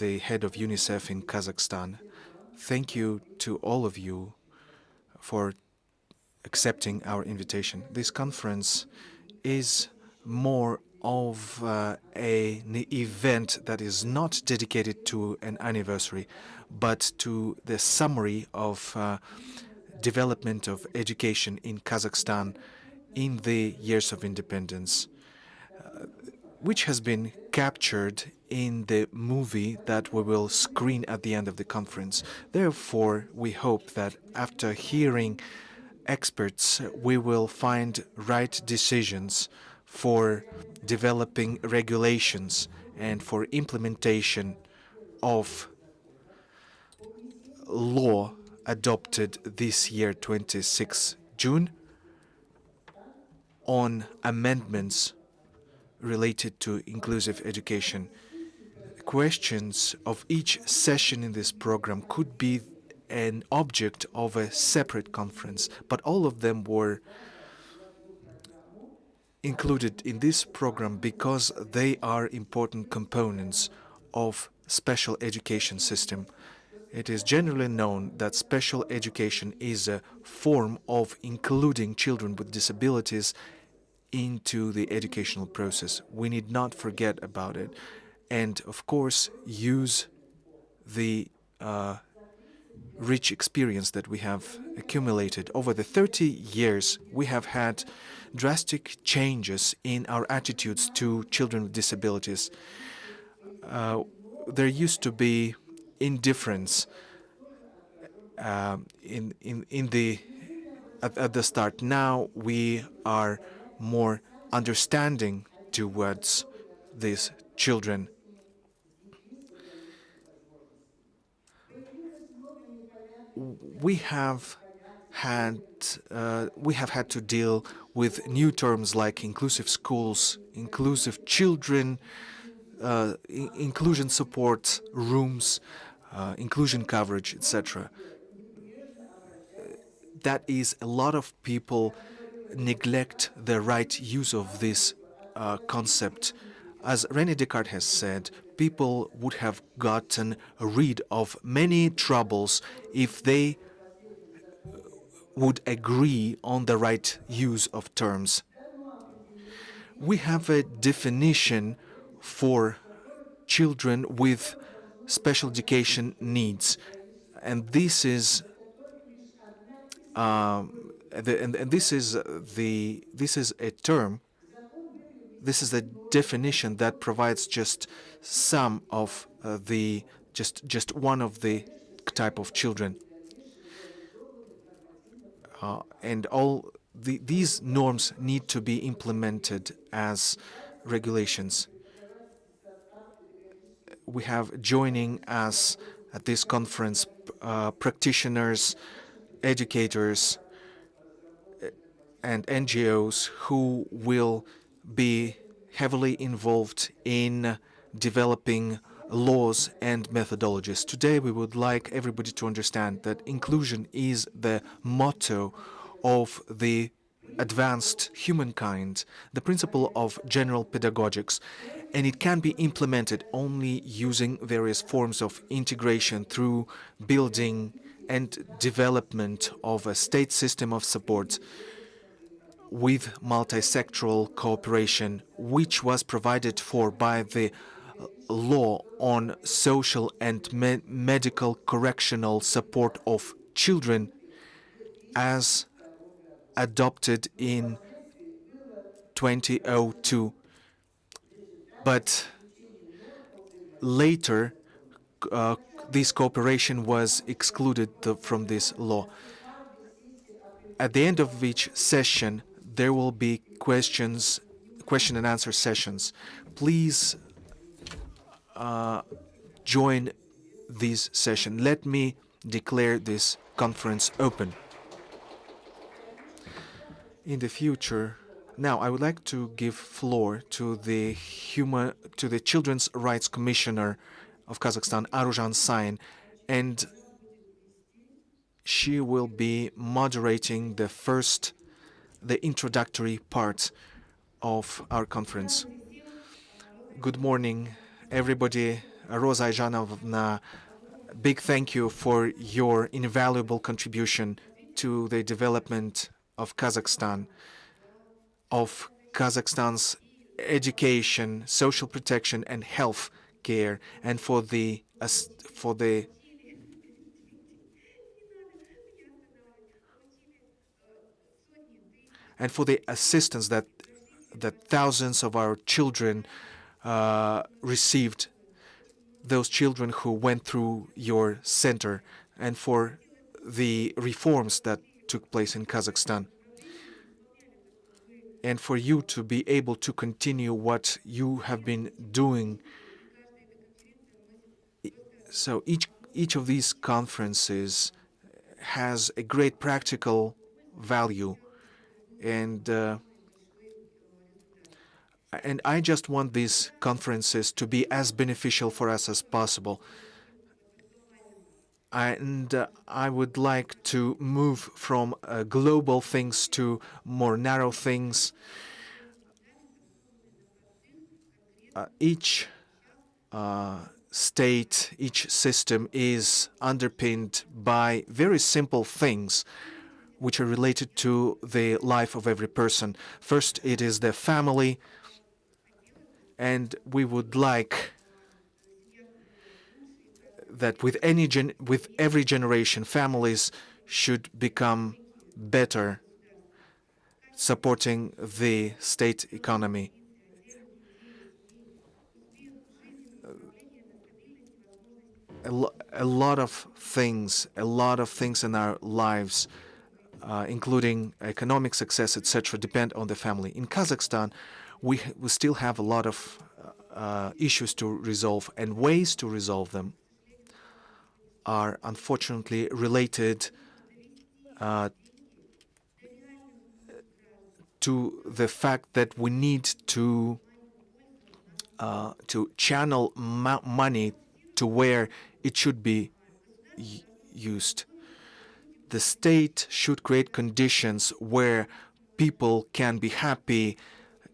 the head of UNICEF in Kazakhstan. Thank you to all of you for accepting our invitation. This conference is more of an event that is not dedicated to an anniversary, but to the summary of development of education in Kazakhstan in the years of independence, which has been captured in the movie that we will screen at the end of the conference. Therefore, we hope that after hearing experts, we will find right decisions for developing regulations and for implementation of law adopted this year, 26 June, on amendments related to inclusive education. Questions of each session in this program could be an object of a separate conference, but all of them were included in this program because they are important components of special education system. It is generally known that special education is a form of including children with disabilities into the educational process. We need not forget about it. And of course, use the rich experience that we have accumulated. Over the 30 years, we have had drastic changes in our attitudes to children with disabilities. There used to be indifference at the start. Now we are more understanding towards these children. We have had to deal with new terms like inclusive schools, inclusive children, inclusion support rooms, inclusion coverage, etc. That is, a lot of people neglect the right use of this concept. As René Descartes has said, people would have gotten rid of many troubles if they would agree on the right use of terms. We have a definition for children with special education needs, and this is this is a term. This is a definition that provides just some of just one of the type of children, and all these norms need to be implemented as regulations. We have joining us at this conference practitioners, educators, and NGOs who will be heavily involved in developing laws and methodologies. Today, we would like everybody to understand that inclusion is the motto of the advanced humankind, the principle of general pedagogics, and it can be implemented only using various forms of integration through building and development of a state system of support with multi-sectoral cooperation, which was provided for by the law on social and medical correctional support of children as adopted in 2002. But later, this cooperation was excluded from this law. At the end of each session, there will be question and answer sessions. Please join this session. Let me declare this conference open. In the future, now I would like to give floor to the Children's Rights Commissioner of Kazakhstan, Aruzhan Sain, and she will be moderating the introductory part of our conference. Good morning, everybody. Rosa Ijanovna, big thank you for your invaluable contribution to the development of Kazakhstan's education, social protection, and health care, and for the assistance that thousands of our children received, those children who went through your center, and for the reforms that took place in Kazakhstan, and for you to be able to continue what you have been doing. So each of these conferences has a great practical value, and I just want these conferences to be as beneficial for us as possible. I would like to move from global things to more narrow things. Each state, each system is underpinned by very simple things which are related to the life of every person. First, it is the family, and we would like that with every generation, families should become better, supporting the state economy. A lot of things in our lives, including economic success, etc., depend on the family. In Kazakhstan, we still have a lot of issues to resolve, and ways to resolve them are unfortunately related to the fact that we need to channel money to where it should be used. The state should create conditions where people can be happy,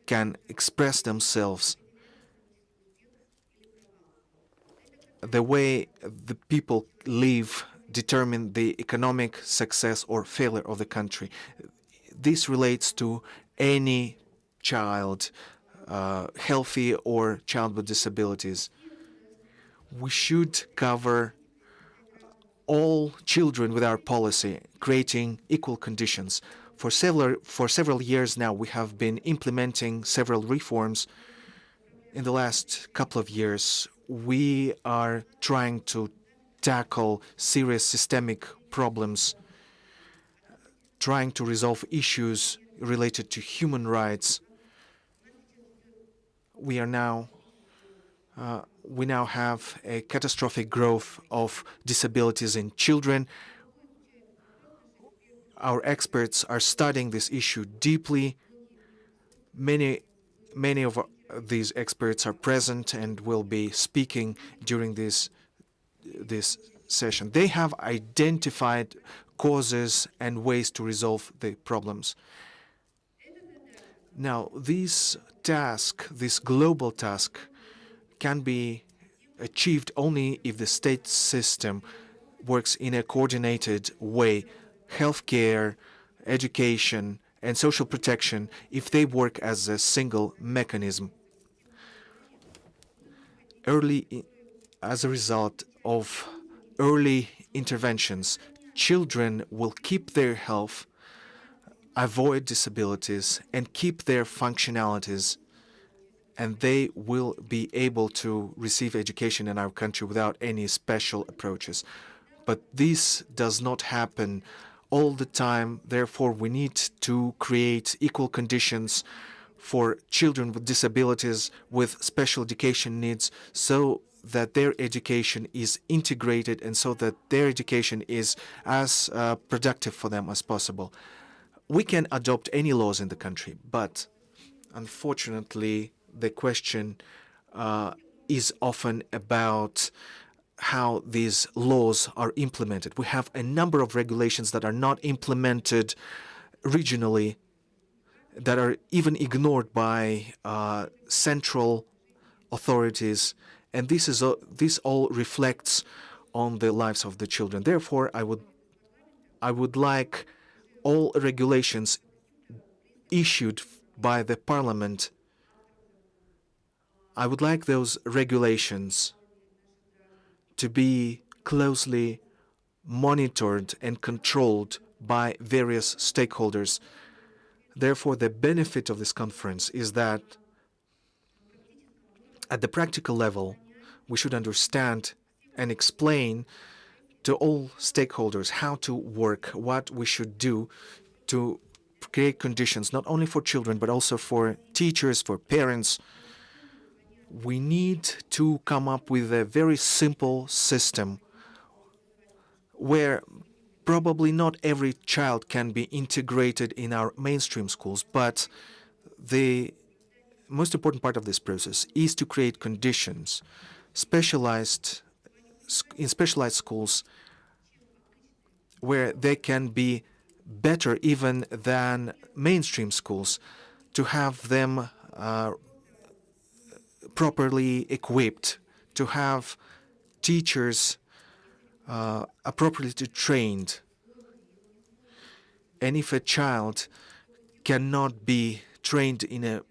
can express themselves. The way the people live determine the economic success or failure of the country. This relates to any child, healthy or child with disabilities. We should cover all children with our policy, creating equal conditions. For several years now, we have been implementing several reforms. In the last couple of years, we are trying to tackle serious systemic problems, trying to resolve issues related to human rights. We now have a catastrophic growth of disabilities in children. Our experts are studying this issue deeply. Many of these experts are present and will be speaking during this session. They have identified causes and ways to resolve the problems. Now, this global task, can be achieved only if the state system works in a coordinated way. Healthcare, education, and social protection, if they work as a single mechanism. As a result of early interventions, children will keep their health, avoid disabilities, and keep their functionalities, and they will be able to receive education in our country without any special approaches. But this does not happen all the time. Therefore, we need to create equal conditions for children with disabilities, with special education needs, so that their education is integrated and so that their education is as productive for them as possible. We can adopt any laws in the country, but unfortunately, the question is often about how these laws are implemented. We have a number of regulations that are not implemented regionally, that are even ignored by central authorities, and this all reflects on the lives of the children. Therefore, I would like all regulations issued by the Parliament. I would like those regulations to be closely monitored and controlled by various stakeholders. Therefore, the benefit of this conference is that at the practical level, we should understand and explain to all stakeholders how to work, what we should do to create conditions not only for children but also for teachers, for parents. We need to come up with a very simple system where probably not every child can be integrated in our mainstream schools, but the most important part of this process is to create conditions in specialized schools where they can be better even than mainstream schools, to have them properly equipped, to have teachers appropriately trained. And if a child cannot be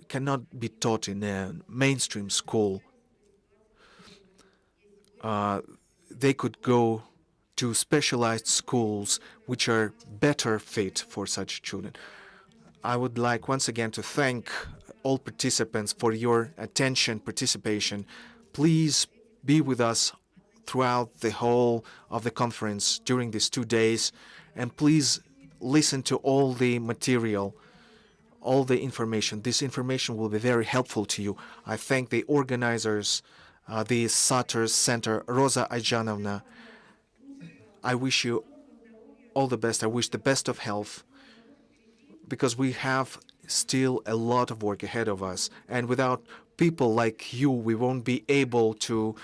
cannot be taught in a mainstream school, they could go to specialized schools which are better fit for such children. I would like once again to thank all participants for your attention, participation. Please be with us throughout the whole of the conference during these 2 days, and please listen to all the material, all the information. This information will be very helpful to you. I thank the organizers, the Satters Center, Rosa Aijanovna. I wish you all the best. I wish the best of health, because we have still a lot of work ahead of us. And without people like you, we won't be able to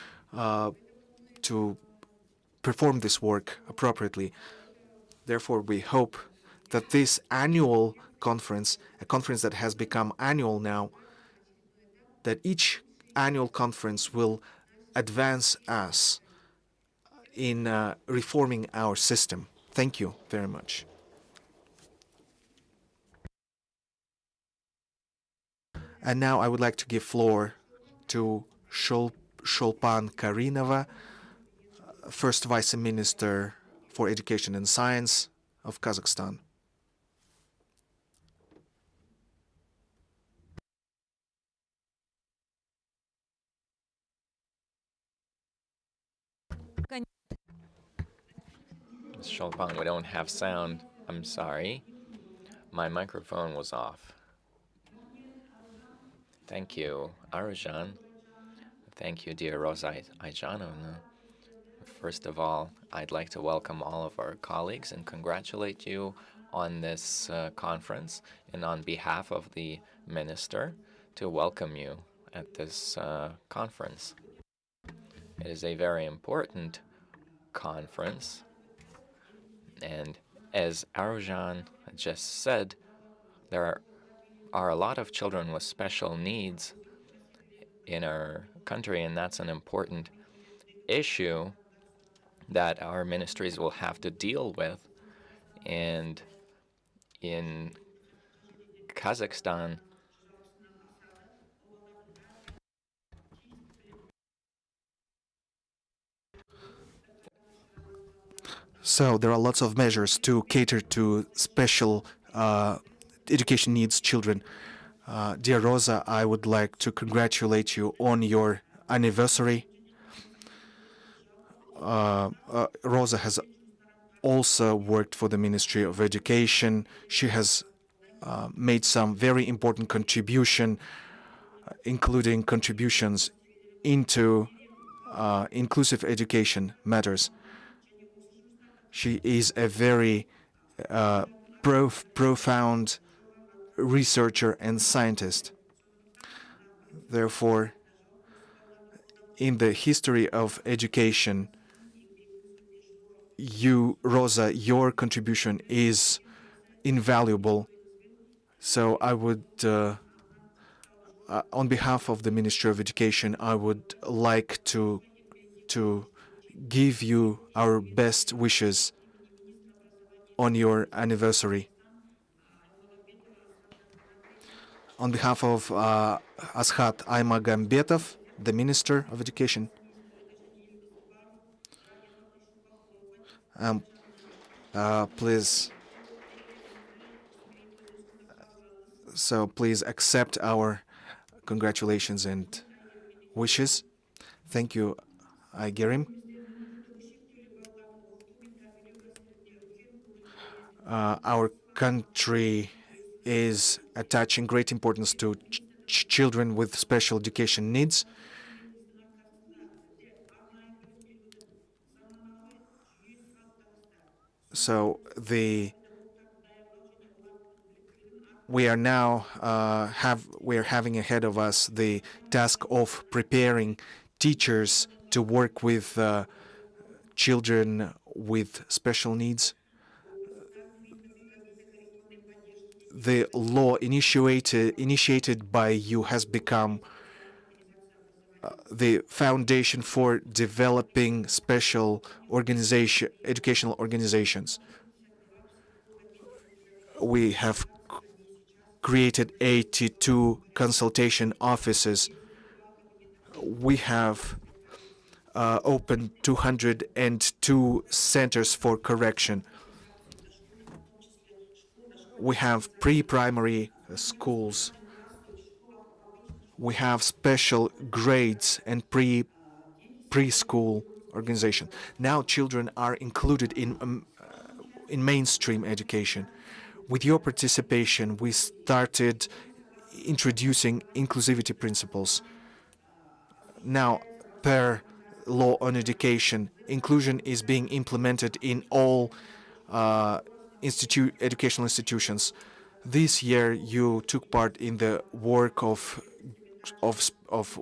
perform this work appropriately. Therefore, we hope that this annual conference, a conference that has become annual now, that each annual conference will advance us in reforming our system. Thank you very much. And now I would like to give floor to Shulpan Karinova, First Vice Minister for Education and Science of Kazakhstan. Ms. Shulpan, we don't have sound. I'm sorry. My microphone was off. Thank you, Arajan. Thank you, dear Rosa Aijanovna. First of all, I'd like to welcome all of our colleagues and congratulate you on this conference, and on behalf of the minister, to welcome you at this conference. It is a very important conference, and as Arajan just said, there are a lot of children with special needs in our country, and that's an important issue that our ministries will have to deal with. And in Kazakhstan, So there are lots of measures to cater to special education needs children. Dear Rosa, I would like to congratulate you on your anniversary. Rosa has also worked for the Ministry of Education. She has made some very important contribution, including contributions into inclusive education matters. She is a very profound researcher and scientist. Therefore, in the history of education, you, Rosa, your contribution is invaluable. So I would On behalf of the Ministry of Education, I would like to give you our best wishes on your anniversary. On behalf of Ashat Aymagambetov, the Minister of Education, please accept our congratulations and wishes. Thank you, Aigerim. Our country is attaching great importance to children with special education needs. So we are now having ahead of us the task of preparing teachers to work with children with special needs. The law initiated by you has become the foundation for developing special educational organizations. We have created 82 consultation offices. We have opened 202 centers for correction. We have pre-primary schools. We have special grades and preschool organization. Now children are included in mainstream education. With your participation, we started introducing inclusivity principles. Now, per law on education, inclusion is being implemented in all educational institutions. This year, you took part in the work of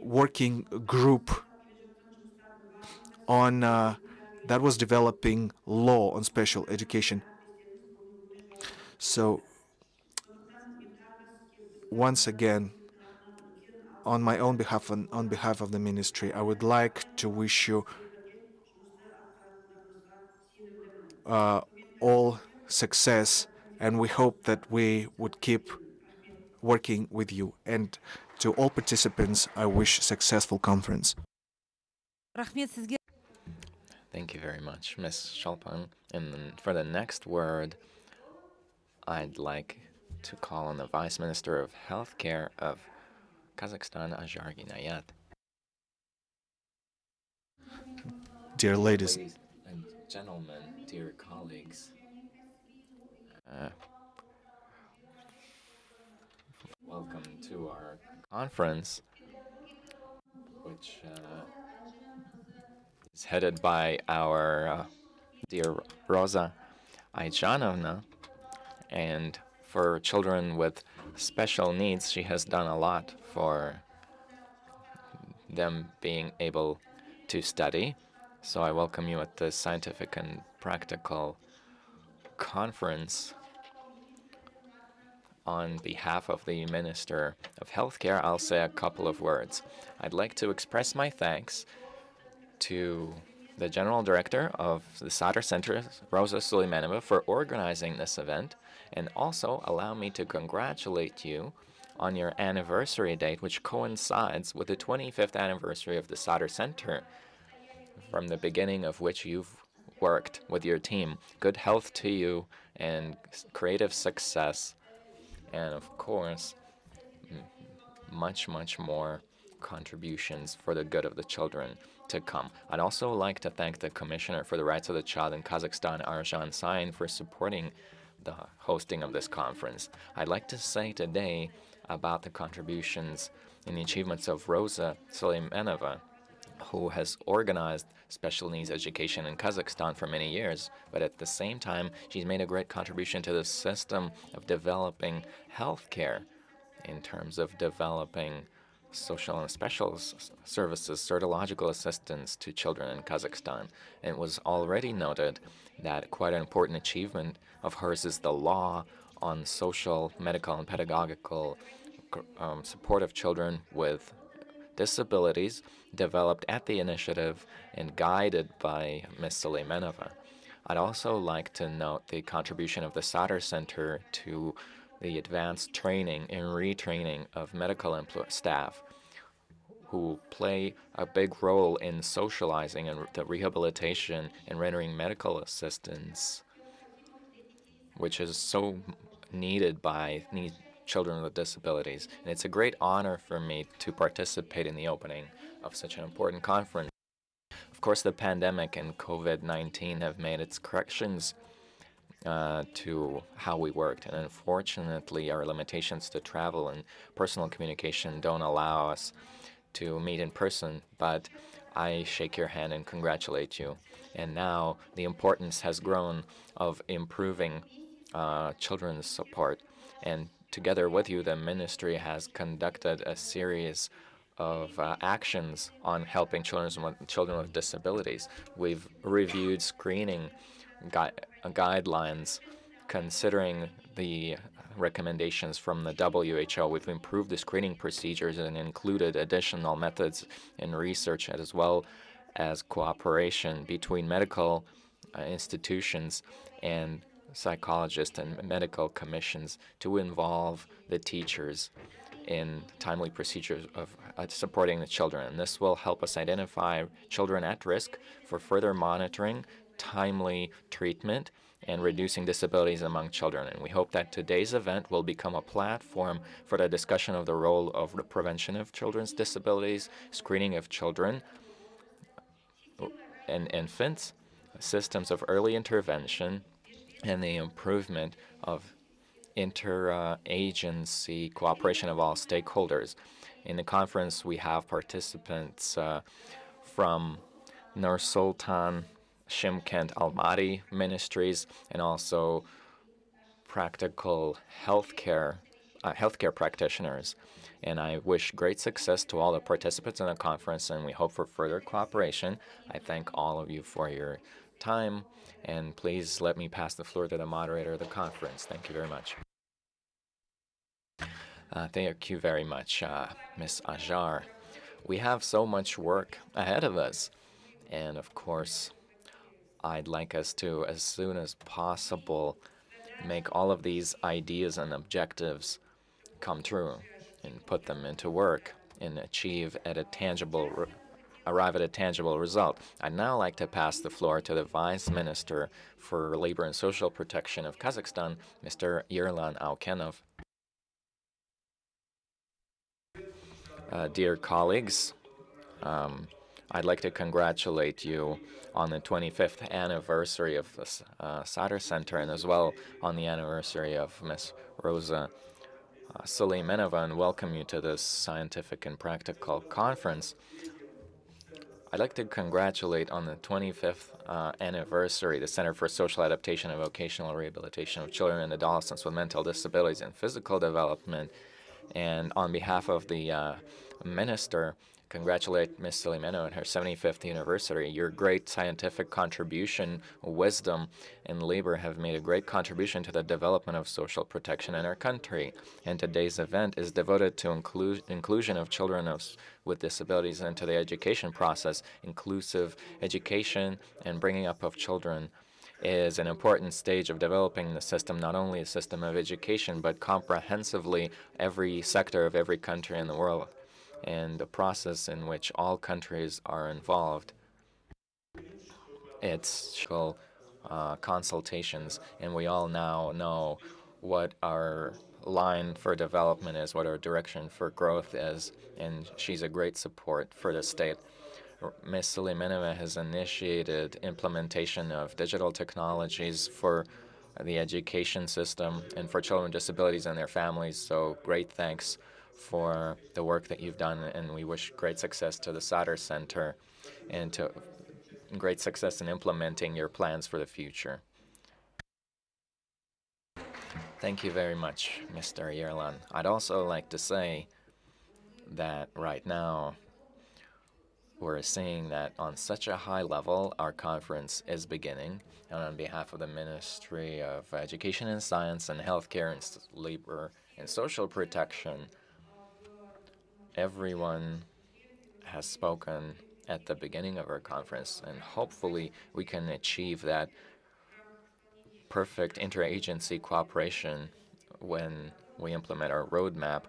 working group on that was developing law on special education. So once again, on my own behalf and on behalf of the ministry, I would like to wish you all success, and we hope that we would keep working with you. And to all participants, I wish successful conference. Thank you very much, Ms. Shalpan. And then for the next word, I'd like to call on the Vice Minister of Healthcare of Kazakhstan, Azhar Ginayat. Dear ladies and gentlemen, dear colleagues, welcome to our conference, which is headed by our dear Rosa Aijanovna. And for children with special needs, she has done a lot for them being able to study. So I welcome you at this scientific and practical conference. On behalf of the Minister of Healthcare, I'll say a couple of words. I'd like to express my thanks to the General Director of the Sadr Center, Rosa Suleimanova, for organizing this event, and also allow me to congratulate you on your anniversary date, which coincides with the 25th anniversary of the Sadr Center, from the beginning of which you've worked with your team. Good health to you and creative success, and of course, much, much more contributions for the good of the children to come. I'd also like to thank the Commissioner for the Rights of the Child in Kazakhstan, Arjan Sain, for supporting the hosting of this conference. I'd like to say today about the contributions and the achievements of Rosa Suleimanova, who has organized special needs education in Kazakhstan for many years, but at the same time, she's made a great contribution to the system of developing healthcare in terms of developing social and special services, surgological assistance to children in Kazakhstan. And it was already noted that quite an important achievement of hers is the law on social, medical, and pedagogical support of children with disabilities, developed at the initiative and guided by Ms. Suleimanova. I'd also like to note the contribution of the Sadr Center to the advanced training and retraining of medical staff who play a big role in socializing and the rehabilitation and rendering medical assistance, which is so needed by children with disabilities. And it's a great honor for me to participate in the opening of such an important conference. Of course, the pandemic and COVID-19 have made its corrections to how we worked. And unfortunately, our limitations to travel and personal communication don't allow us to meet in person, but I shake your hand and congratulate you. And now the importance has grown of improving children's support. And together with you, the ministry has conducted a series of actions on helping children with disabilities. We've reviewed screening guidelines considering the recommendations from the WHO. We've improved the screening procedures and included additional methods in research as well as cooperation between medical institutions and psychologists and medical commissions to involve the teachers in timely procedures of supporting the children. And this will help us identify children at risk for further monitoring, timely treatment, and reducing disabilities among children. And we hope that today's event will become a platform for the discussion of the role of the prevention of children's disabilities, screening of children and infants, systems of early intervention, and the improvement of interagency cooperation of all stakeholders. In the conference, we have participants from Nur Sultan Shymkent Almaty ministries and also practical healthcare practitioners. And I wish great success to all the participants in the conference, and we hope for further cooperation. I thank all of you for your time, and please let me pass the floor to the moderator of the conference. Thank you very much. Thank you very much, Ms. Ajar. We have so much work ahead of us, and of course, I'd like us to, as soon as possible, make all of these ideas and objectives come true and put them into work and arrive at a tangible result. I'd now like to pass the floor to the Vice Minister for Labor and Social Protection of Kazakhstan, Mr. Yerlan Aukenov. Dear colleagues, I'd like to congratulate you on the 25th anniversary of the Sadr Center and as well on the anniversary of Ms. Rosa Suleimanova and welcome you to this scientific and practical conference. I'd like to congratulate on the 25th anniversary the Center for Social Adaptation and Vocational Rehabilitation of Children and Adolescents with Mental Disabilities and Physical Development. And on behalf of the Minister, congratulate Ms. Suleimanova on her 75th anniversary. Your great scientific contribution, wisdom, and labor have made a great contribution to the development of social protection in our country. And today's event is devoted to inclusion of children with disabilities into the education process. Inclusive education and bringing up of children is an important stage of developing the system, not only a system of education, but comprehensively every sector of every country in the world, and a process in which all countries are involved. It's consultations, and we all now know what our line for development is, what our direction for growth is, and she's a great support for the state. Ms. Suleimanova has initiated implementation of digital technologies for the education system and for children with disabilities and their families, so great thanks for the work that you've done, and we wish great success to the Sadr Center and to great success in implementing your plans for the future. Thank you very much, Mr. Yerlan. I'd also like to say that right now we're seeing that on such a high level our conference is beginning, and on behalf of the Ministry of Education and Science and Healthcare and Labor and Social Protection, Everyone has spoken at the beginning of our conference, and hopefully we can achieve that perfect interagency cooperation when we implement our roadmap.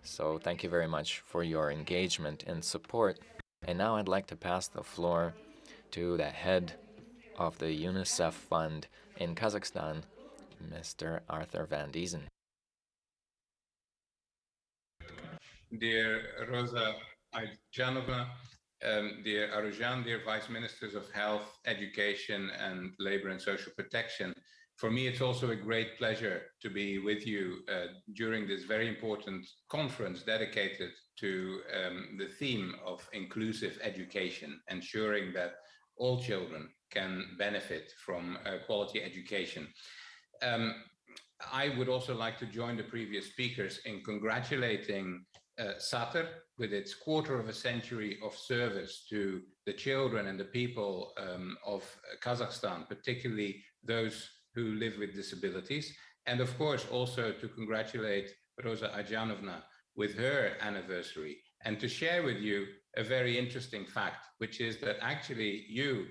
So thank you very much for your engagement and support. And now I'd like to pass the floor to the head of the UNICEF Fund in Kazakhstan, Mr. Arthur van Diezen. Dear Rosa Ayjanova, dear Aruzhan, dear Vice Ministers of Health, Education, and Labor and Social Protection, for me it's also a great pleasure to be with you during this very important conference dedicated to the theme of inclusive education, ensuring that all children can benefit from quality education. I would also like to join the previous speakers in congratulating Satr with its quarter of a century of service to the children and the people of Kazakhstan, particularly those who live with disabilities. And of course, also to congratulate Rosa Ayjanovna with her anniversary and to share with you a very interesting fact, which is that actually you,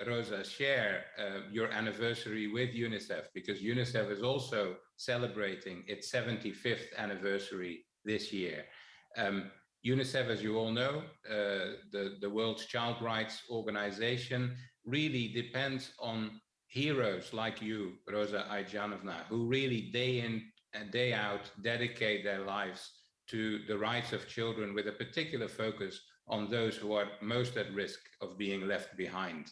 Rosa, share your anniversary with UNICEF, because UNICEF is also celebrating its 75th anniversary this year. UNICEF, as you all know, the world's child rights organization, really depends on heroes like you, Rosa Ayjanovna, who really day in and day out dedicate their lives to the rights of children, with a particular focus on those who are most at risk of being left behind.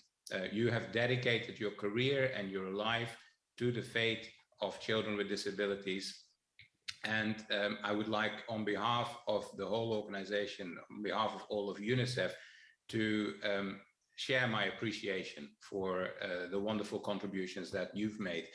You have dedicated your career and your life to the fate of children with disabilities. And I would like, on behalf of the whole organization, on behalf of all of UNICEF, to share my appreciation for the wonderful contributions that you've made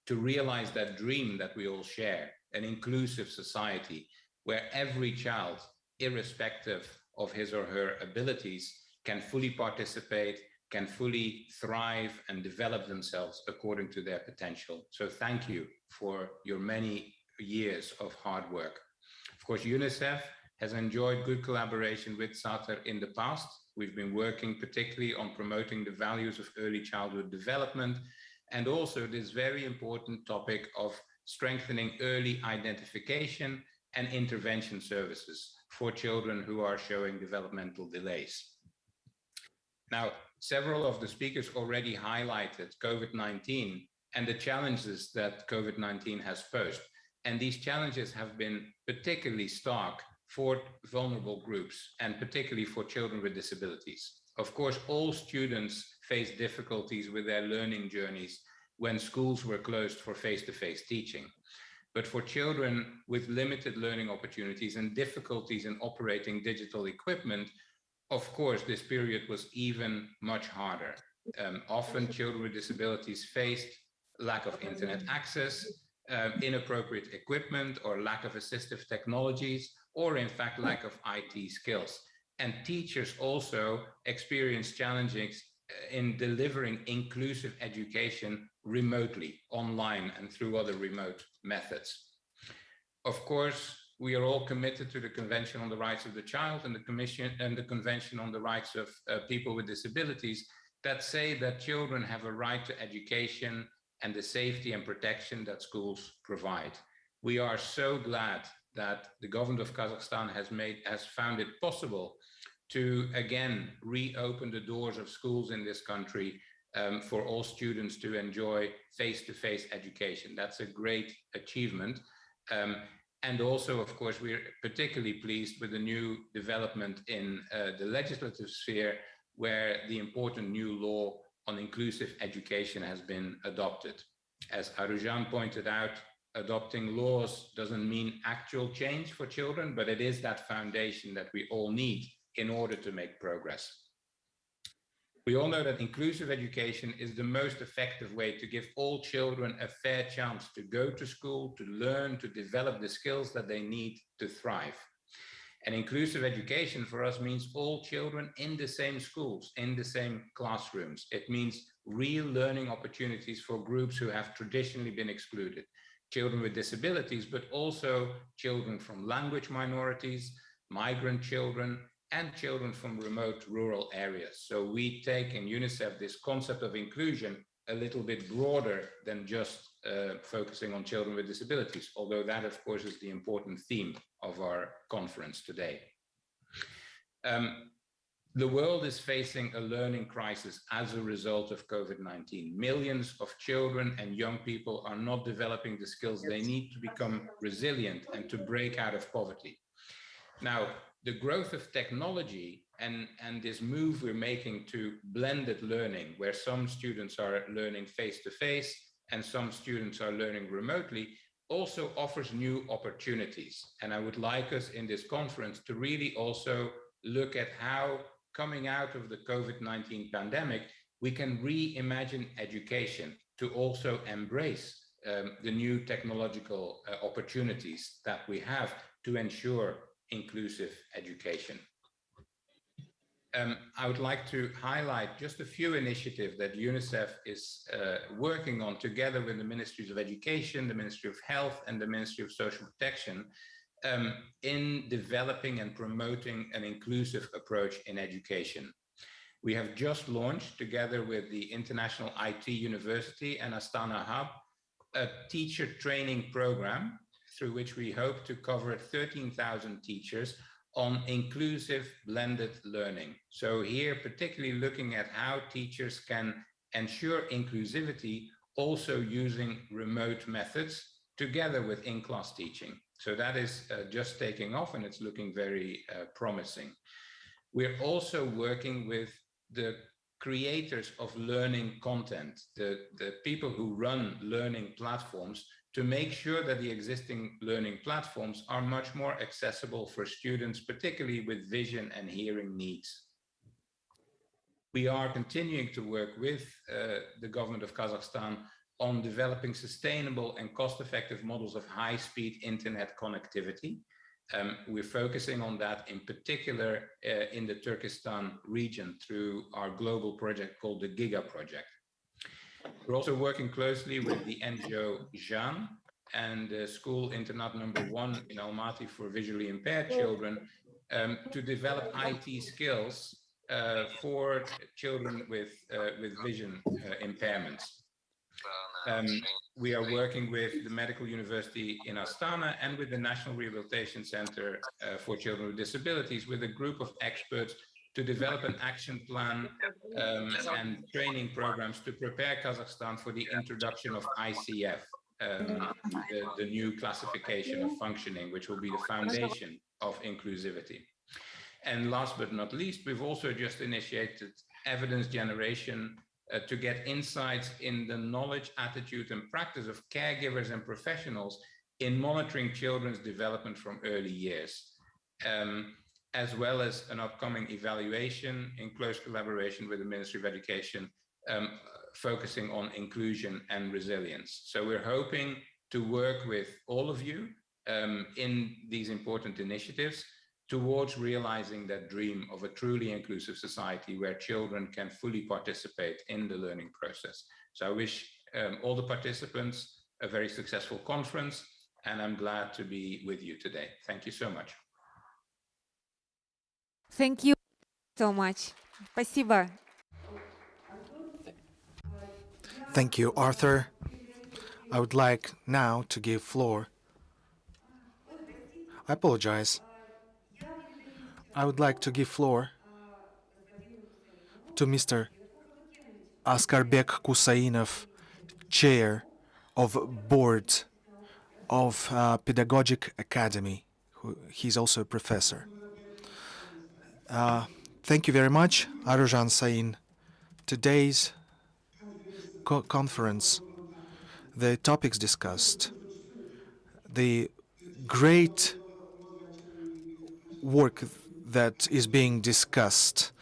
to realize that dream that we all share, an inclusive society where every child, irrespective of his or her abilities, can fully participate, can fully thrive and develop themselves according to their potential. So thank you for your many years of hard work. Of course, UNICEF has enjoyed good collaboration with Satr in the past. We've been working particularly on promoting the values of early childhood development, and also this very important topic of strengthening early identification and intervention services for children who are showing developmental delays. Now, several of the speakers already highlighted COVID-19 and the challenges that COVID-19 has posed. And these challenges have been particularly stark for vulnerable groups, and particularly for children with disabilities. Of course, all students face difficulties with their learning journeys when schools were closed for face-to-face teaching. But for children with limited learning opportunities and difficulties in operating digital equipment, of course, this period was even much harder. Often children with disabilities faced lack of internet access, inappropriate equipment, or lack of assistive technologies, or in fact, lack of IT skills. And teachers also experienced challenges in delivering inclusive education remotely, online, and through other remote methods. Of course, we are all committed to the Convention on the Rights of the Child and the Convention on the Rights of People with Disabilities, that say that children have a right to education and the safety and protection that schools provide. We are so glad that the government of Kazakhstan has found it possible to again reopen the doors of schools in this country for all students to enjoy face-to-face education. That's a great achievement. And also, of course, we're particularly pleased with the new development in the legislative sphere, where the important new law on inclusive education has been adopted. As Aruzhan pointed out, adopting laws doesn't mean actual change for children, but it is that foundation that we all need in order to make progress. We all know that inclusive education is the most effective way to give all children a fair chance to go to school, to learn, to develop the skills that they need to thrive. And inclusive education for us means all children in the same schools, in the same classrooms. It means real learning opportunities for groups who have traditionally been excluded. Children with disabilities, but also children from language minorities, migrant children, and children from remote rural areas. So we take in UNICEF this concept of inclusion a little bit broader than just focusing on children with disabilities, although that, of course, is the important theme of our conference today. The world is facing a learning crisis as a result of COVID-19. Millions of children and young people are not developing the skills they need to become resilient and to break out of poverty. Now, the growth of technology and this move we're making to blended learning, where some students are learning face-to-face and some students are learning remotely, also offers new opportunities. And I would like us in this conference to really also look at how, coming out of the COVID-19 pandemic, we can reimagine education to also embrace the new technological opportunities that we have to ensure inclusive education. I would like to highlight just a few initiatives that UNICEF is working on together with the Ministries of Education, the Ministry of Health, and the Ministry of Social Protection in developing and promoting an inclusive approach in education. We have just launched, together with the International IT University and Astana Hub, a teacher training program through which we hope to cover 13,000 teachers on inclusive blended learning. So here, particularly looking at how teachers can ensure inclusivity, also using remote methods together with in-class teaching. So that is just taking off, and it's looking very promising. We're also working with the creators of learning content, the people who run learning platforms, to make sure that the existing learning platforms are much more accessible for students, particularly with vision and hearing needs. We are continuing to work with the government of Kazakhstan on developing sustainable and cost-effective models of high-speed internet connectivity. We're focusing on that in particular in the Turkestan region through our global project called the GIGA Project. We're also working closely with the NGO JAN and school internat number 1 in Almaty for visually impaired children to develop IT skills for children with vision impairments. We are working with the Medical University in Astana and with the National Rehabilitation Center for Children with Disabilities, with a group of experts to develop an action plan and training programs to prepare Kazakhstan for the introduction of ICF, the new classification of functioning, which will be the foundation of inclusivity. And last but not least, we've also just initiated evidence generation to get insights in the knowledge, attitude, and practice of caregivers and professionals in monitoring children's development from early years, as well as an upcoming evaluation in close collaboration with the Ministry of Education, focusing on inclusion and resilience. So we're hoping to work with all of you in these important initiatives towards realizing that dream of a truly inclusive society where children can fully participate in the learning process. So I wish all the participants a very successful conference, and I'm glad to be with you today. Thank you so much. Thank you so much. Спасибо. Thank you, Arthur. I would like now to give floor. I apologize. I would like to give floor to Mr. Askarbek Kusainov, Chair of Board of Pedagogic Academy. He's also a professor. Thank you very much, Aruzhan Sain. Today's conference, the topics discussed, the great work that is being discussed.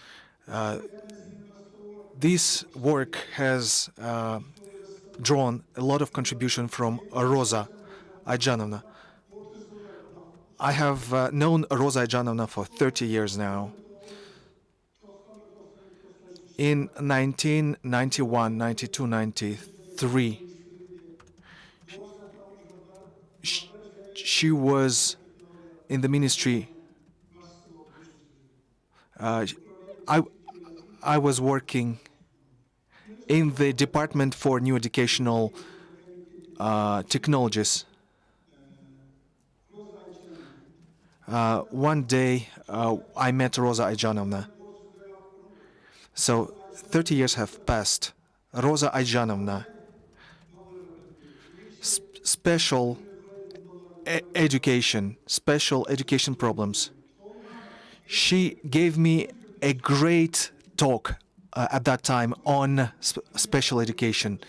This work has drawn a lot of contribution from Rosa Ayjanovna. I have known Rosa Ayjanovna for 30 years now. In 1991, 92, 93, she was in the Ministry I I was working in the Department for New Educational Technologies. One day I met Rosa Ayjanovna. So 30 years have passed. Rosa Ayjanovna, special special education problems. She gave me a great talk at that time on special education.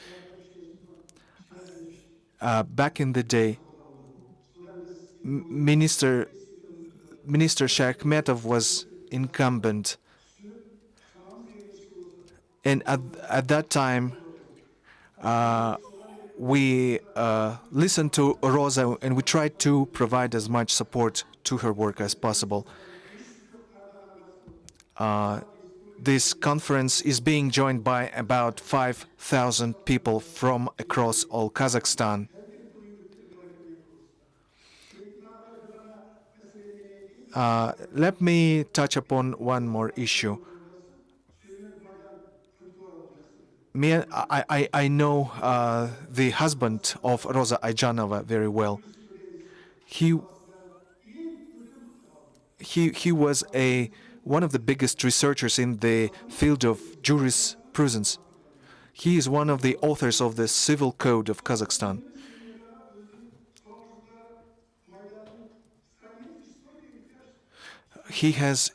Back in the day, Minister Shakhmetov was incumbent, and at that time we listened to Rosa and we tried to provide as much support to her work as possible. This conference is being joined by about 5,000 people from across all Kazakhstan. Let me touch upon one more issue. I know the husband of Rosa Ayjanova very well. He was one of the biggest researchers in the field of jurisprudence. He is one of the authors of the Civil Code of Kazakhstan. He has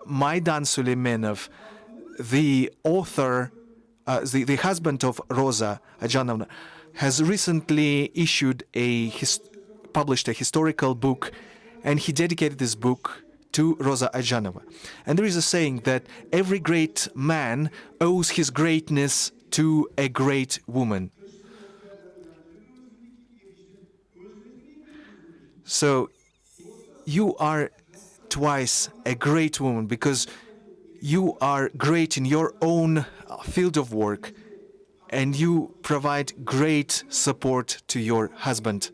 Maidan Suleimanov, the author, the husband of Rosa Ayjanovna, has recently published a historical book, and he dedicated this book to Rosa Ayjanova. And there is a saying that every great man owes his greatness to a great woman. So you are twice a great woman because you are great in your own field of work and you provide great support to your husband.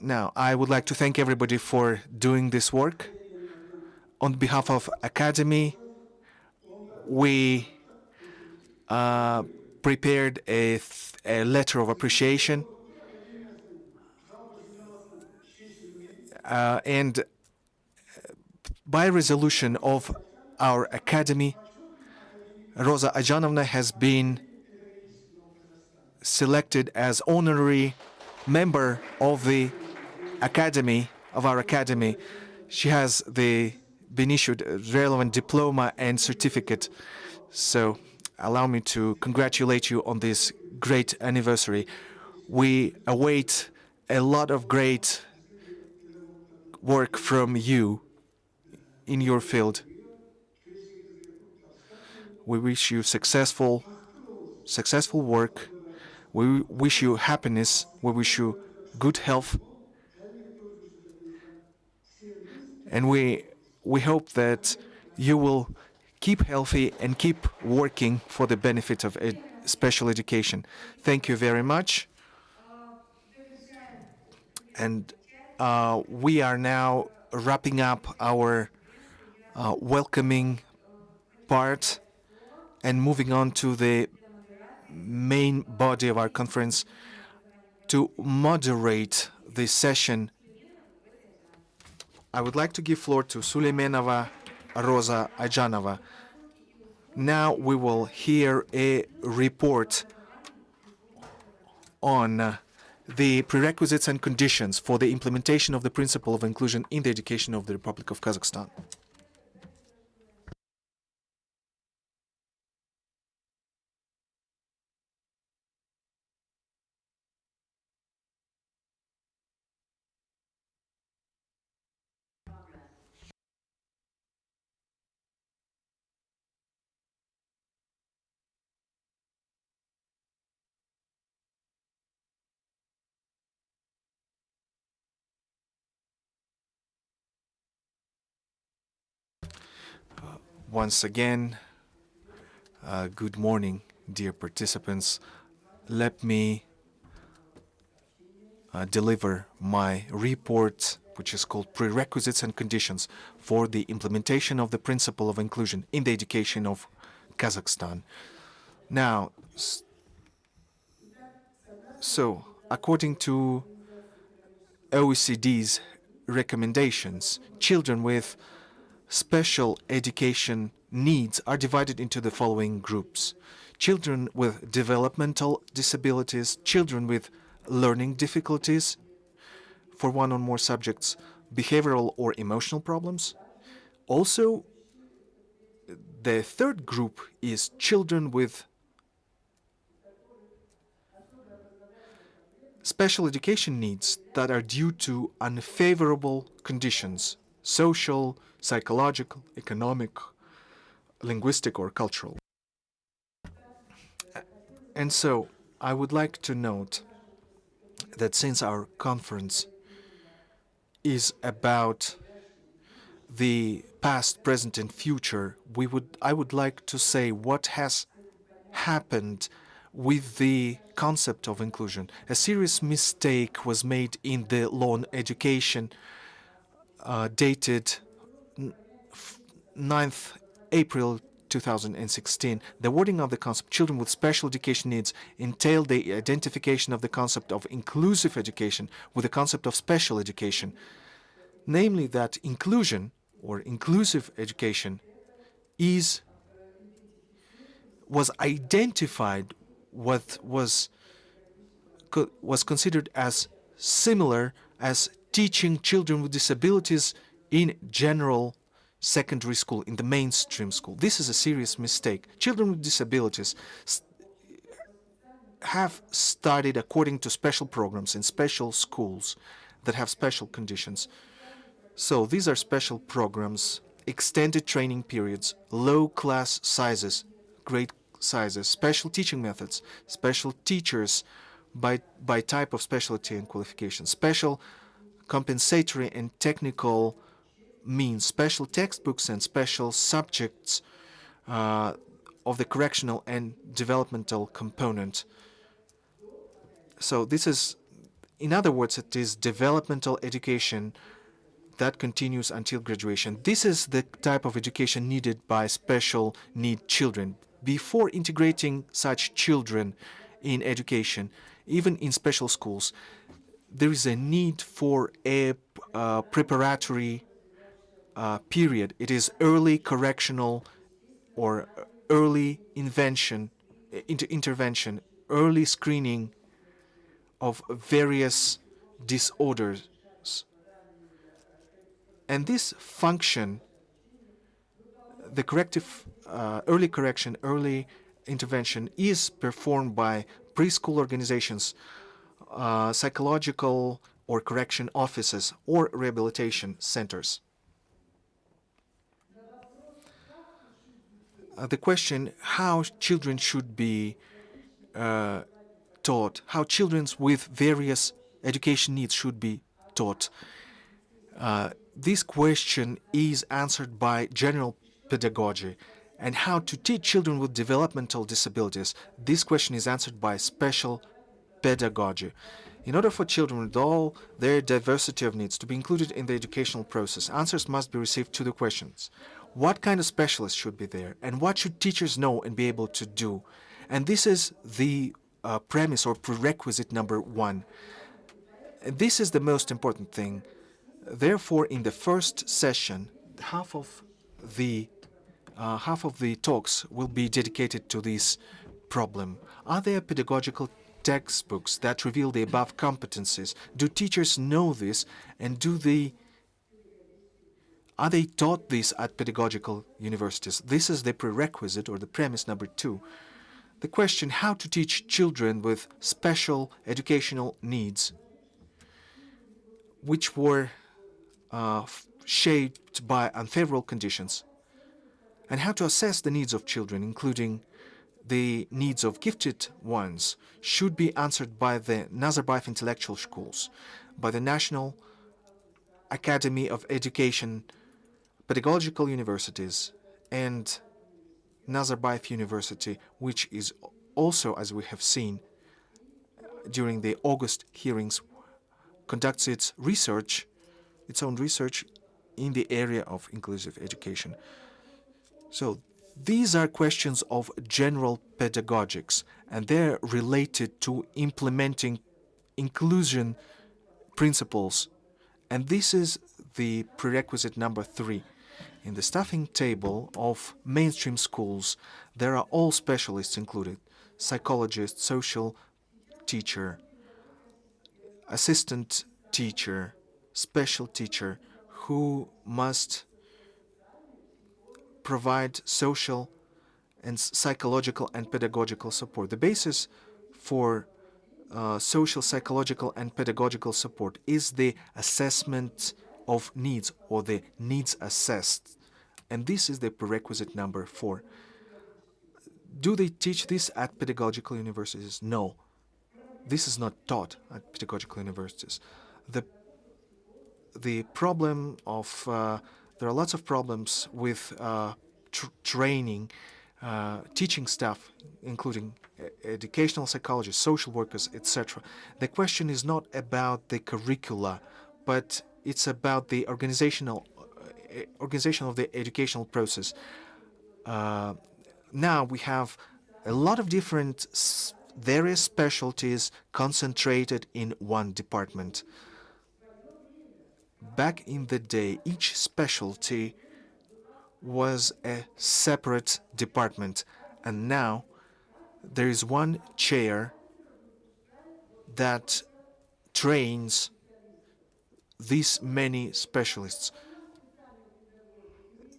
Now, I would like to thank everybody for doing this work. On behalf of Academy, we prepared a letter of appreciation. And by resolution of our Academy, Rosa Ayjanovna has been selected as honorary member of the Academy, of our Academy. She has been issued a relevant diploma and certificate. So allow me to congratulate you on this great anniversary. We await a lot of great work from you in your field. We wish you successful work. We wish you happiness. We wish you good health. And we hope that you will keep healthy and keep working for the benefit of special education. Thank you very much. And we are now wrapping up our welcoming part and moving on to the main body of our conference. To moderate this session, I would like to give floor to Suleimanova Rosa Ayjanova. Now we will hear a report on the prerequisites and conditions for the implementation of the principle of inclusion in the education of the Republic of Kazakhstan. Once again, Good morning, dear participants. Let me deliver my report, which is called Prerequisites and Conditions for the Implementation of the Principle of Inclusion in the Education of Kazakhstan. Now, so according to OECD's recommendations, children with special education needs are divided into the following groups: children with developmental disabilities, children with learning difficulties for one or more subjects, behavioral or emotional problems. Also, the third group is children with special education needs that are due to unfavorable conditions, social, psychological, economic, linguistic, or cultural. And so I would like to note that since our conference is about the past, present, and future, I would like to say what has happened with the concept of inclusion. A serious mistake was made in the law on education dated 9th April 2016. The wording of the concept children with special education needs entailed the identification of the concept of inclusive education with the concept of special education, namely that inclusion or inclusive education was identified what was considered as similar as teaching children with disabilities in general secondary school, in the mainstream school. This is a serious mistake. Children with disabilities have studied according to special programs in special schools that have special conditions. So these are special programs, extended training periods, low class sizes, grade sizes, special teaching methods, special teachers by type of specialty and qualification, special compensatory and technical means, special textbooks and special subjects of the correctional and developmental component. So this is, in other words, it is developmental education that continues until graduation. This is the type of education needed by special need children. Before integrating such children in education, even in special schools, there is a need for a preparatory period. It is early correctional or early intervention, early screening of various disorders. And this function, the corrective, early correction, early intervention, is performed by preschool organizations, psychological or correction offices, or rehabilitation centers. The question how children should be taught, how children with various education needs should be taught. This question is answered by general pedagogy. And how to teach children with developmental disabilities, this question is answered by special pedagogy. In order for children with all their diversity of needs to be included in the educational process, answers must be received to the questions. What kind of specialists should be there? And what should teachers know and be able to do? And this is the premise or prerequisite number one. This is the most important thing. Therefore, in the first session, half of the talks will be dedicated to this problem. Are there pedagogical textbooks that reveal the above competencies? Do teachers know this, and are they taught this at pedagogical universities? This is the prerequisite or the premise number two. The question how to teach children with special educational needs, which were shaped by unfavorable conditions, and how to assess the needs of children, including the needs of gifted ones, should be answered by the Nazarbayev Intellectual Schools, by the National Academy of Education, pedagogical universities, and Nazarbayev University, which is also, as we have seen during the August hearings, conducts its own research in the area of inclusive education. So these are questions of general pedagogics, and they're related to implementing inclusion principles. And this is the prerequisite number 3. In the staffing table of mainstream schools, there are all specialists included: psychologist, social teacher, assistant teacher, special teacher, who must provide social and psychological and pedagogical support. The basis for social, psychological, and pedagogical support is the assessment of needs, or the needs assessed. And this is the prerequisite number 4. Do they teach this at pedagogical universities? No. This is not taught at pedagogical universities. The problem of there are lots of problems with training teaching staff, including educational psychologists, social workers, etc. The question is not about the curricula, but it's about the organization of the educational process. Now we have a lot of different various specialties concentrated in one department. Back in the day, each specialty was a separate department, and now there is one chair that trains these many specialists.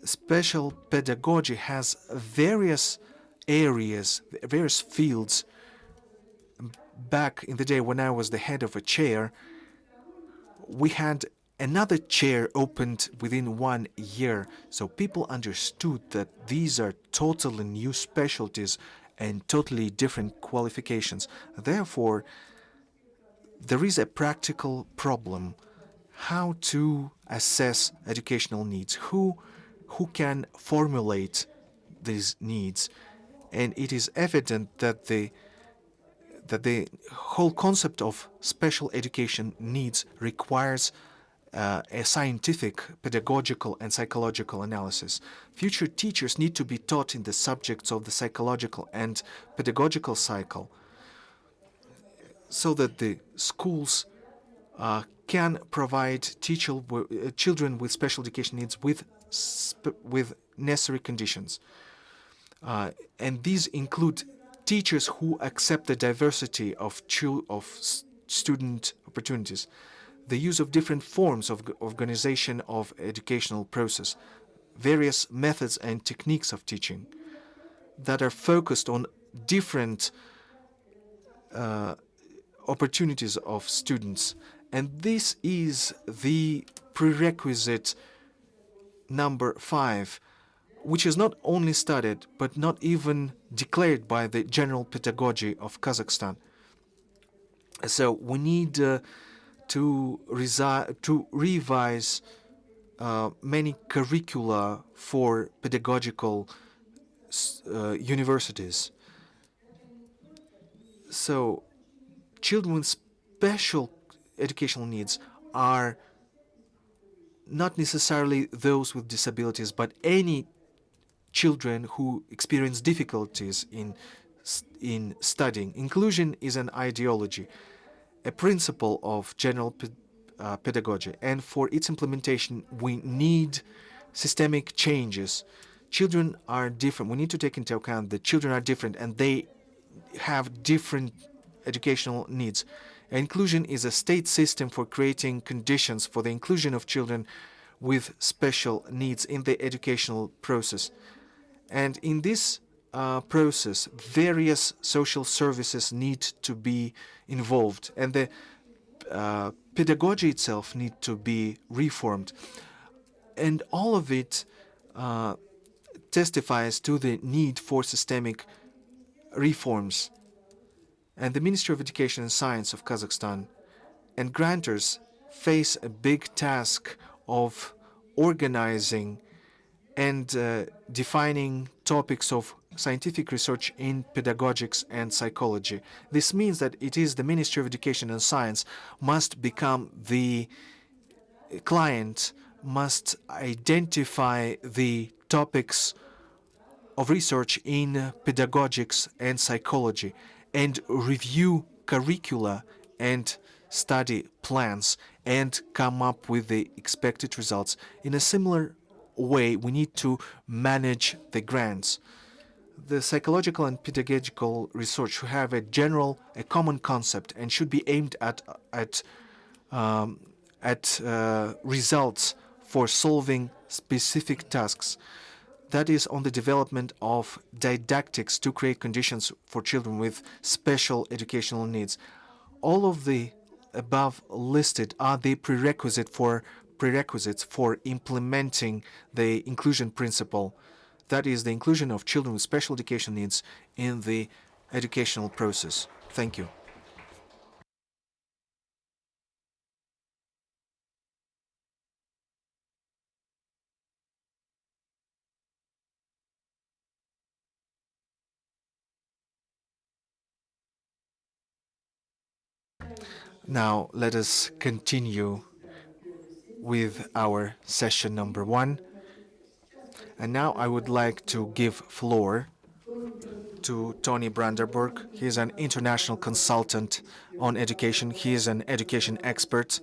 Special pedagogy has various areas, various fields. Back in the day when I was the head of a chair, we had another chair opened within 1 year. So people understood that these are totally new specialties and totally different qualifications. Therefore, there is a practical problem: how to assess educational needs, who can formulate these needs. And it is evident that the whole concept of special education needs requires a scientific, pedagogical, and psychological analysis. Future teachers need to be taught in the subjects of the psychological and pedagogical cycle, so that the schools can provide children with special education needs with necessary conditions. And these include teachers who accept the diversity of student opportunities, the use of different forms of organization of educational process, various methods and techniques of teaching that are focused on different opportunities of students. And this is the prerequisite number 5, which is not only studied but not even declared by the general pedagogy of Kazakhstan. So we need to revise many curricula for pedagogical universities. So children with special educational needs are not necessarily those with disabilities, but any children who experience difficulties in studying. Inclusion is an ideology, a principle of general pedagogy, and for its implementation we need systemic changes. Children are different. We need to take into account that children are different and they have different educational needs. Inclusion is a state system for creating conditions for the inclusion of children with special needs in the educational process. And in this process, various social services need to be involved, and the pedagogy itself need to be reformed. And all of it testifies to the need for systemic reforms. And the Ministry of Education and Science of Kazakhstan and grantors face a big task of organizing and defining topics of scientific research in pedagogics and psychology. This means that it is the Ministry of Education and Science must become the client, must identify the topics of research in pedagogics and psychology and review curricula and study plans and come up with the expected results. In a similar way, we need to manage the grants. The psychological and pedagogical research should have a common concept and should be aimed at results for solving specific tasks. That is on the development of didactics to create conditions for children with special educational needs. All of the above listed are the prerequisites for implementing the inclusion principle. That is the inclusion of children with special education needs in the educational process. Thank you. Now let us continue with our session number 1. And now I would like to give floor to Tony Brandenburg. He is an international consultant on education. He is an education expert.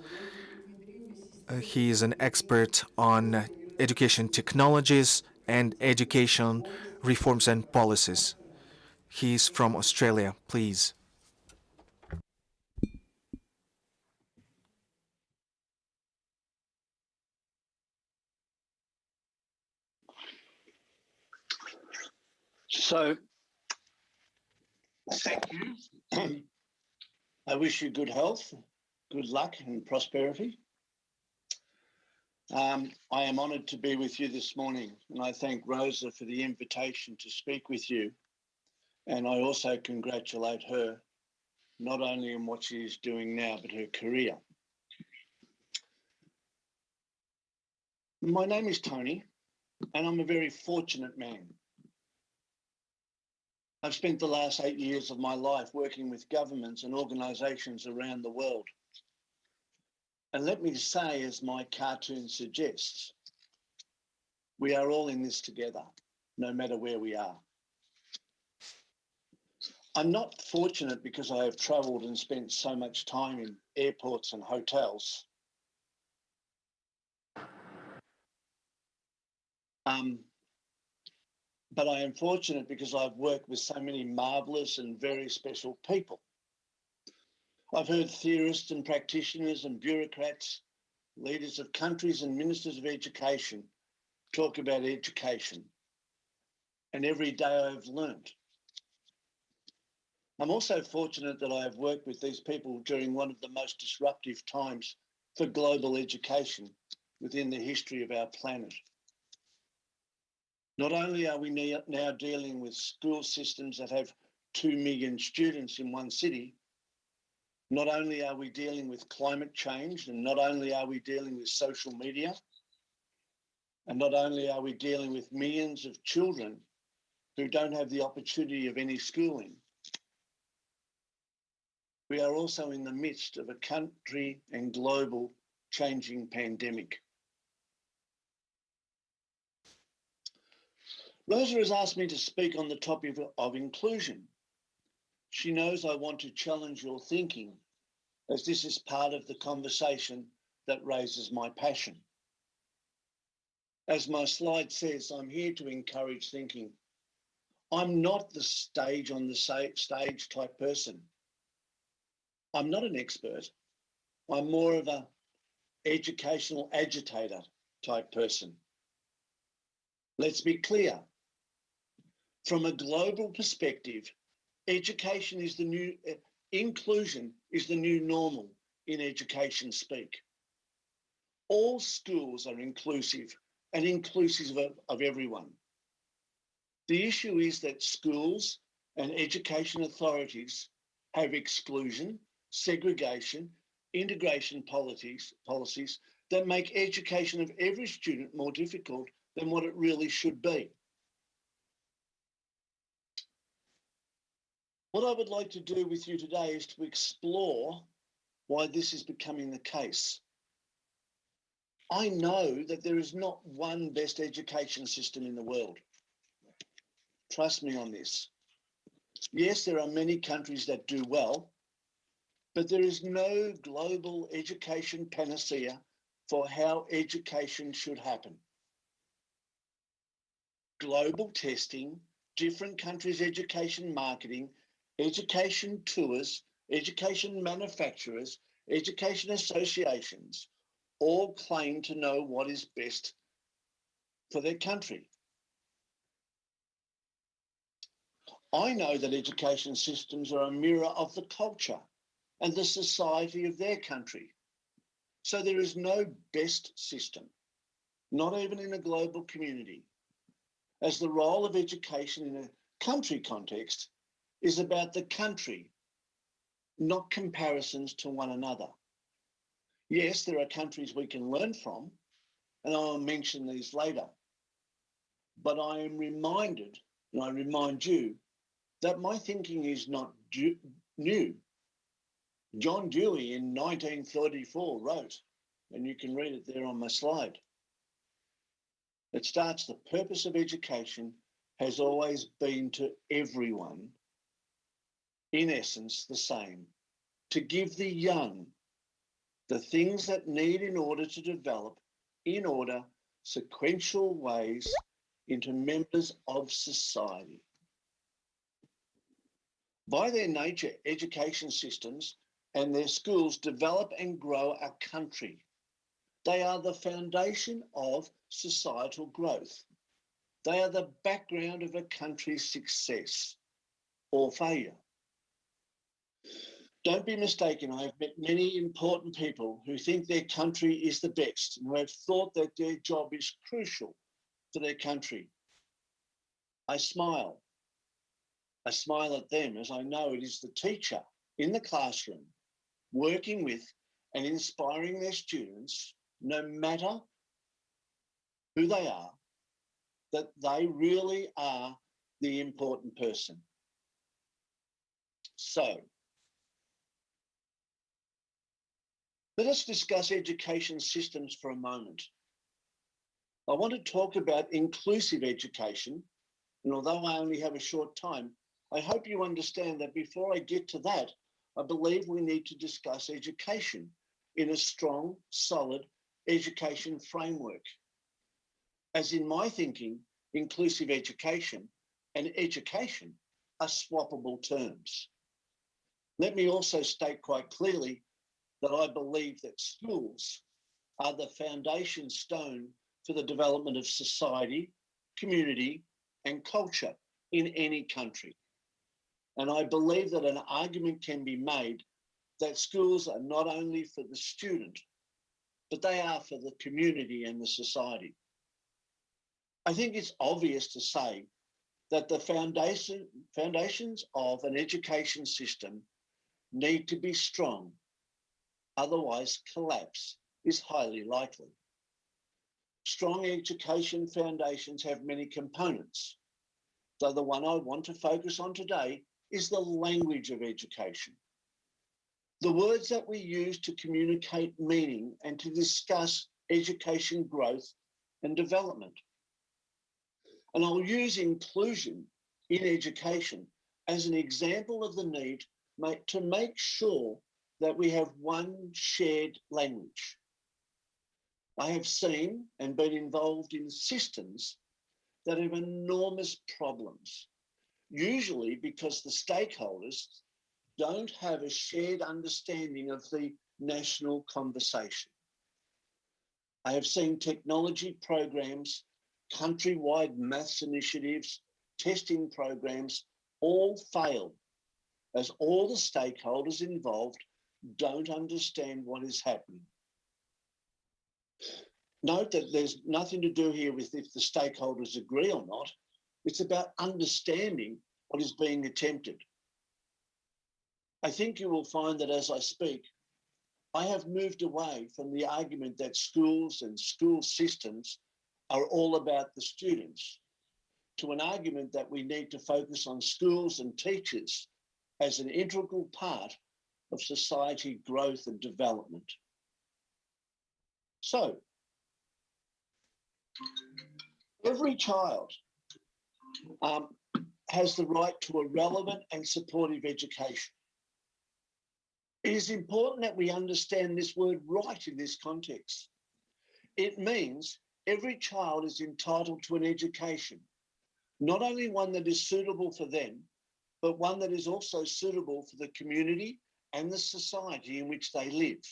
He is an expert on education technologies and education reforms and policies. He is from Australia. Please. So, thank you. I wish you good health, good luck and prosperity. I am honoured to be with you this morning, and I thank Rosa for the invitation to speak with you. And I also congratulate her, not only on what she is doing now, but her career. My name is Tony, and I'm a very fortunate man. I've spent the last 8 years of my life working with governments and organisations around the world. And let me say, as my cartoon suggests, we are all in this together, no matter where we are. I'm not fortunate because I have travelled and spent so much time in airports and hotels. But I am fortunate because I've worked with so many marvellous and very special people. I've heard theorists and practitioners and bureaucrats, leaders of countries and ministers of education talk about education. And every day I've learned. I'm also fortunate that I have worked with these people during one of the most disruptive times for global education within the history of our planet. Not only are we now dealing with school systems that have 2 million students in one city, not only are we dealing with climate change, and not only are we dealing with social media, and not only are we dealing with millions of children who don't have the opportunity of any schooling, we are also in the midst of a country and global changing pandemic. Rosa has asked me to speak on the topic of inclusion. She knows I want to challenge your thinking, as this is part of the conversation that raises my passion. As my slide says, I'm here to encourage thinking. I'm not the stage on the stage type person. I'm not an expert. I'm more of an educational agitator type person. Let's be clear. From a global perspective, education is the new, inclusion is the new normal in education speak. All schools are inclusive and inclusive of everyone. The issue is that schools and education authorities have exclusion, segregation, integration policies that make education of every student more difficult than what it really should be. What I would like to do with you today is to explore why this is becoming the case. I know that there is not one best education system in the world. Trust me on this. Yes, there are many countries that do well, but there is no global education panacea for how education should happen. Global testing, different countries' education marketing, education tours, education manufacturers, education associations all claim to know what is best for their country. I know that education systems are a mirror of the culture and the society of their country. So there is no best system, not even in a global community, as the role of education in a country context is about the country, not comparisons to one another. Yes, there are countries we can learn from, and I'll mention these later. But I am reminded, and I remind you, that my thinking is not new. John Dewey in 1934 wrote, and you can read it there on my slide. It starts, the purpose of education has always been to everyone, in essence, the same, to give the young the things that need in order to develop in order sequential ways into members of society. By their nature, education systems and their schools develop and grow our country. They are the foundation of societal growth. They are the background of a country's success or failure. Don't be mistaken, I have met many important people who think their country is the best and who have thought that their job is crucial to their country. I smile. I smile at them as I know it is the teacher in the classroom working with and inspiring their students, no matter who they are, that they really are the important person. So, let us discuss education systems for a moment. I want to talk about inclusive education, and although I only have a short time, I hope you understand that before I get to that, I believe we need to discuss education in a strong, solid education framework. As in my thinking, inclusive education and education are swappable terms. Let me also state quite clearly that I believe that schools are the foundation stone for the development of society, community, and culture in any country. And I believe that an argument can be made that schools are not only for the student, but they are for the community and the society. I think it's obvious to say that the foundations of an education system need to be strong, otherwise collapse is highly likely. Strong education foundations have many components, though the one I want to focus on today is the language of education. The words that we use to communicate meaning and to discuss education growth and development. And I'll use inclusion in education as an example of the need to make sure that we have one shared language. I have seen and been involved in systems that have enormous problems, usually because the stakeholders don't have a shared understanding of the national conversation. I have seen technology programs, countrywide maths initiatives, testing programs all fail as all the stakeholders involved don't understand what is happening. Note that there's nothing to do here with if the stakeholders agree or not. It's about understanding what is being attempted. I think you will find that as I speak, I have moved away from the argument that schools and school systems are all about the students, to an argument that we need to focus on schools and teachers as an integral part of society growth and development. So, every child has the right to a relevant and supportive education. It is important that we understand this word right in this context. It means every child is entitled to an education, not only one that is suitable for them, but one that is also suitable for the community and the society in which they live.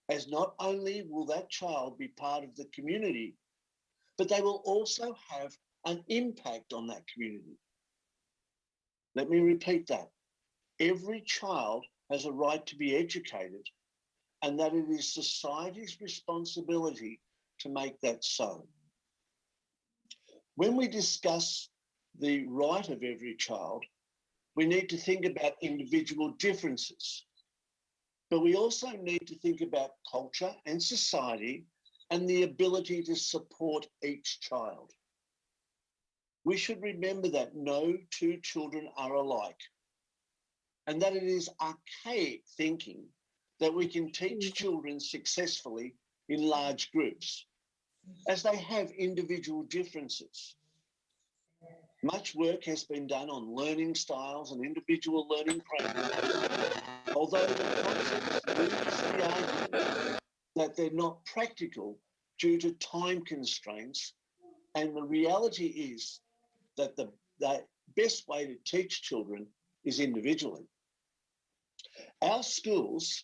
As not only will that child be part of the community, but they will also have an impact on that community. Let me repeat that. Every child has a right to be educated, and that it is society's responsibility to make that so. When we discuss the right of every child, we need to think about individual differences, but we also need to think about culture and society and the ability to support each child. We should remember that no two children are alike, and that it is archaic thinking that we can teach children successfully in large groups, as they have individual differences. Much work has been done on learning styles and individual learning programs, although the concepts lose the argument that they're not practical due to time constraints, and the reality is that the best way to teach children is individually. Our schools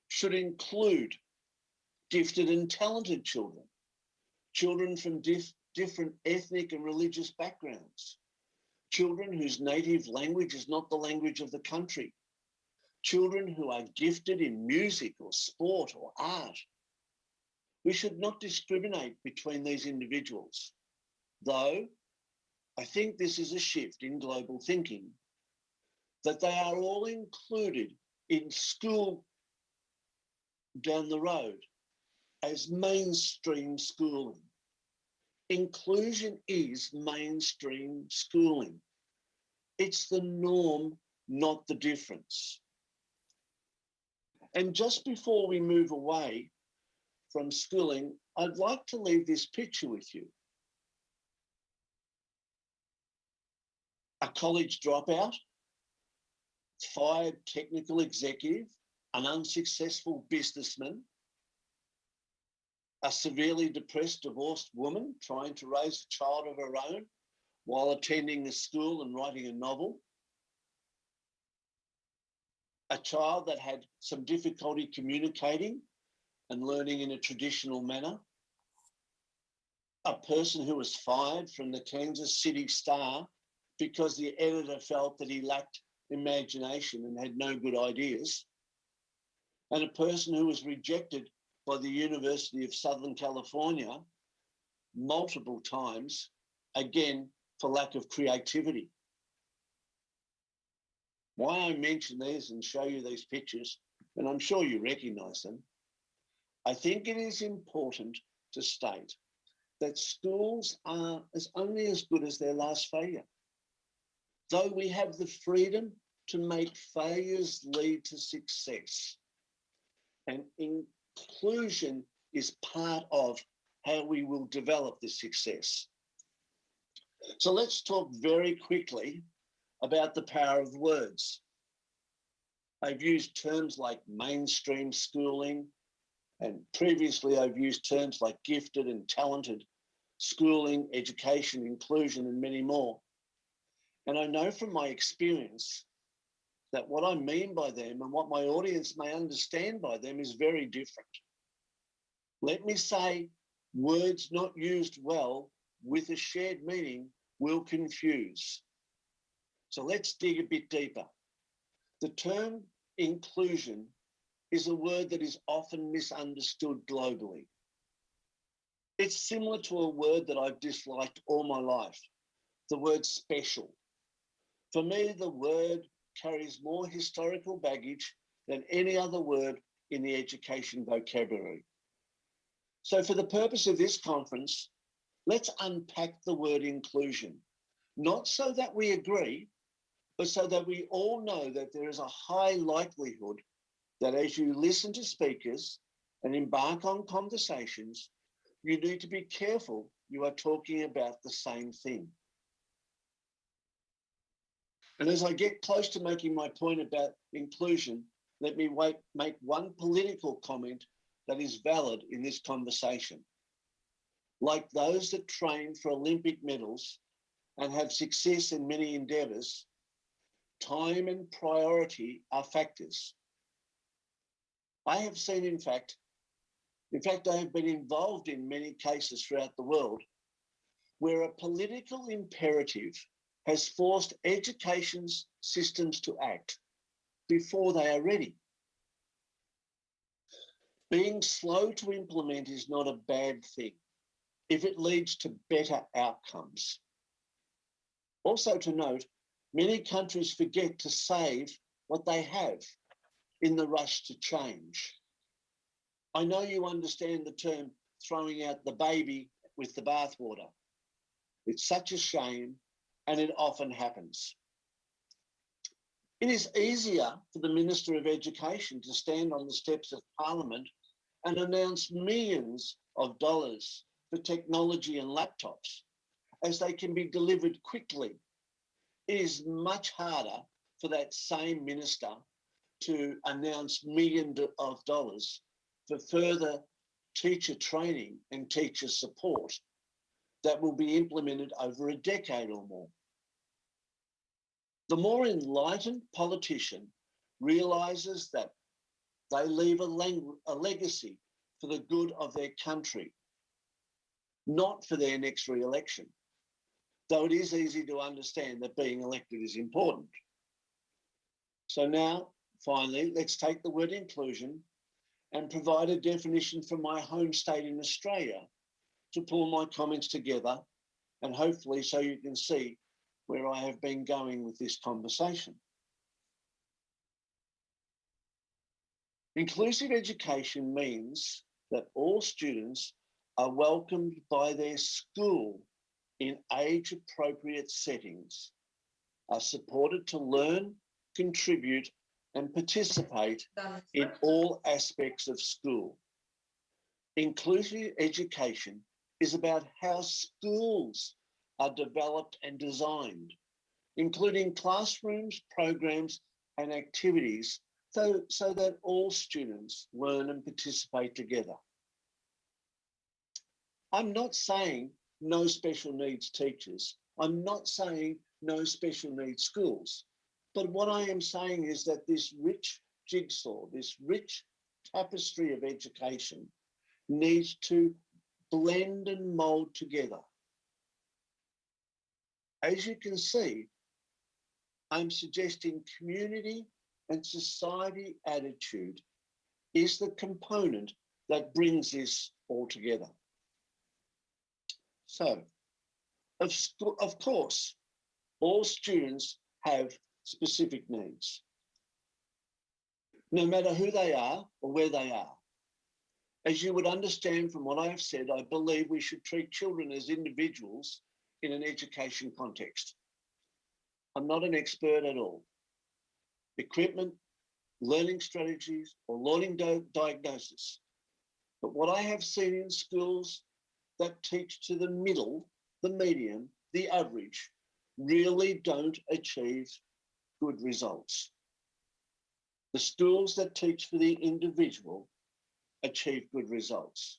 should include gifted and talented children, children from different ethnic and religious backgrounds, children whose native language is not the language of the country, children who are gifted in music or sport or art. We should not discriminate between these individuals, though I think this is a shift in global thinking, that they are all included in school down the road as mainstream schooling. Inclusion is mainstream schooling. It's the norm, not the difference. And just before we move away from schooling, I'd like to leave this picture with you. A college dropout, fired technical executive, an unsuccessful businessman, a severely depressed divorced woman trying to raise a child of her own while attending a school and writing a novel, a child that had some difficulty communicating and learning in a traditional manner, a person who was fired from the Kansas City Star because the editor felt that he lacked imagination and had no good ideas, and a person who was rejected by the University of Southern California multiple times, again, for lack of creativity. Why I mention these and show you these pictures, and I'm sure you recognize them, I think it is important to state that schools are only as good as their last failure. Though we have the freedom to make failures lead to success. And inclusion is part of how we will develop this success. So let's talk very quickly about the power of words. I've used terms like mainstream schooling, and previously I've used terms like gifted and talented schooling, education, inclusion, and many more. And I know from my experience that what I mean by them and what my audience may understand by them is very different. Let me say, words not used well with a shared meaning will confuse. So let's dig a bit deeper. The term inclusion is a word that is often misunderstood globally. It's similar to a word that I've disliked all my life, the word special. For me, the word carries more historical baggage than any other word in the education vocabulary. So for the purpose of this conference, let's unpack the word inclusion, not so that we agree, but so that we all know that there is a high likelihood that as you listen to speakers and embark on conversations, you need to be careful you are talking about the same thing. And as I get close to making my point about inclusion, let me make one political comment that is valid in this conversation. Like those that train for Olympic medals and have success in many endeavours, time and priority are factors. I have seen, in fact, I have been involved in many cases throughout the world where a political imperative has forced education systems to act before they are ready. Being slow to implement is not a bad thing if it leads to better outcomes. Also to note, many countries forget to save what they have in the rush to change. I know you understand the term throwing out the baby with the bathwater. It's such a shame, and it often happens. It is easier for the Minister of Education to stand on the steps of Parliament and announce millions of dollars for technology and laptops, as they can be delivered quickly. It is much harder for that same minister to announce millions of dollars for further teacher training and teacher support that will be implemented over a decade or more. The more enlightened politician realises that they leave a legacy for the good of their country, not for their next re-election, though it is easy to understand that being elected is important. So now, finally, let's take the word inclusion and provide a definition from my home state in Australia to pull my comments together, and hopefully so you can see where I have been going with this conversation. Inclusive education means that all students are welcomed by their school in age-appropriate settings, are supported to learn, contribute, and participate in all aspects of school. Inclusive education is about how schools are developed and designed, including classrooms, programs, and activities, so that all students learn and participate together. I'm not saying no special needs teachers. I'm not saying no special needs schools. But what I am saying is that this rich jigsaw, this rich tapestry of education needs to blend and mold together. As you can see, I'm suggesting community and society attitude is the component that brings this all together. So, of course, all students have specific needs, no matter who they are or where they are. As you would understand from what I have said, I believe we should treat children as individuals in an education context. I'm not an expert at all. Equipment, learning strategies, or learning diagnosis. But what I have seen in schools that teach to the middle, the medium, the average, really don't achieve good results. The schools that teach for the individual achieve good results,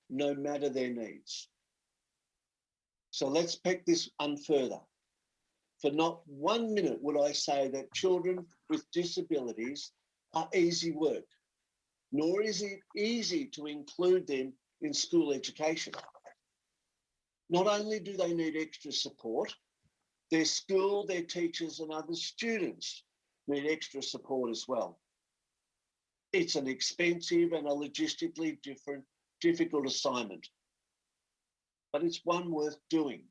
no matter their needs. So let's pick this on further. For not 1 minute would I say that children with disabilities are easy work, nor is it easy to include them in school education. Not only do they need extra support, their school, their teachers, and other students need extra support as well. It's an expensive and a logistically difficult assignment, but it's one worth doing.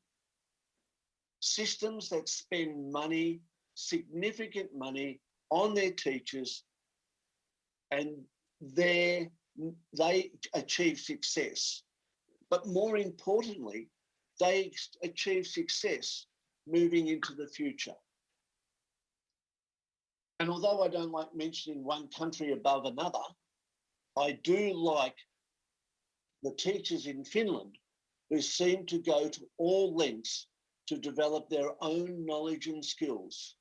Systems that spend money, significant money, on their teachers and their they achieve success. But more importantly, they achieve success moving into the future. And although I don't like mentioning one country above another, I do like the teachers in Finland who seem to go to all lengths to develop their own knowledge and skills.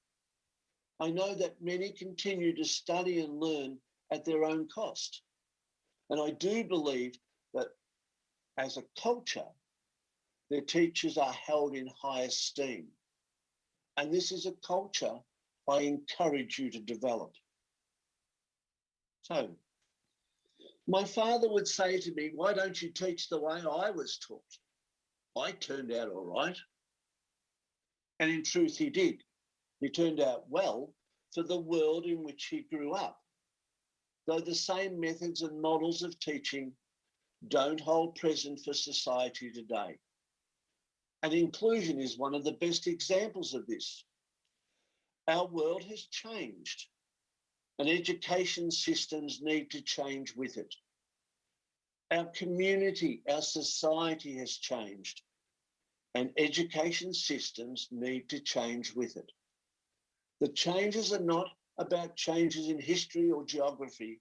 I know that many continue to study and learn at their own cost. And I do believe that as a culture, their teachers are held in high esteem. And this is a culture I encourage you to develop. So, my father would say to me, why don't you teach the way I was taught? I turned out all right. And in truth, he did. He turned out well for the world in which he grew up. Though the same methods and models of teaching don't hold present for society today. And inclusion is one of the best examples of this. Our world has changed, and education systems need to change with it. Our community, our society has changed, and education systems need to change with it. The changes are not about changes in history or geography,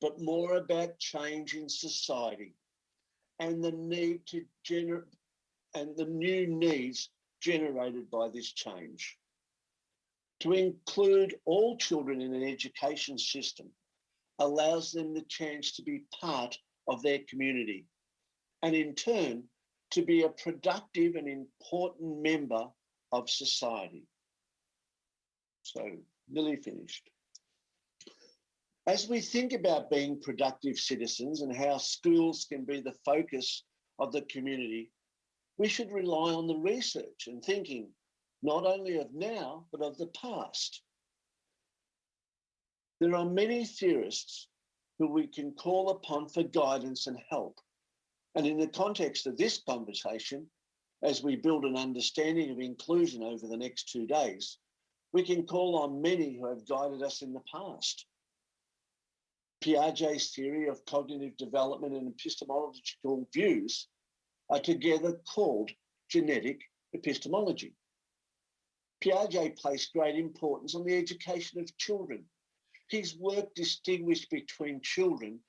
but more about change in society and the need to generate and the new needs generated by this change. To include all children in an education system allows them the chance to be part of their community and in turn to be a productive and important member of society. So, nearly finished. As we think about being productive citizens and how schools can be the focus of the community, we should rely on the research and thinking not only of now, but of the past. There are many theorists who we can call upon for guidance and help. And in the context of this conversation, as we build an understanding of inclusion over the next 2 days, we can call on many who have guided us in the past. Piaget's theory of cognitive development and epistemological views are together called genetic epistemology. Piaget placed great importance on the education of children. His work distinguished between children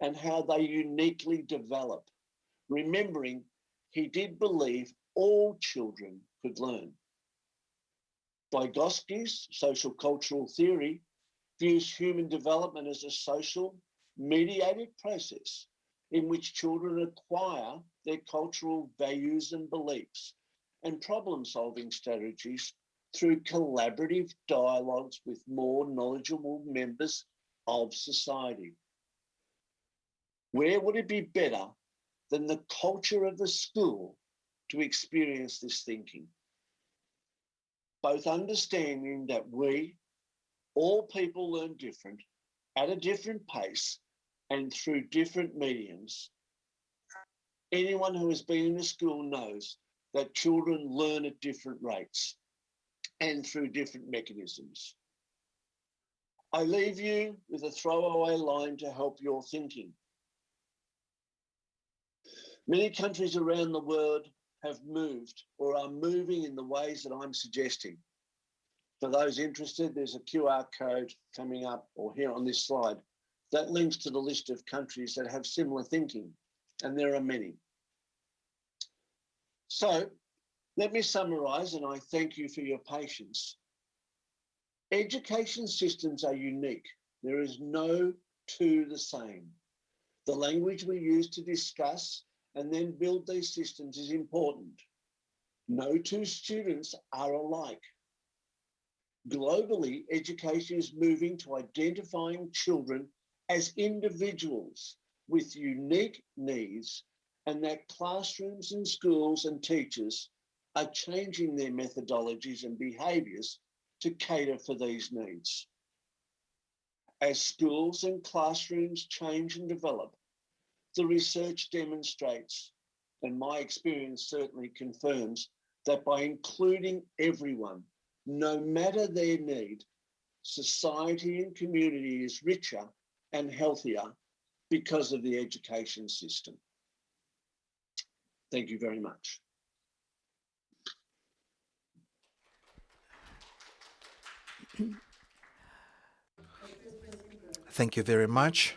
and how they uniquely develop, remembering he did believe all children could learn. Vygotsky's social cultural theory views human development as a social mediated process in which children acquire their cultural values and beliefs and problem-solving strategies through collaborative dialogues with more knowledgeable members of society. Where would it be better than the culture of the school to experience this thinking? Both understanding that all people learn different, at a different pace, and through different mediums. Anyone who has been in a school knows that children learn at different rates and through different mechanisms. I leave you with a throwaway line to help your thinking. Many countries around the world have moved or are moving in the ways that I'm suggesting. For those interested, there's a QR code coming up or here on this slide that links to the list of countries that have similar thinking, and there are many. So let me summarize, and I thank you for your patience. Education systems are unique. There is no two the same. The language we use to discuss and then build these systems is important. No two students are alike. Globally, education is moving to identifying children as individuals with unique needs, and that classrooms and schools and teachers are changing their methodologies and behaviours to cater for these needs. As schools and classrooms change and develop, the research demonstrates, and my experience certainly confirms, that by including everyone, no matter their need, society and community is richer and healthier because of the education system. Thank you very much. Thank you very much.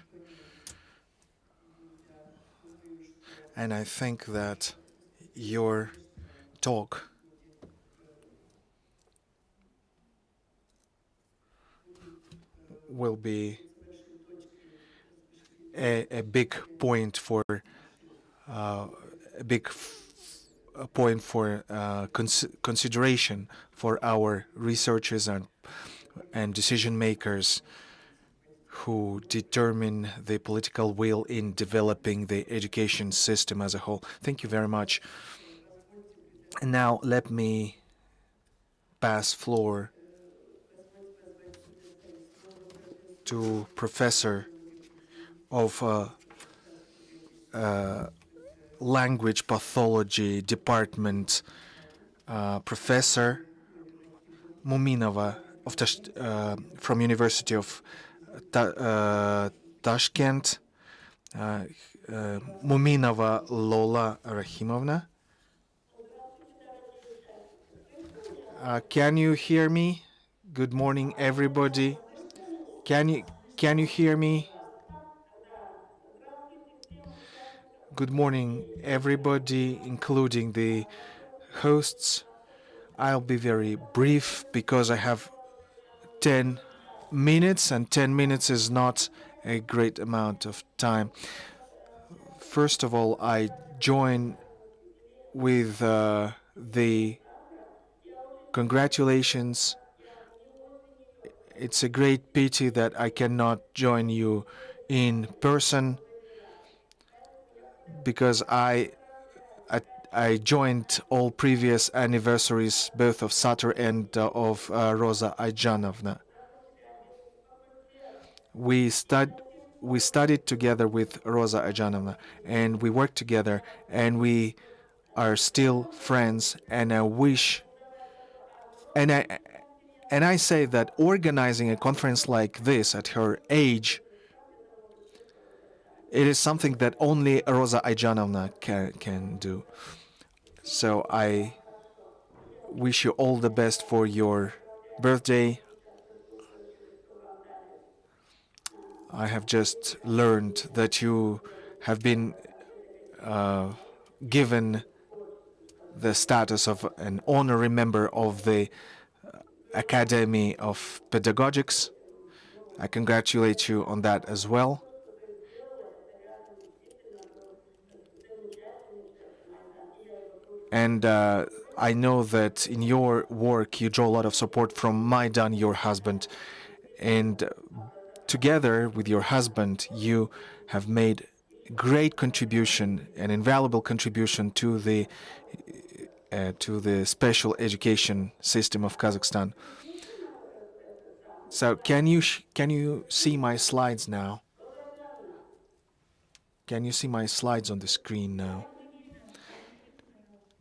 And I think that your talk will be a big point for consideration for our researchers and decision makers who determine the political will in developing the education system as a whole. Thank you very much. And now let me pass floor to Professor of Language Pathology Department, Professor Muminova from University of Tashkent, Muminova Lola Rahimovna. Can you hear me? Good morning, everybody. Can you hear me? Good morning, everybody, including the hosts. I'll be very brief because I have 10 minutes, and 10 minutes is not a great amount of time. First of all, I join with the congratulations. It's a great pity that I cannot join you in person because I joined all previous anniversaries, both of Satur and of Rosa Ayjanovna. We studied together with Rosa Ayjanovna, and we worked together, and we are still friends. And I wish, and I say that organizing a conference like this at her age, it is something that only Rosa Ayjanovna can do. So I wish you all the best for your birthday. I have just learned that you have been given the status of an honorary member of the Academy of Pedagogics. I congratulate you on that as well. And I know that in your work you draw a lot of support from Maidan, your husband, and together with your husband you have made great contribution, an invaluable contribution to the special education system of Kazakhstan. So can you see my slides now? Can you see my slides on the screen now?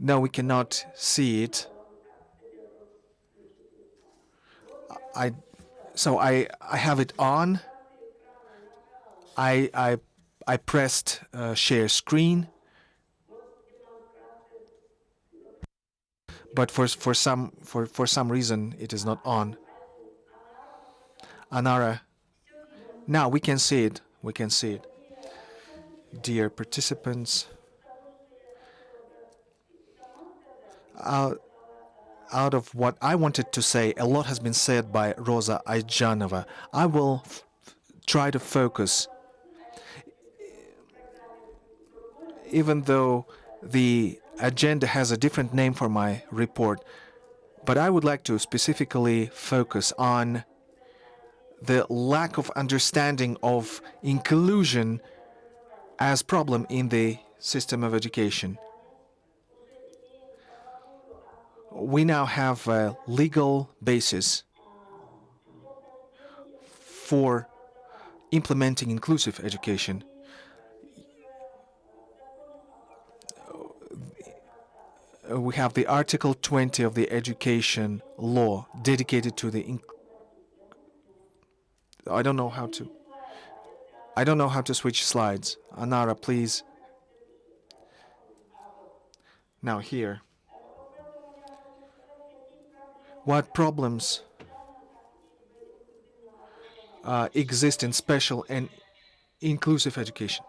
No, we cannot see it. I have it on. I pressed share screen, but for some reason it is not on. Anara, now we can see it. We can see it. Dear participants, out of what I wanted to say, a lot has been said by Rosa Ayjanova. I will try to focus, even though the agenda has a different name for my report, but I would like to specifically focus on the lack of understanding of inclusion as problem in the system of education. We now have a legal basis for implementing inclusive education. We have the Article 20 of the education law dedicated to the I don't know how to. I don't know how to switch slides. Anara, please. Now here. What problems exist in special and inclusive education?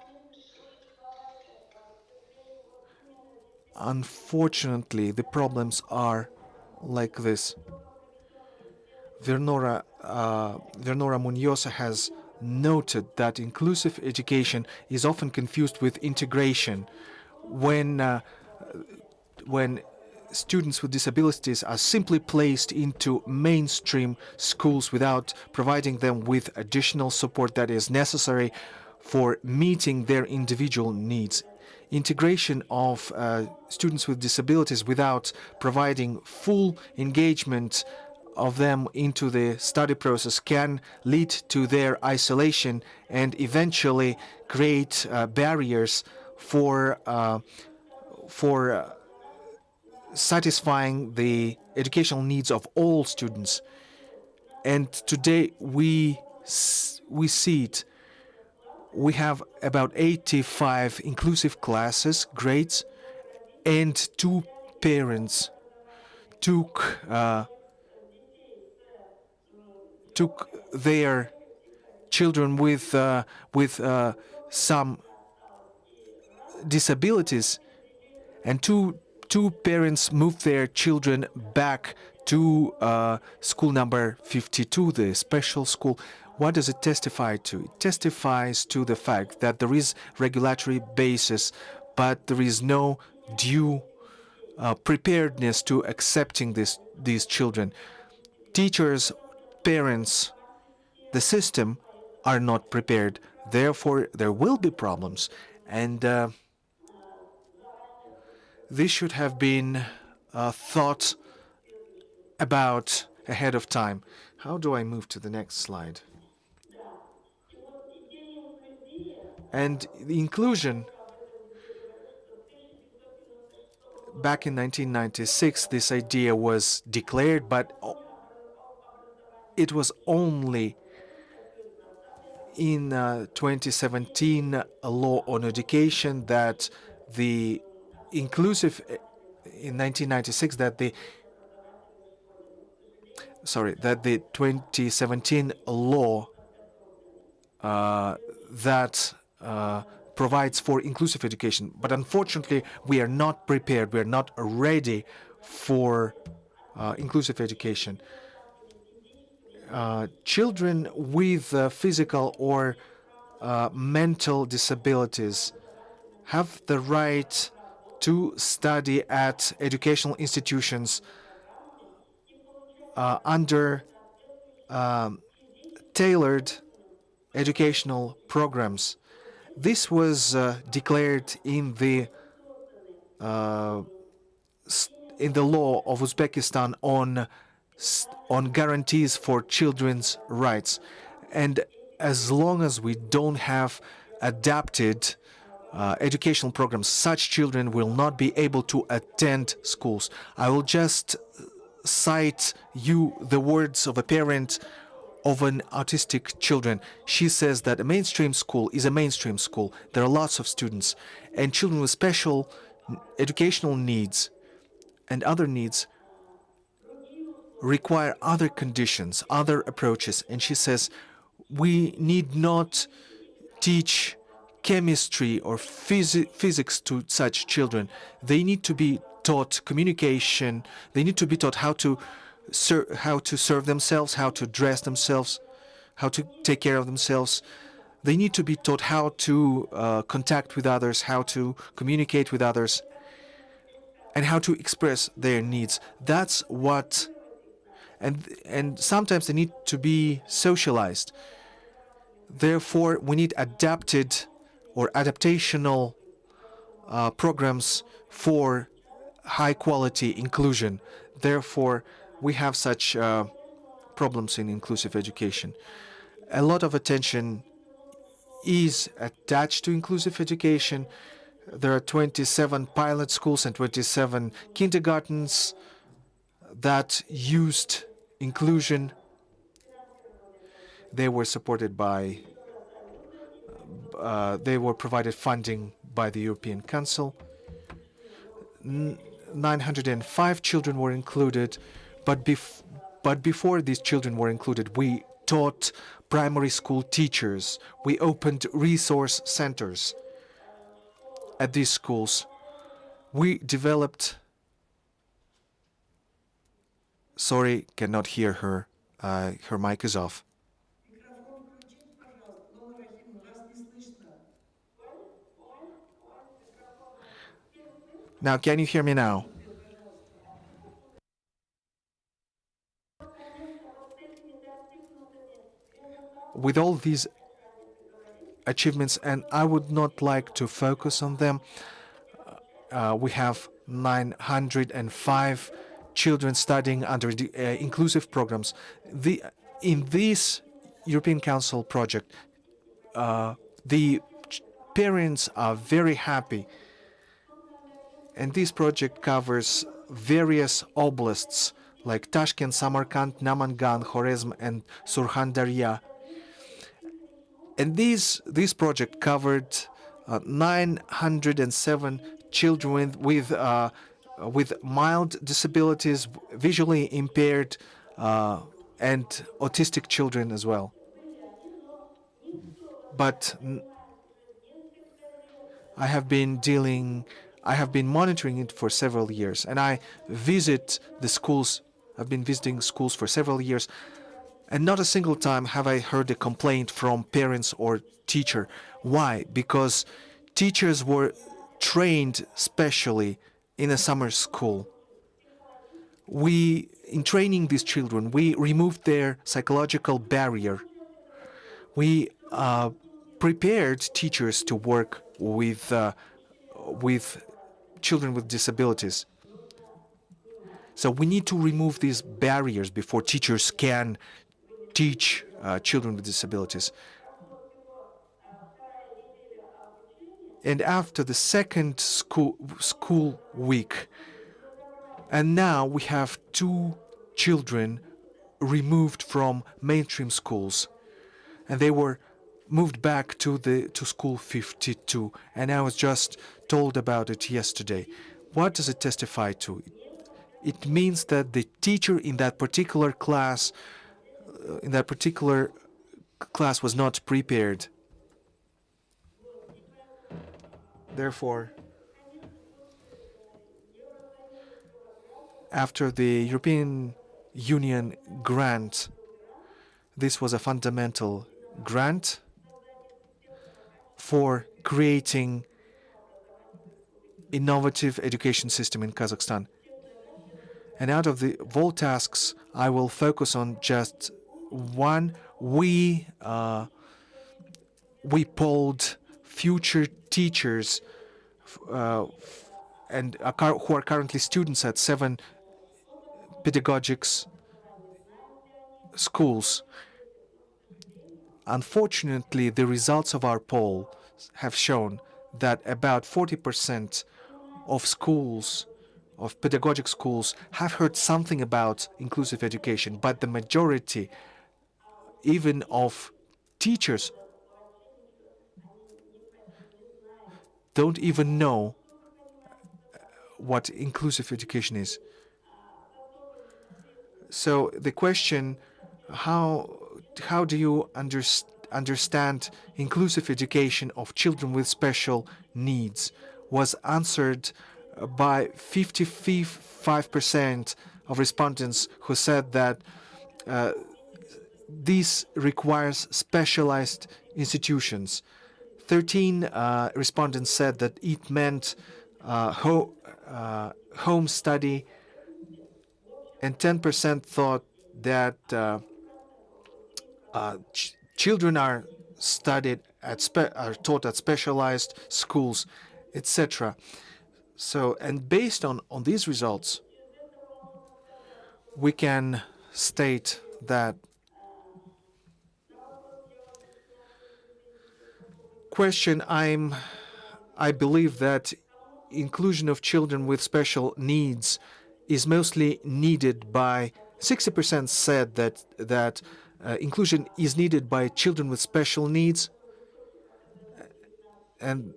Unfortunately, the problems are like this. Vernora Munoz has noted that inclusive education is often confused with integration when students with disabilities are simply placed into mainstream schools without providing them with additional support that is necessary for meeting their individual needs. Integration of students with disabilities without providing full engagement of them into the study process can lead to their isolation and eventually create barriers for satisfying the educational needs of all students. And today we see it. We have about 85 inclusive classes, grades, and 2 parents took their children with some disabilities, and two parents moved their children back to school number 52, the special school. What does it testify to? It testifies to the fact that there is regulatory basis, but there is no due preparedness to accepting these children. Teachers, parents, the system are not prepared. Therefore, there will be problems. And this should have been thought about ahead of time. How do I move to the next slide? And the inclusion, back in 1996, this idea was declared, but it was only in 2017 a law on education that the inclusive, in 1996 that the 2017 law that provides for inclusive education. But unfortunately, we are not prepared, we are not ready for inclusive education. Children with physical or mental disabilities have the right to study at educational institutions under tailored educational programs. This was declared in the law of Uzbekistan on guarantees for children's rights. And as long as we don't have adapted educational programs, such children will not be able to attend schools. I will just cite you the words of a parent of an autistic children. She says that a mainstream school is a mainstream school. There are lots of students, and children with special educational needs and other needs require other conditions, other approaches. And she says we need not teach chemistry or physics to such children. They need to be taught communication. They need to be taught how to serve themselves, how to dress themselves, how to take care of themselves. They need to be taught how to contact with others, how to communicate with others, and how to express their needs. That's what, and sometimes they need to be socialized. Therefore, we need adapted or adaptational programs for high-quality inclusion. Therefore, we have such problems in inclusive education. A lot of attention is attached to inclusive education. There are 27 pilot schools and 27 kindergartens that used inclusion. They were supported by they were provided funding by the European Council. 905 children were included, but before these children were included, we taught primary school teachers. We opened resource centers at these schools. We developed. Sorry, cannot hear her. Her mic is off. Now, can you hear me now? With all these achievements, and I would not like to focus on them, we have 905 children studying under the inclusive programs. In this European Council project, the parents are very happy. And this project covers various oblasts like Tashkent, Samarkand, Namangan, Khorezm, and Surkhan-Darya. And this project covered 907 children with mild disabilities, visually impaired, and autistic children as well. But I have been monitoring it for several years, and I visit the schools. I've been visiting schools for several years, and not a single time have I heard a complaint from parents or teacher. Why? Because teachers were trained specially in a summer school. In training these children, we removed their psychological barrier. We prepared teachers to work with children with disabilities. So we need to remove these barriers before teachers can teach children with disabilities. And after the second school week, and now we have 2 children removed from mainstream schools, and they were moved back to school 52, and I was just told about it yesterday. What does it testify to? It means that the teacher in that particular class was not prepared. Therefore, after the European Union grant, this was a fundamental grant for creating innovative education system in Kazakhstan. And out of the all tasks, I will focus on just one. We polled future teachers and who are currently students at 7 pedagogics schools. Unfortunately, the results of our poll have shown that about 40% of schools, of pedagogic schools, have heard something about inclusive education, but the majority, even of teachers, don't even know what inclusive education is. So the question, how do you understand inclusive education of children with special needs, was answered by 55% of respondents who said that this requires specialized institutions. 13 respondents said that it meant home study, and 10% thought that children are taught at specialized schools, etc. So, and based on these results, we can state that I believe that inclusion of children with special needs is mostly needed by 60% said that inclusion is needed by children with special needs, and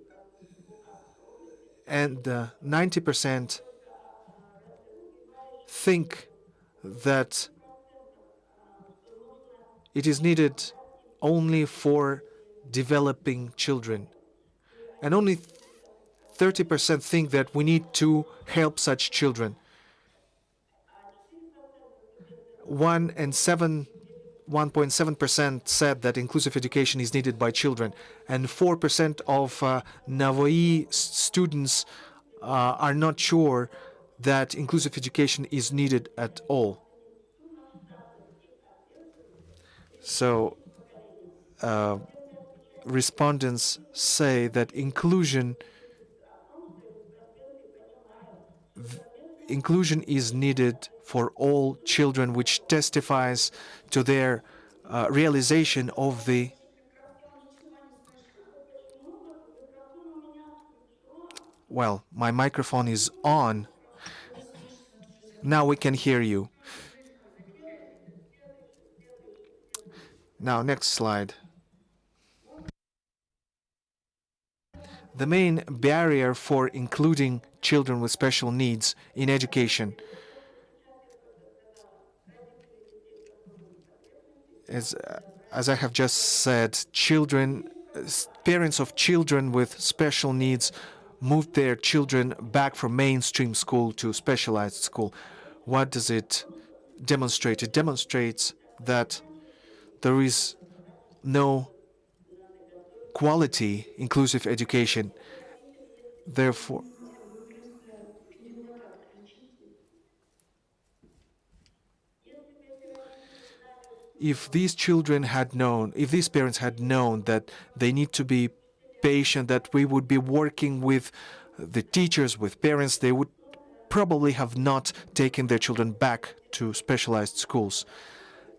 90% think that it is needed only for developing children, and only 30% think that we need to help such children. 1.7% said that inclusive education is needed by children, and 4% of Navoi students are not sure that inclusive education is needed at all. So respondents say that inclusion is needed for all children, which testifies to their realization of the well, my microphone is on. Now we can hear you. Now, next slide. The main barrier for including children with special needs in education is, as I have just said, parents of children with special needs moved their children back from mainstream school to specialized school. What does it demonstrate? It demonstrates that there is no quality inclusive education. Therefore, if these parents had known that they need to be patient, that we would be working with the teachers, with parents, they would probably have not taken their children back to specialized schools.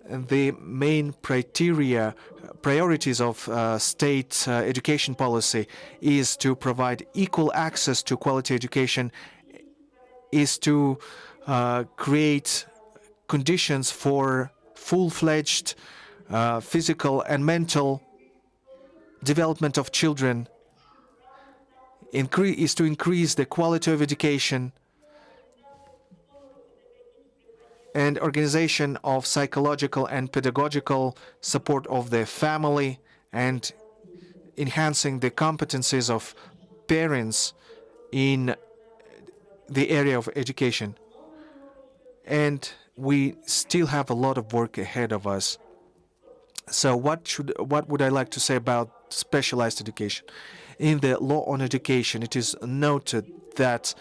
And the main priorities of state education policy is to provide equal access to quality education, is to create conditions for full-fledged physical and mental development of children, is to increase the quality of education, and organization of psychological and pedagogical support of the family, and enhancing the competencies of parents in the area of education. And we still have a lot of work ahead of us. So what would I like to say about specialized education? In the law on education, it is noted that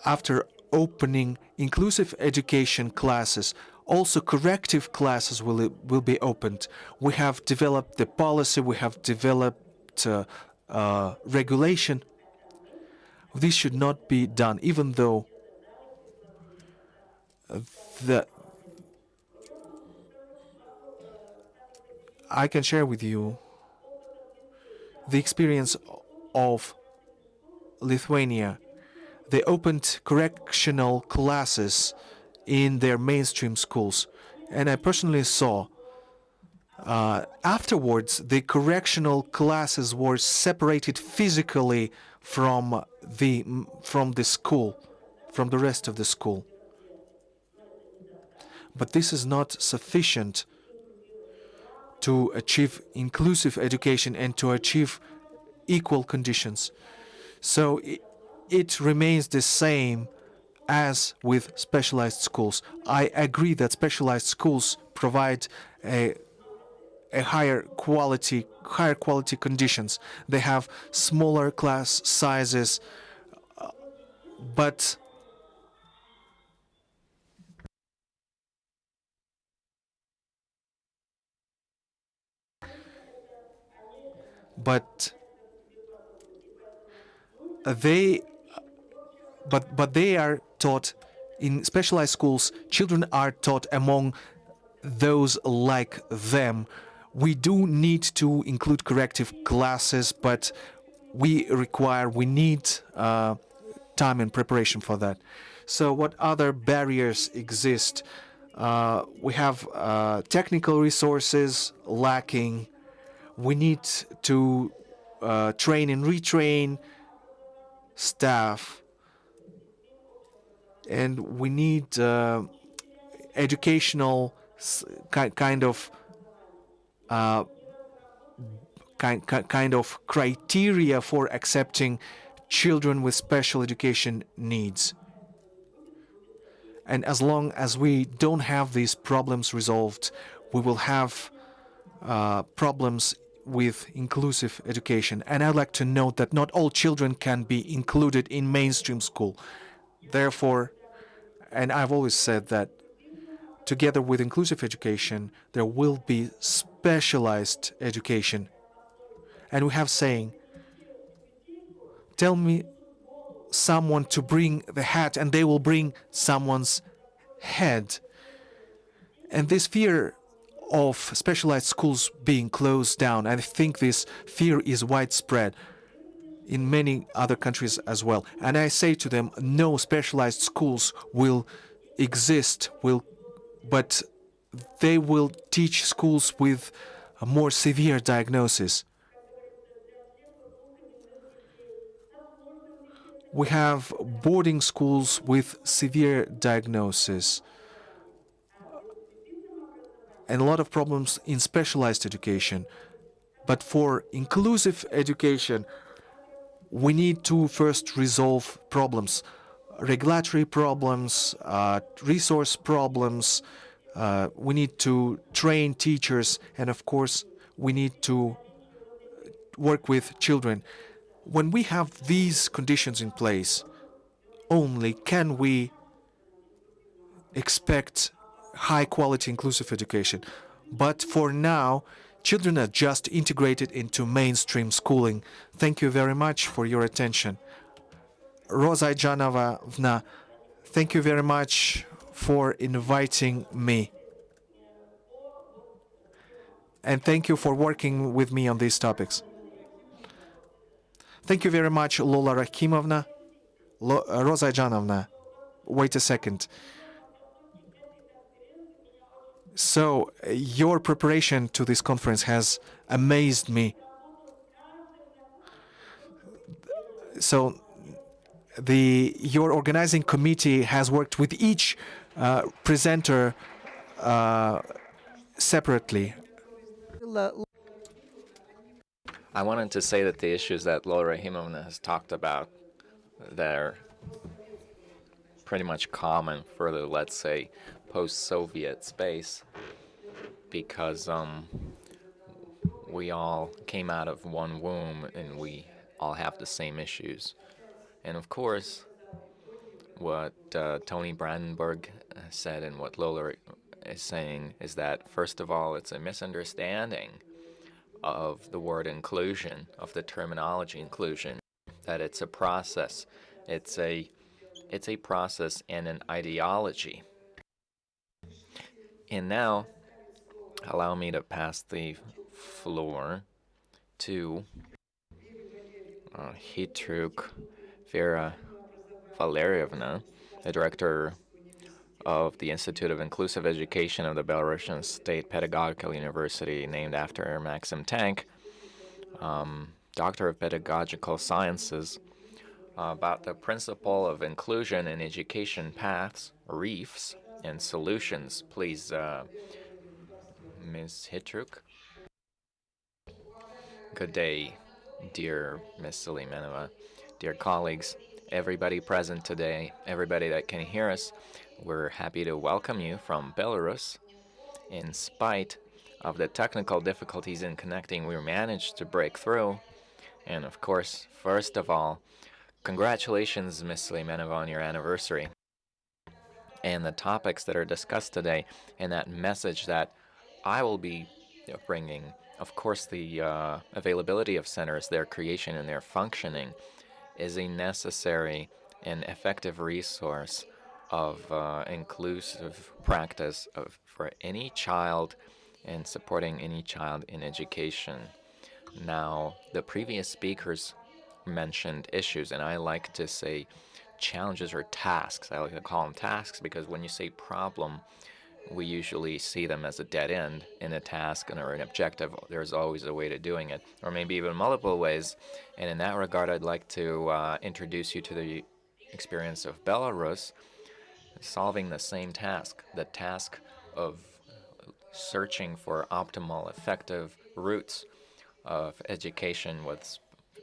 after opening inclusive education classes, also corrective classes will be opened. We have developed the policy, we have developed regulation. This should not be done, even though I can share with you the experience of Lithuania. They opened correctional classes in their mainstream schools, and I personally saw afterwards the correctional classes were separated physically from the school, from the rest of the school. But this is not sufficient to achieve inclusive education and to achieve equal conditions. So it remains the same as with specialized schools. I agree that specialized schools provide a higher quality conditions. They have smaller class sizes, but they are taught in specialized schools. Children are taught among those like them. We do need to include corrective classes, but we need time and preparation for that. So what other barriers exist? We have technical resources lacking. We need to train and retrain staff, and we need educational kind of criteria for accepting children with special education needs. And as long as we don't have these problems resolved, we will have problems with inclusive education. And I'd like to note that not all children can be included in mainstream school. Therefore, and I've always said that together with inclusive education, there will be specialized education. And we have saying, tell me someone to bring the hat and they will bring someone's head. And this fear of specialized schools being closed down, I think this fear is widespread in many other countries as well. And I say to them, no specialized schools will exist, but they will teach schools with a more severe diagnosis. We have boarding schools with severe diagnosis and a lot of problems in specialized education. But for inclusive education, we need to first resolve problems, regulatory problems, resource problems. We need to train teachers, and of course, we need to work with children. When we have these conditions in place, only can we expect high-quality inclusive education. But for now, children are just integrated into mainstream schooling. Thank you very much for your attention. Rosa Ijanovna, thank you very much for inviting me. And thank you for working with me on these topics. Thank you very much, Lola Rahimovna. Rosa Ijanovna, wait a second. So, your preparation to this conference has amazed me. So, your organizing committee has worked with each presenter separately. I wanted to say that the issues that Laura Rahimovna has talked about, they're pretty much common for the, let's say, post-Soviet space, because we all came out of one womb and we all have the same issues. And of course, what Tony Brandenburg said and what Lola is saying is that, first of all, it's a misunderstanding of the word inclusion, of the terminology inclusion, that it's a process. It's a process and an ideology. And now, allow me to pass the floor to Hitruk Vera Valerievna, the director of the Institute of Inclusive Education of the Belarusian State Pedagogical University, named after Maxim Tank, Doctor of Pedagogical Sciences, about the principle of inclusion in education paths, reefs, and solutions. Please, Ms. Hitruk. Good day, dear Ms. Suleimanova, dear colleagues, everybody present today, everybody that can hear us. We're happy to welcome you from Belarus. In spite of the technical difficulties in connecting, we managed to break through. And of course, first of all, congratulations, Ms. Suleimanova, on your anniversary. And the topics that are discussed today, and that message that I will be bringing, of course, the availability of centers, their creation and their functioning, is a necessary and effective resource of inclusive practice for any child and supporting any child in education. Now, the previous speakers mentioned issues, and I like to say challenges or tasks. I like to call them tasks because when you say problem, we usually see them as a dead end in a task or an objective. There's always a way to doing it, or maybe even multiple ways. And in that regard, I'd like to introduce you to the experience of Belarus solving the same task, the task of searching for optimal, effective routes of education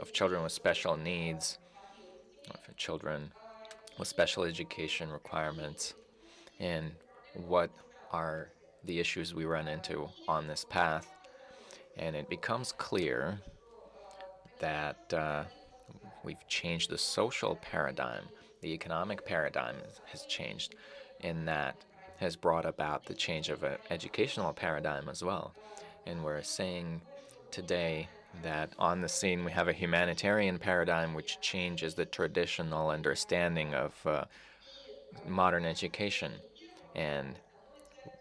of children with special needs, of children with special education requirements, and what are the issues we run into on this path. And it becomes clear that we've changed the social paradigm. The economic paradigm has changed, and that has brought about the change of an educational paradigm as well. And we're saying today that on the scene we have a humanitarian paradigm which changes the traditional understanding of modern education. And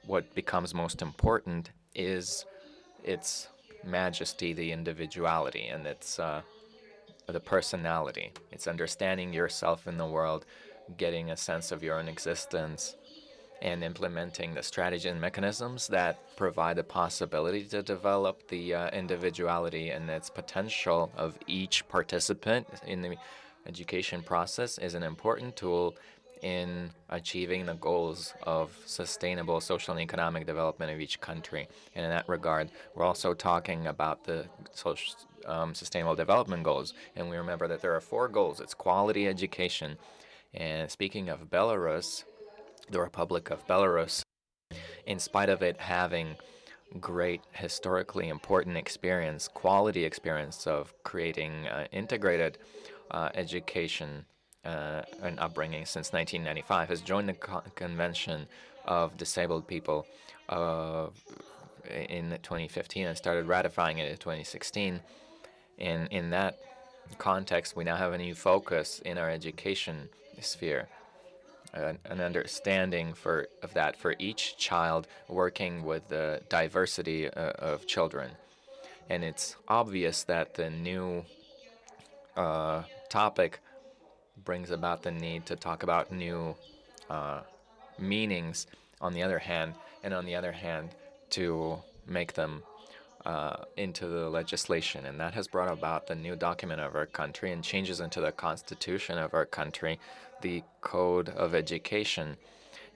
what becomes most important is its majesty, the individuality, and its the personality. It's understanding yourself in the world, getting a sense of your own existence, and implementing the strategy and mechanisms that provide the possibility to develop the individuality and its potential of each participant in the education process is an important tool in achieving the goals of sustainable social and economic development of each country. And in that regard, we're also talking about the sustainable development goals. And we remember that there are 4 goals. It's quality education. And speaking of Belarus, the Republic of Belarus, in spite of it having great historically important experience, quality experience of creating integrated education and upbringing since 1995, has joined the Convention of Disabled People in 2015 and started ratifying it in 2016. And in that context, we now have a new focus in our education sphere, an understanding of that for each child, working with the diversity of children. And it's obvious that the new topic brings about the need to talk about new meanings on the other hand, and on the other hand, to make them into the legislation. And that has brought about the new document of our country and changes into the constitution of our country, the Code of Education.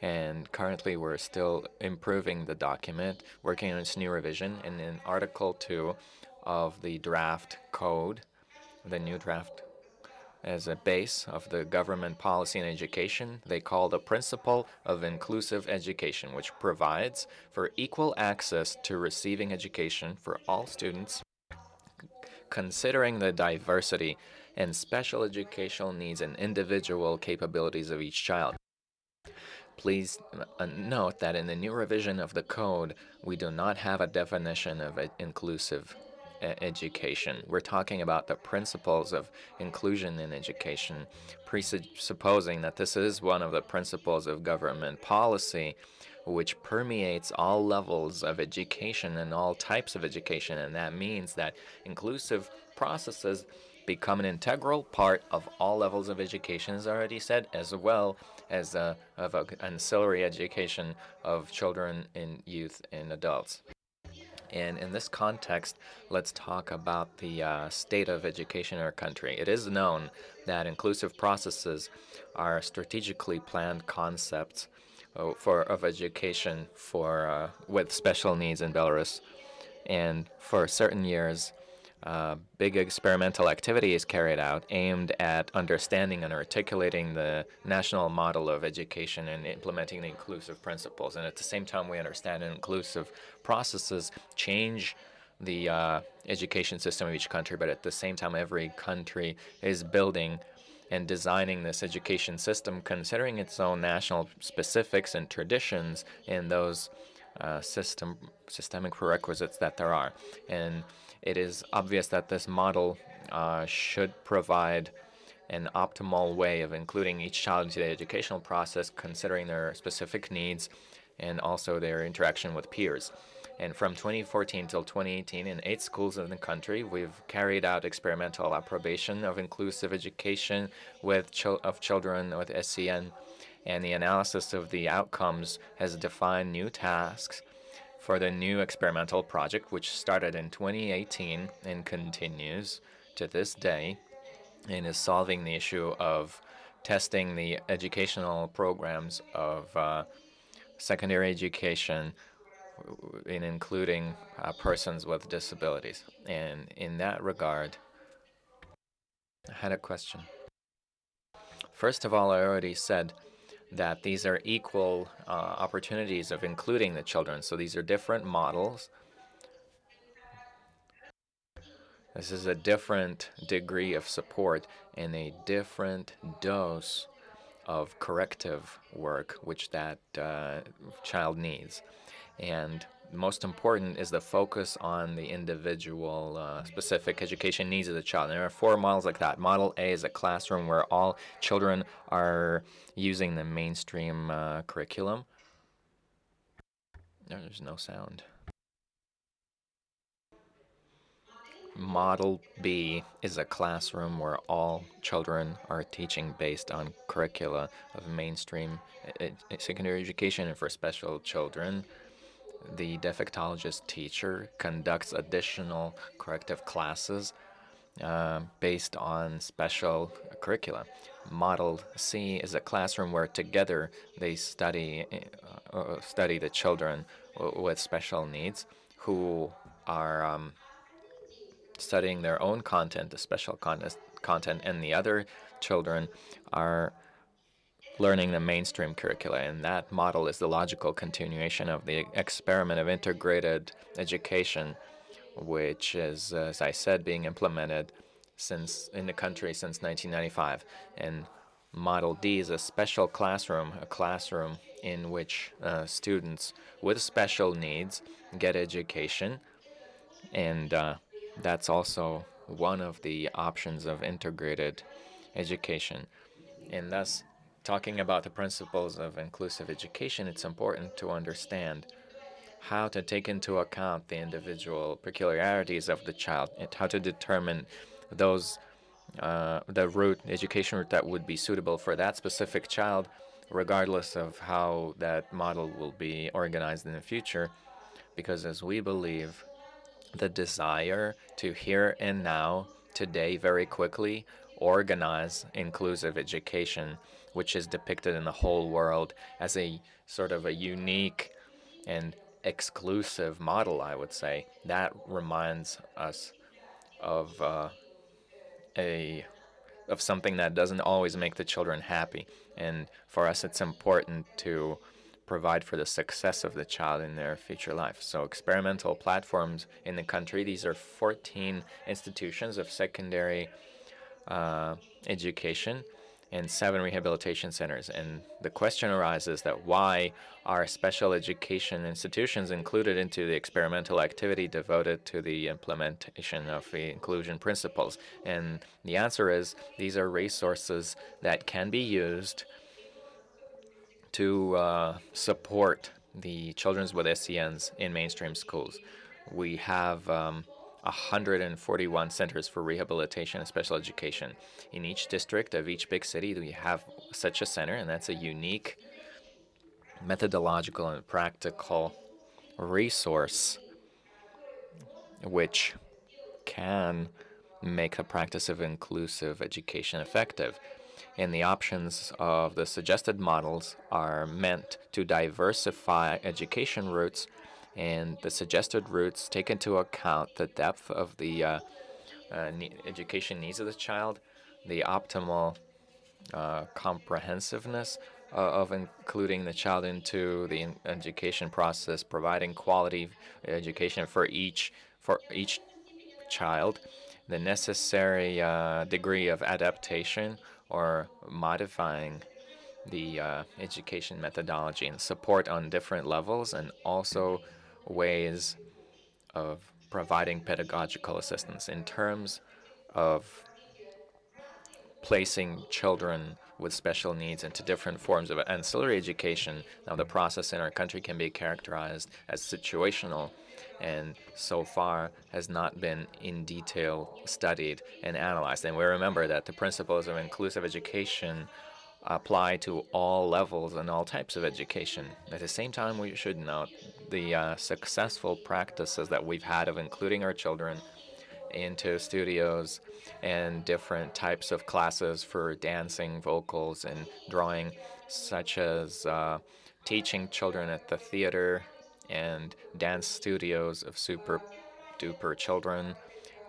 And currently we're still improving the document, working on its new revision. And in Article 2 of the draft code, the new draft as a base of the government policy in education, they call the principle of inclusive education, which provides for equal access to receiving education for all students, considering the diversity and special educational needs and individual capabilities of each child. Please note that in the new revision of the code, we do not have a definition of inclusive education. We're talking about the principles of inclusion in education, presupposing that this is one of the principles of government policy which permeates all levels of education and all types of education. And that means that inclusive processes become an integral part of all levels of education, as I already said, as well as of ancillary education of children and youth and adults. And in this context, let's talk about the state of education in our country. It is known that inclusive processes are strategically planned concepts of education with special needs in Belarus. And for certain years, big experimental activity is carried out aimed at understanding and articulating the national model of education and implementing the inclusive principles. And at the same time, we understand inclusive processes change the education system of each country, but at the same time, every country is building and designing this education system, considering its own national specifics and traditions in those systemic prerequisites that there are. And it is obvious that this model should provide an optimal way of including each child into the educational process, considering their specific needs and also their interaction with peers. And from 2014 till 2018, in 8 schools in the country, we've carried out experimental approbation of inclusive education of children with SEN. And the analysis of the outcomes has defined new tasks for the new experimental project, which started in 2018 and continues to this day, and is solving the issue of testing the educational programs of secondary education in including persons with disabilities. And in that regard, I had a question. First of all, I already said that these are equal opportunities of including the children. So these are different models. This is a different degree of support and a different dose of corrective work which that child needs. And most important is the focus on the individual specific education needs of the child. And there are 4 models like that. Model A is a classroom where all children are using the mainstream curriculum. No, there's no sound. Model B is a classroom where all children are teaching based on curricula of mainstream secondary education. And for special children, the defectologist teacher conducts additional corrective classes based on special curricula. Model C is a classroom where together they study the children with special needs who are studying their own content, the special content, and the other children are learning the mainstream curricula. And that model is the logical continuation of the experiment of integrated education, which is, as I said, being implemented in the country since 1995. And Model D is a special classroom, a classroom in which students with special needs get education. And that's also one of the options of integrated education. And thus, talking about the principles of inclusive education, it's important to understand how to take into account the individual peculiarities of the child and how to determine those the education route that would be suitable for that specific child, regardless of how that model will be organized in the future. Because as we believe, the desire to here and now, today, very quickly organize inclusive education, which is depicted in the whole world as a sort of a unique and exclusive model, I would say, that reminds us of something that doesn't always make the children happy. And for us, it's important to provide for the success of the child in their future life. So experimental platforms in the country, these are 14 institutions of secondary education and 7 rehabilitation centers. And the question arises that why are special education institutions included into the experimental activity devoted to the implementation of the inclusion principles? And the answer is these are resources that can be used to support the children with SENs in mainstream schools. We have 141 centers for rehabilitation and special education. In each district of each big city, we have such a center, and that's a unique methodological and practical resource which can make the practice of inclusive education effective. And the options of the suggested models are meant to diversify education routes, and the suggested routes take into account the depth of the education needs of the child, the optimal comprehensiveness of including the child into the education process, providing quality education for each child, the necessary degree of adaptation or modifying the education methodology and support on different levels, and also ways of providing pedagogical assistance in terms of placing children with special needs into different forms of ancillary education. Now, the process in our country can be characterized as situational, and so far has not been in detail studied and analyzed. And we remember that the principles of inclusive education apply to all levels and all types of education. At the same time, we should note the successful practices that we've had of including our children into studios and different types of classes for dancing, vocals, and drawing, such as teaching children at the theater and dance studios of Super Duper Children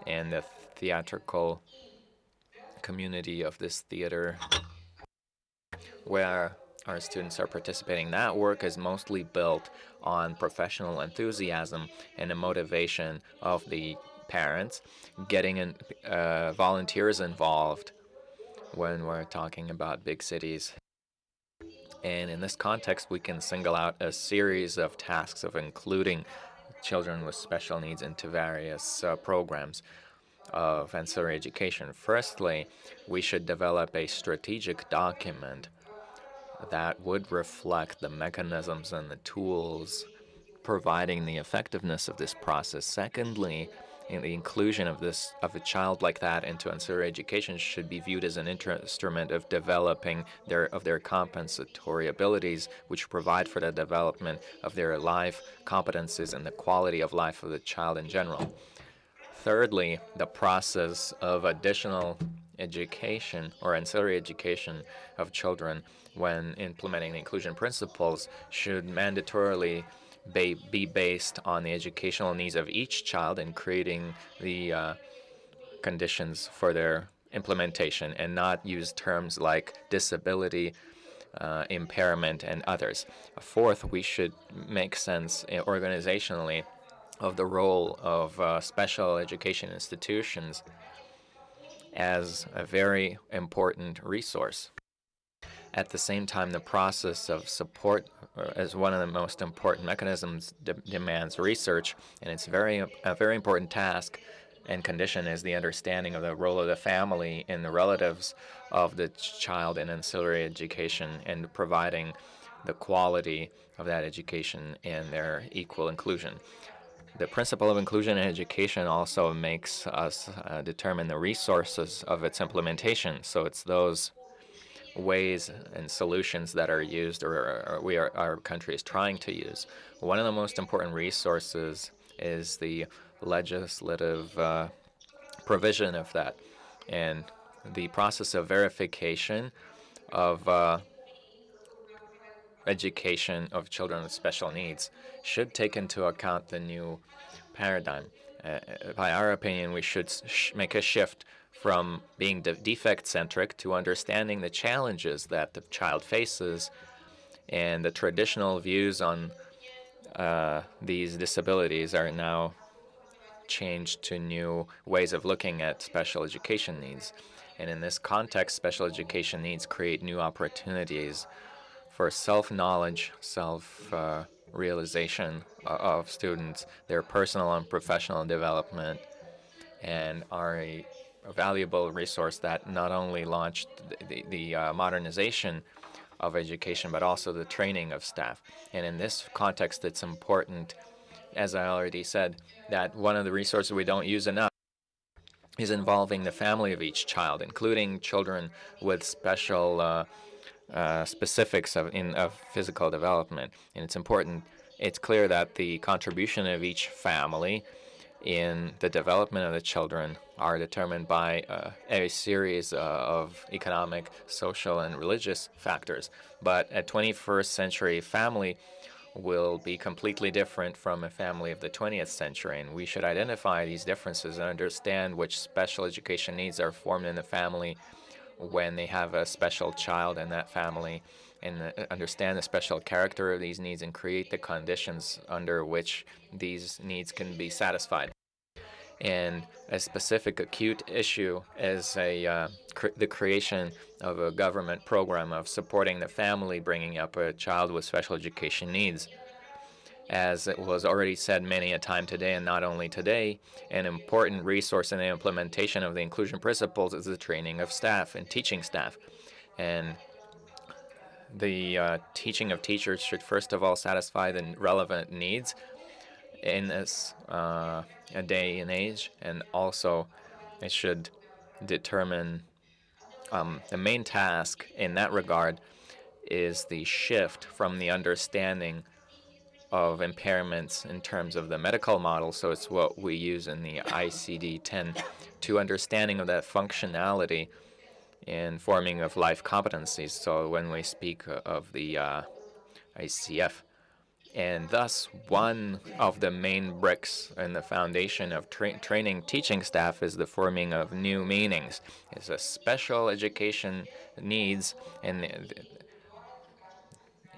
and the theatrical community of this theater where our students are participating. That work is mostly built on professional enthusiasm and the motivation of the parents, getting volunteers involved when we're talking about big cities. And in this context, we can single out a series of tasks of including children with special needs into various programs of ancillary education. Firstly, we should develop a strategic document that would reflect the mechanisms and the tools providing the effectiveness of this process. Secondly, the inclusion of a child like that into ancillary education should be viewed as an instrument of developing their compensatory abilities, which provide for the development of their life competencies and the quality of life of the child in general. Thirdly, the process of additional education or ancillary education of children when implementing the inclusion principles should mandatorily be based on the educational needs of each child and creating the conditions for their implementation, and not use terms like disability, impairment, and others. Fourth, we should make sense organizationally of the role of special education institutions as a very important resource. At the same time, the process of support as one of the most important mechanisms demands research, and it's a very important task and condition is the understanding of the role of the family and the relatives of the child in ancillary education and providing the quality of that education and their equal inclusion. The principle of inclusion in education also makes us determine the resources of its implementation. So it's those ways and solutions that are used or our country is trying to use. One of the most important resources is the legislative provision of that. And the process of verification of education of children with special needs should take into account the new paradigm. By our opinion, we should make a shift from being defect-centric to understanding the challenges that the child faces, and the traditional views on these disabilities are now changed to new ways of looking at special education needs. And in this context, special education needs create new opportunities for self-knowledge, self-realization of students, their personal and professional development, and are a valuable resource that not only launched the modernization of education, but also the training of staff. And in this context, it's important, as I already said, that one of the resources we don't use enough is involving the family of each child, including children with special specifics of physical development. And it's important, it's clear that the contribution of each family in the development of the children are determined by a series of economic, social, and religious factors. But a 21st century family will be completely different from a family of the 20th century, and we should identify these differences and understand which special education needs are formed in the family when they have a special child in that family, and understand the special character of these needs and create the conditions under which these needs can be satisfied. And a specific acute issue is the creation of a government program of supporting the family bringing up a child with special education needs. As it was already said many a time today, and not only today, an important resource in the implementation of the inclusion principles is the training of staff and teaching staff. And the teaching of teachers should first of all satisfy the relevant needs in this day and age, and also it should determine the main task in that regard is the shift from the understanding of impairments in terms of the medical model, so it's what we use in the ICD-10, to understanding of that functionality in forming of life competencies. So when we speak of the ICF, and thus one of the main bricks in the foundation of training teaching staff is the forming of new meanings. It's a special education needs and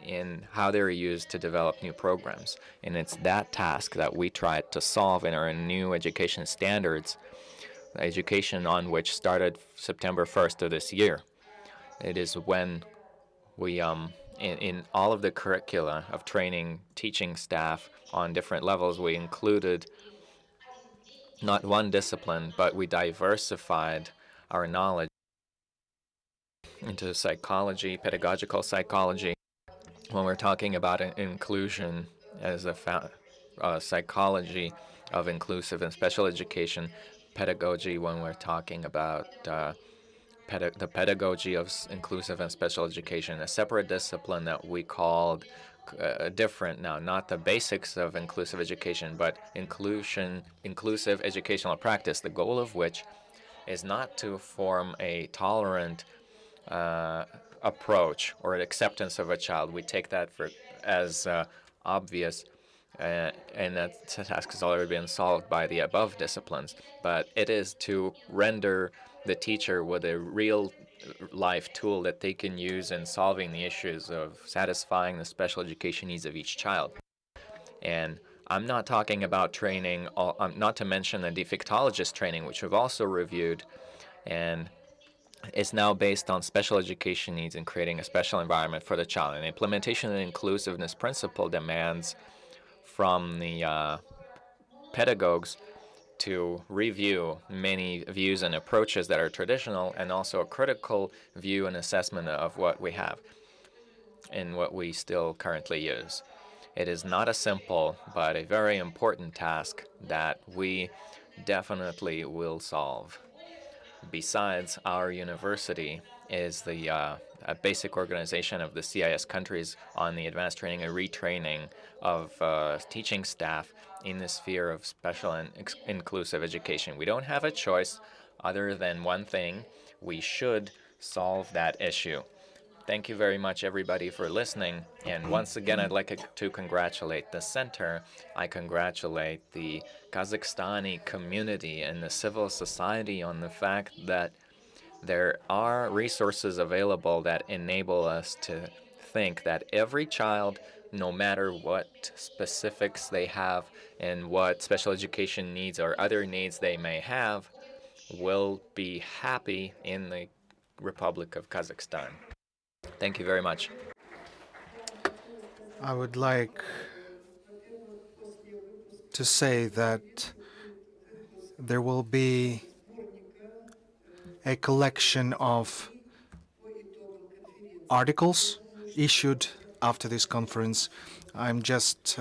in how they're used to develop new programs. And it's that task that we tried to solve in our new education standards, education on which started September 1st of this year. It is when we, in all of the curricula of training teaching staff on different levels, we included not one discipline, but we diversified our knowledge into psychology, pedagogical psychology. When we're talking about inclusion as a psychology of inclusive and special education, pedagogy when we're talking about the pedagogy of inclusive and special education, a separate discipline that we called different now, not the basics of inclusive education, but inclusive educational practice, the goal of which is not to form a tolerant approach or an acceptance of a child. We take that as obvious, and that task has already been solved by the above disciplines. But it is to render the teacher with a real life tool that they can use in solving the issues of satisfying the special education needs of each child. And I'm not talking about training, not to mention the defectologist training, which we've also reviewed, and is now based on special education needs and creating a special environment for the child. And implementation of the inclusiveness principle demands from the pedagogues to review many views and approaches that are traditional, and also a critical view and assessment of what we have and what we still currently use. It is not a simple but a very important task that we definitely will solve. Besides, our university is the a basic organization of the CIS countries on the advanced training and retraining of teaching staff in the sphere of special and inclusive education. We don't have a choice other than one thing: we should solve that issue. Thank you very much, everybody, for listening. And once again, I'd like to congratulate the center. I congratulate the Kazakhstani community and the civil society on the fact that there are resources available that enable us to think that every child, no matter what specifics they have and what special education needs or other needs they may have, will be happy in the Republic of Kazakhstan. Thank you very much. I would like to say that there will be a collection of articles issued after this conference. I'm just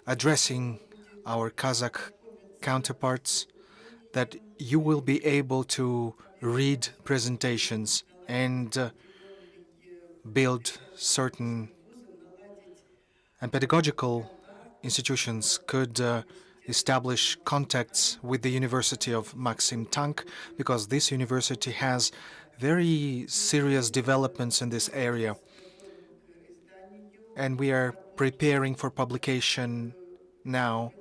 addressing our Kazakh counterparts that you will be able to read presentations and build certain and pedagogical institutions could establish contacts with the University of Maxim Tank, because this university has very serious developments in this area. And we are preparing for publication now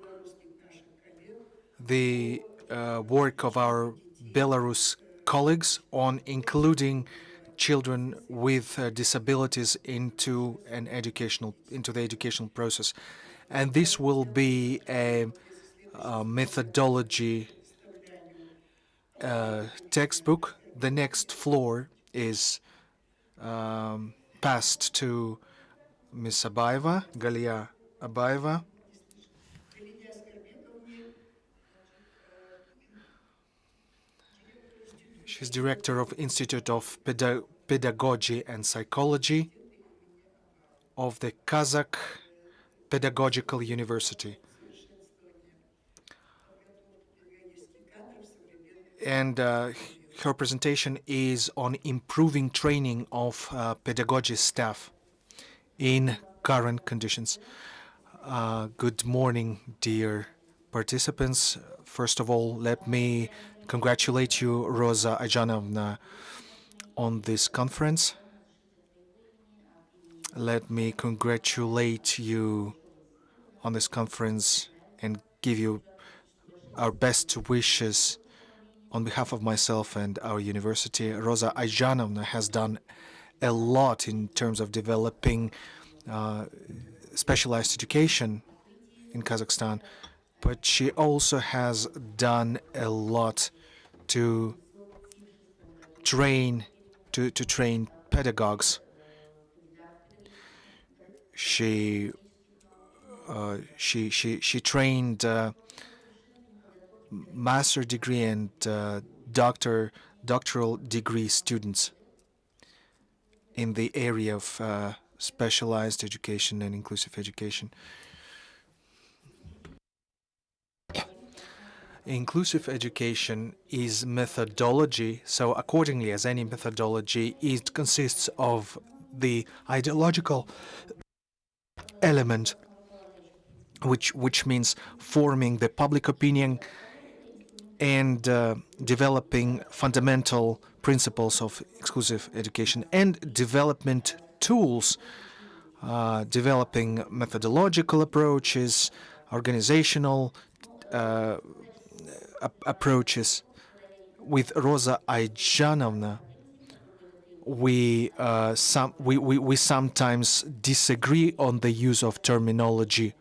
the work of our Belarus colleagues on including children with disabilities into the educational process. And this will be a methodology textbook. The next floor is passed to Ms. Abaeva, Galia Abaeva. She's director of Institute of Pedagogy and Psychology of the Kazakh Pedagogical University. And her presentation is on improving training of pedagogy staff in current conditions. Good morning, dear participants. First of all, let me congratulate you, Rosa Ajanovna, on this conference. Let me congratulate you on this conference and give you our best wishes on behalf of myself and our university. Rosa Ajanovna has done a lot in terms of developing specialized education in Kazakhstan, but she also has done a lot to train pedagogues. She trained master degree and doctoral degree students in the area of specialized education and inclusive education. Inclusive education is methodology, so accordingly, as any methodology, it consists of the ideological element, which means forming the public opinion and developing fundamental principles of inclusive education, and development tools, developing methodological approaches, organizational approaches. With Rosa Ajanovna, we sometimes disagree on the use of terminology,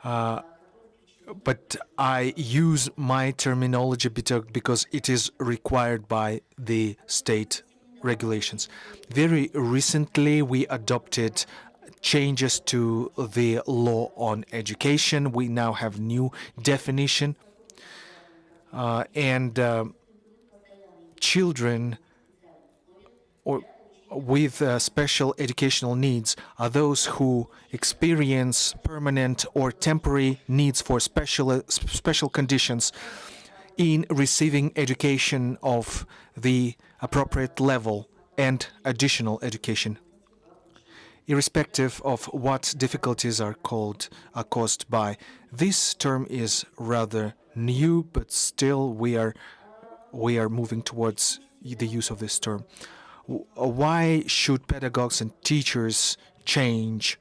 but I use my terminology because it is required by the state regulations. Very recently, we adopted changes to the law on education. We now have new definition, and children with special educational needs are those who experience permanent or temporary needs for special conditions in receiving education of the appropriate level and additional education, irrespective of what difficulties are caused by. This term is rather new, but still we are moving towards the use of this term. Why should pedagogues and teachers change?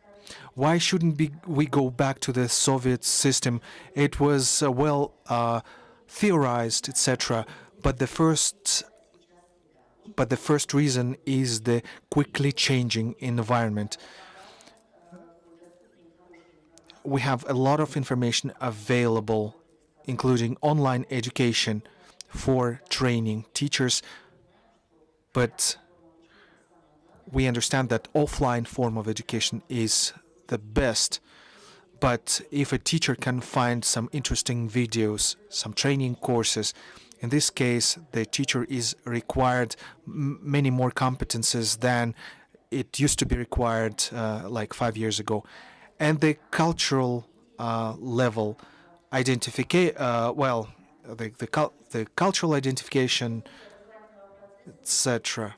Why shouldn't we go back to the Soviet system? It was well theorized, etc. But the first reason is the quickly changing environment. We have a lot of information available, including online education for training teachers, but we understand that offline form of education is the best. But if a teacher can find some interesting videos, some training courses, in this case, the teacher is required many more competences than it used to be required like 5 years ago. And the cultural level identification, the cultural identification, etc.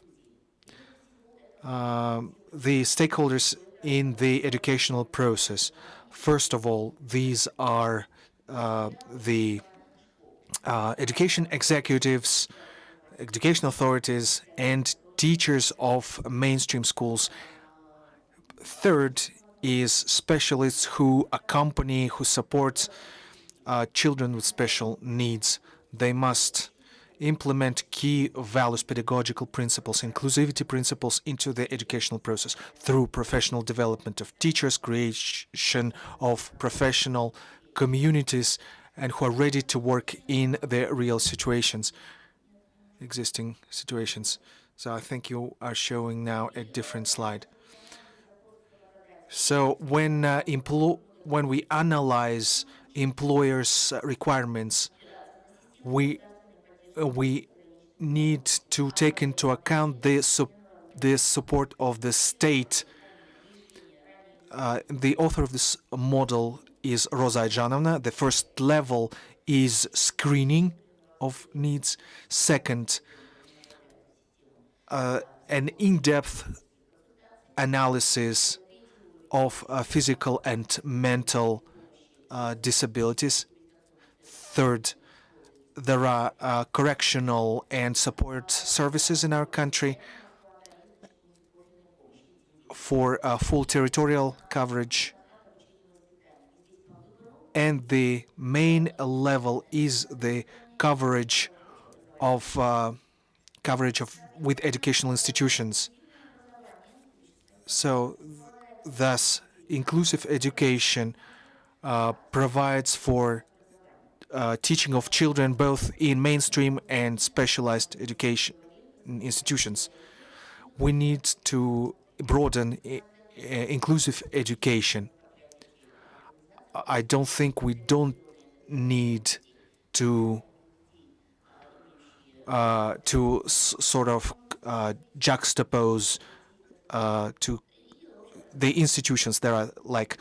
The stakeholders in the educational process. First of all, these are the education executives, education authorities, and teachers of mainstream schools. Third is specialists who accompany, who support children with special needs. They must implement key values, pedagogical principles, inclusivity principles into the educational process through professional development of teachers, creation of professional communities, and who are ready to work in the real situations, existing situations. So I think you are showing now a different slide. So when we analyze employers' requirements, we need to take into account the support of the state. The author of this model is Rosa Ajanovna. The first level is screening of needs. Second, an in-depth analysis of physical and mental disabilities. Third, there are correctional and support services in our country for full territorial coverage. And the main level is the coverage of with educational institutions. So, thus, inclusive education provides for teaching of children both in mainstream and specialized education institutions. We need to broaden inclusive education. I don't think we don't need to sort of juxtapose to the institutions. There are, like,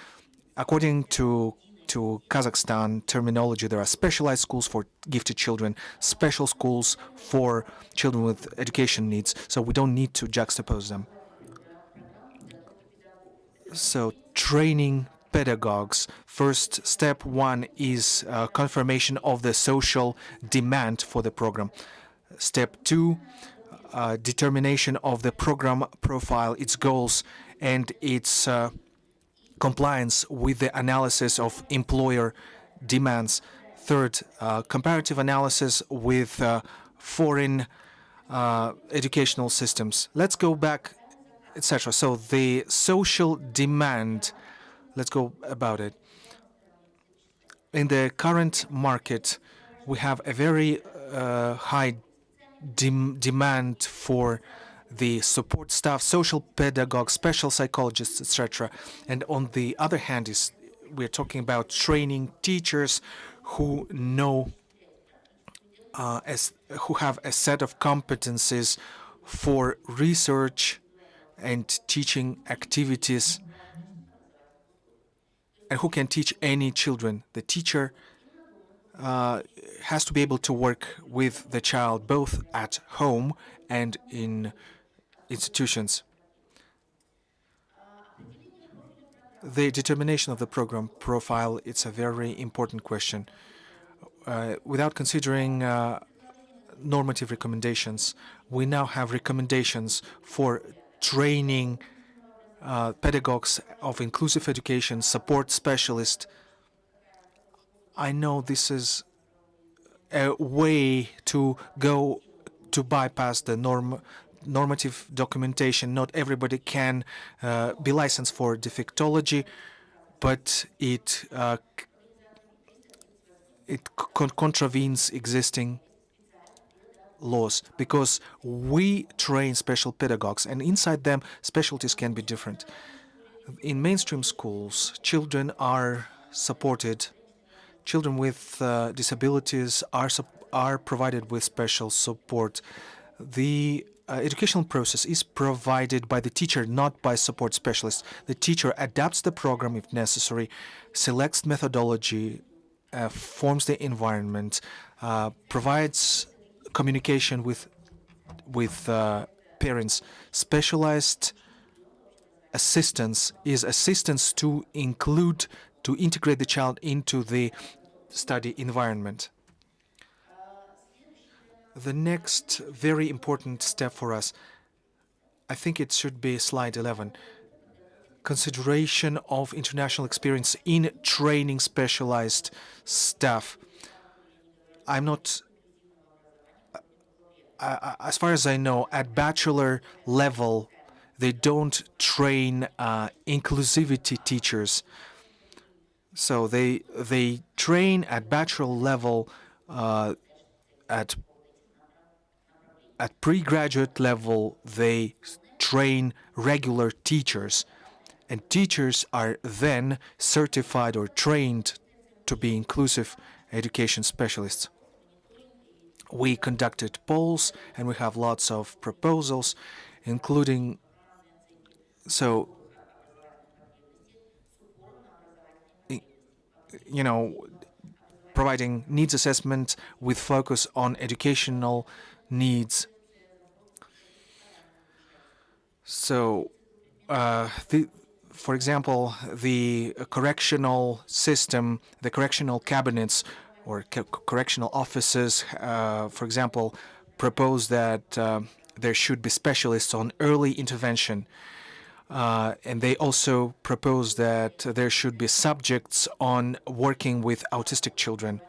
according to Kazakhstan terminology, there are specialized schools for gifted children, special schools for children with education needs. So we don't need to juxtapose them. So training pedagogues. First, step one is confirmation of the social demand for the program. Step two, determination of the program profile, its goals, and its compliance with the analysis of employer demands. Third, comparative analysis with foreign educational systems. Let's go back, etc. So the social demand, let's go about it. In the current market, we have a very high demand for the support staff, social pedagogues, special psychologists, etc. And on the other hand, we're talking about training teachers who know, who have a set of competencies for research and teaching activities, and who can teach any children. The teacher has to be able to work with the child both at home and in institutions. The determination of the program profile, it's a very important question. Without considering normative recommendations, we now have recommendations for training pedagogues of inclusive education, support specialists. I know this is a way to go to bypass the normative documentation. Not everybody can be licensed for defectology, but it contravenes existing laws, because we train special pedagogues, and inside them specialties can be different. In mainstream schools, children are supported. Children with disabilities are provided with special support. The educational process is provided by the teacher, not by support specialists. The teacher adapts the program if necessary, selects methodology, forms the environment, provides communication with parents. Specialized assistance is assistance to integrate the child into the study environment. The next very important step for us, I think it should be slide 11, consideration of international experience in training specialized staff. I'm not, as far as I know, at bachelor level, they don't train inclusivity teachers. So they train at bachelor level, at pre-graduate level, they train regular teachers, and teachers are then certified or trained to be inclusive education specialists. We conducted polls, and we have lots of proposals, including, so, you know, providing needs assessment with focus on educational needs. So, for example, the correctional system, the correctional cabinets or correctional offices, for example, propose that there should be specialists on early intervention. And they also propose that there should be subjects on working with autistic children.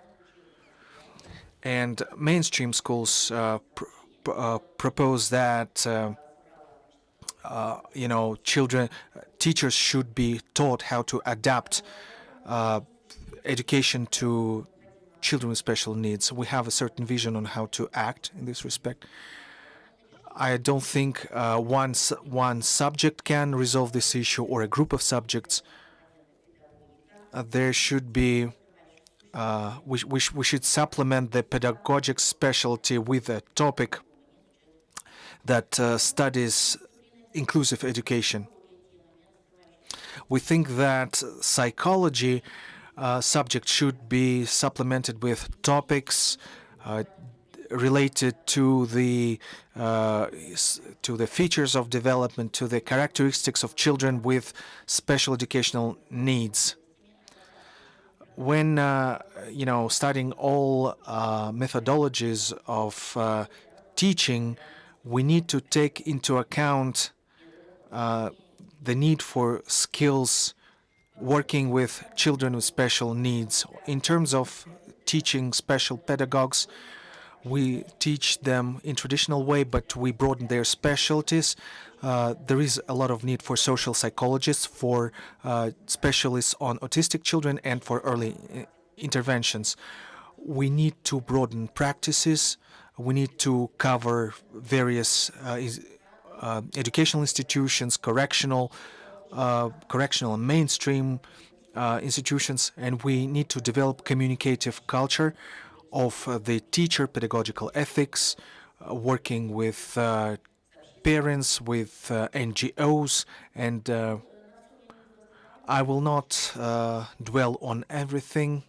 And mainstream schools propose that teachers should be taught how to adapt education to children with special needs. We have a certain vision on how to act in this respect. I don't think one subject can resolve this issue or a group of subjects. There should be, we should supplement the pedagogic specialty with a topic that studies inclusive education. We think that psychology subject should be supplemented with topics related to the features of development, to the characteristics of children with special educational needs. When studying all methodologies of teaching, we need to take into account the need for skills working with children with special needs. In terms of teaching special pedagogues, we teach them in traditional way, but we broaden their specialties. There is a lot of need for social psychologists, for specialists on autistic children, and for early interventions. We need to broaden practices. We need to cover various educational institutions, correctional and mainstream institutions, and we need to develop communicative culture of the teacher, pedagogical ethics, working with parents, with NGOs, and I will not dwell on everything.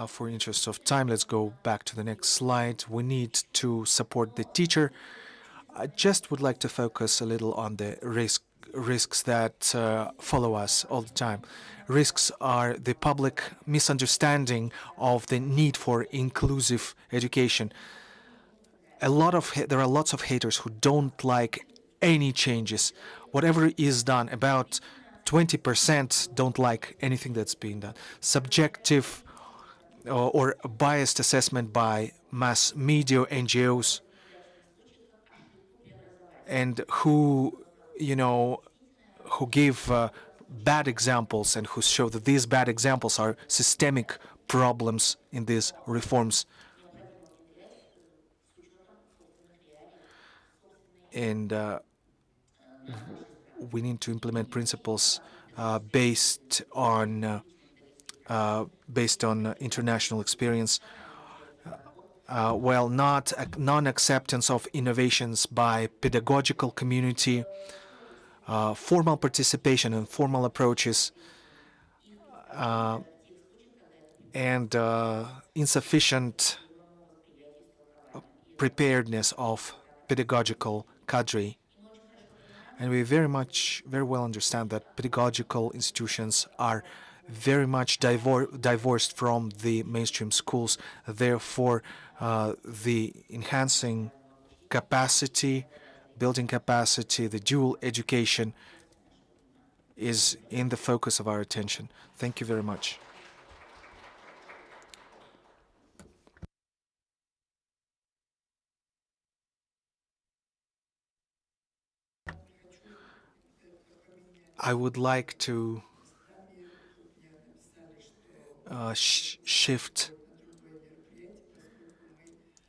For interest of time, let's go back to the next slide. We need to support the teacher. I just would like to focus a little on the risks that follow us all the time. Risks are the public misunderstanding of the need for inclusive education. There are lots of haters who don't like any changes. Whatever is done, about 20% don't like anything that's being done. Subjective or biased assessment by mass media, NGOs, and who give bad examples and who show that these bad examples are systemic problems in these reforms. And we need to implement principles based on international experience. While not non-acceptance of innovations by pedagogical community, formal participation and formal approaches, and insufficient preparedness of pedagogical cadre. And we very well understand that pedagogical institutions are very much divorced from the mainstream schools. Therefore, the enhancing capacity, building capacity, the dual education is in the focus of our attention. Thank you very much. I would like to shift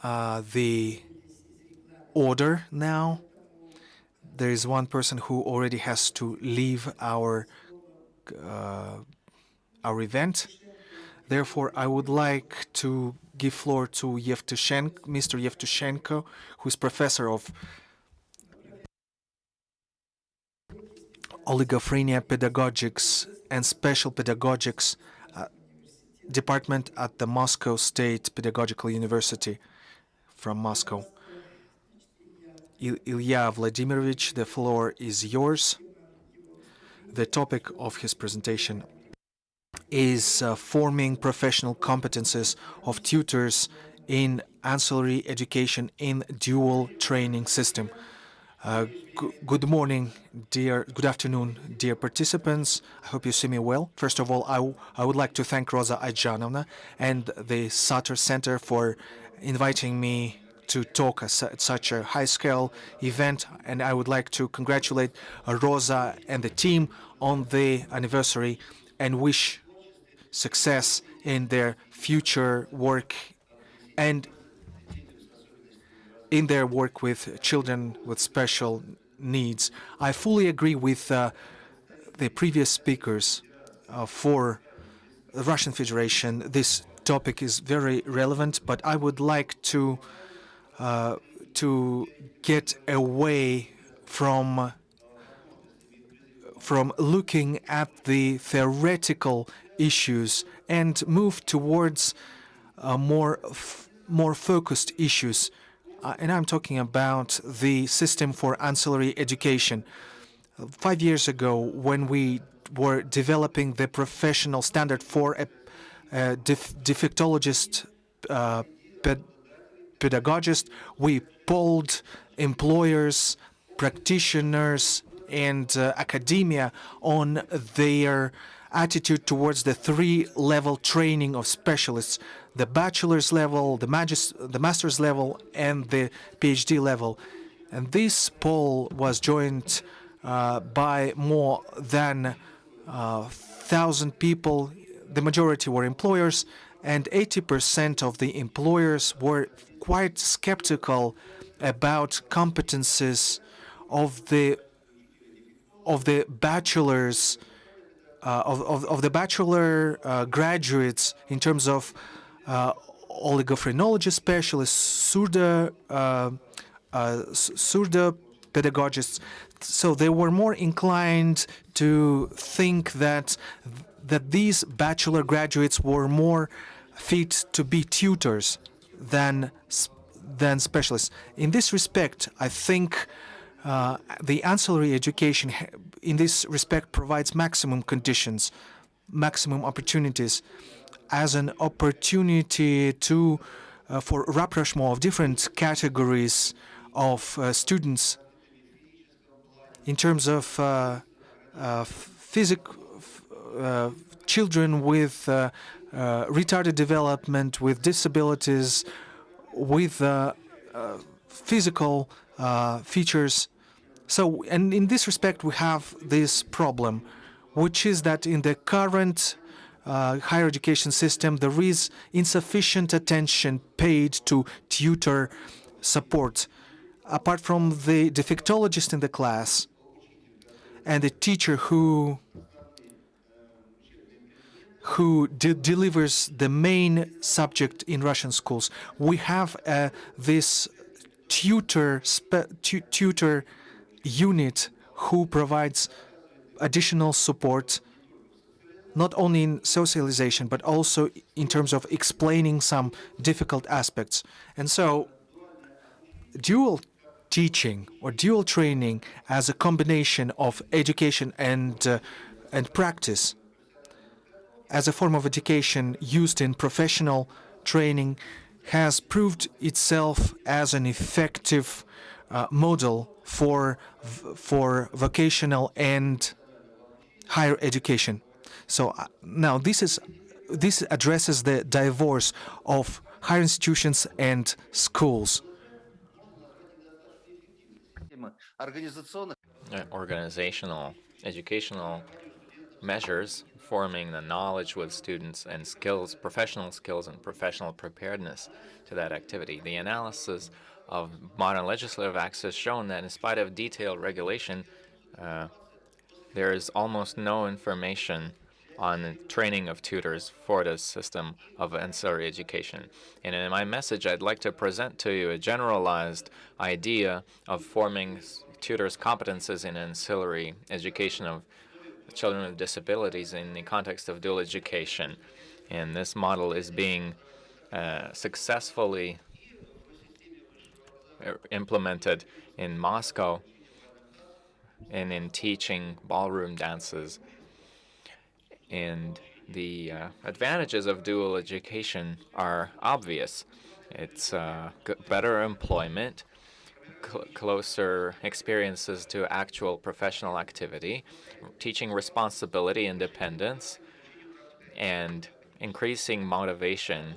the order now. There is one person who already has to leave our event. Therefore, I would like to give floor to Mr. Yevtushenko, who is professor of oligophrenia pedagogics and special pedagogics, department at the Moscow State Pedagogical University from Moscow. Ilya Vladimirovich, the floor is yours. The topic of his presentation is forming professional competences of tutors in ancillary education in dual training system. Good morning, good afternoon, dear participants. I hope you see me well. First of all, I would like to thank Rosa Aytjanovna and the Sator Center for inviting me to talk at such a high-scale event, and I would like to congratulate Rosa and the team on the anniversary and wish success in their future work and in their work with children with special needs. I fully agree with the previous speakers for the Russian Federation. This topic is very relevant, but I would like to get away from looking at the theoretical issues and move towards more focused issues. And I'm talking about the system for ancillary education. 5 years ago, when we were developing the professional standard for a defectologist pedagogist, we polled employers, practitioners, and academia on their attitude towards the three-level training of specialists: the bachelor's level, the master's level, and the PhD level. And this poll was joined by more than 1,000 people. The majority were employers, and 80% of the employers were quite skeptical about competences of the bachelors of the bachelor graduates in terms of oligophrenology specialists, surdo pedagogists. So they were more inclined to think that these bachelor graduates were more fit to be tutors than specialists. In this respect, I think the ancillary education in this respect provides maximum conditions, maximum opportunities as an opportunity to for rapprochement of different categories of students in terms of children with retarded development, with disabilities, with physical features. So, and in this respect, we have this problem, which is that in the current higher education system, there is insufficient attention paid to tutor support. Apart from the defectologist in the class and the teacher who delivers the main subject in Russian schools, we have this tutor unit who provides additional support, not only in socialization, but also in terms of explaining some difficult aspects. And so dual teaching or dual training as a combination of education and practice, as a form of education used in professional training, has proved itself as an effective model for vocational and higher education. So now this addresses the divorce of higher institutions and schools. Organizational, educational measures forming the knowledge with students and skills, professional skills and professional preparedness to that activity. The analysis of modern legislative acts has shown that in spite of detailed regulation, there is almost no information on the training of tutors for the system of ancillary education. And in my message, I'd like to present to you a generalized idea of forming tutors' competences in ancillary education of children with disabilities in the context of dual education. And this model is being successfully implemented in Moscow and in teaching ballroom dances. And the advantages of dual education are obvious. It's better employment, closer experiences to actual professional activity, teaching responsibility, independence, and increasing motivation.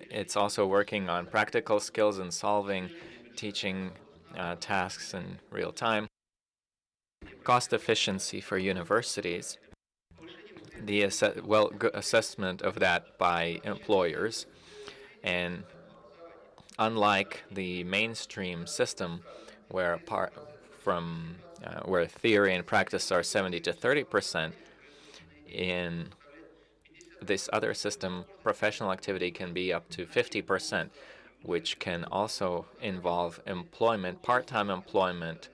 It's also working on practical skills and solving teaching tasks in real time. Cost efficiency for universities, the assessment of that by employers, and unlike the mainstream system, where apart from where theory and practice are 70 to 30%, in this other system, professional activity can be up to 50%, which can also involve employment, part-time employment,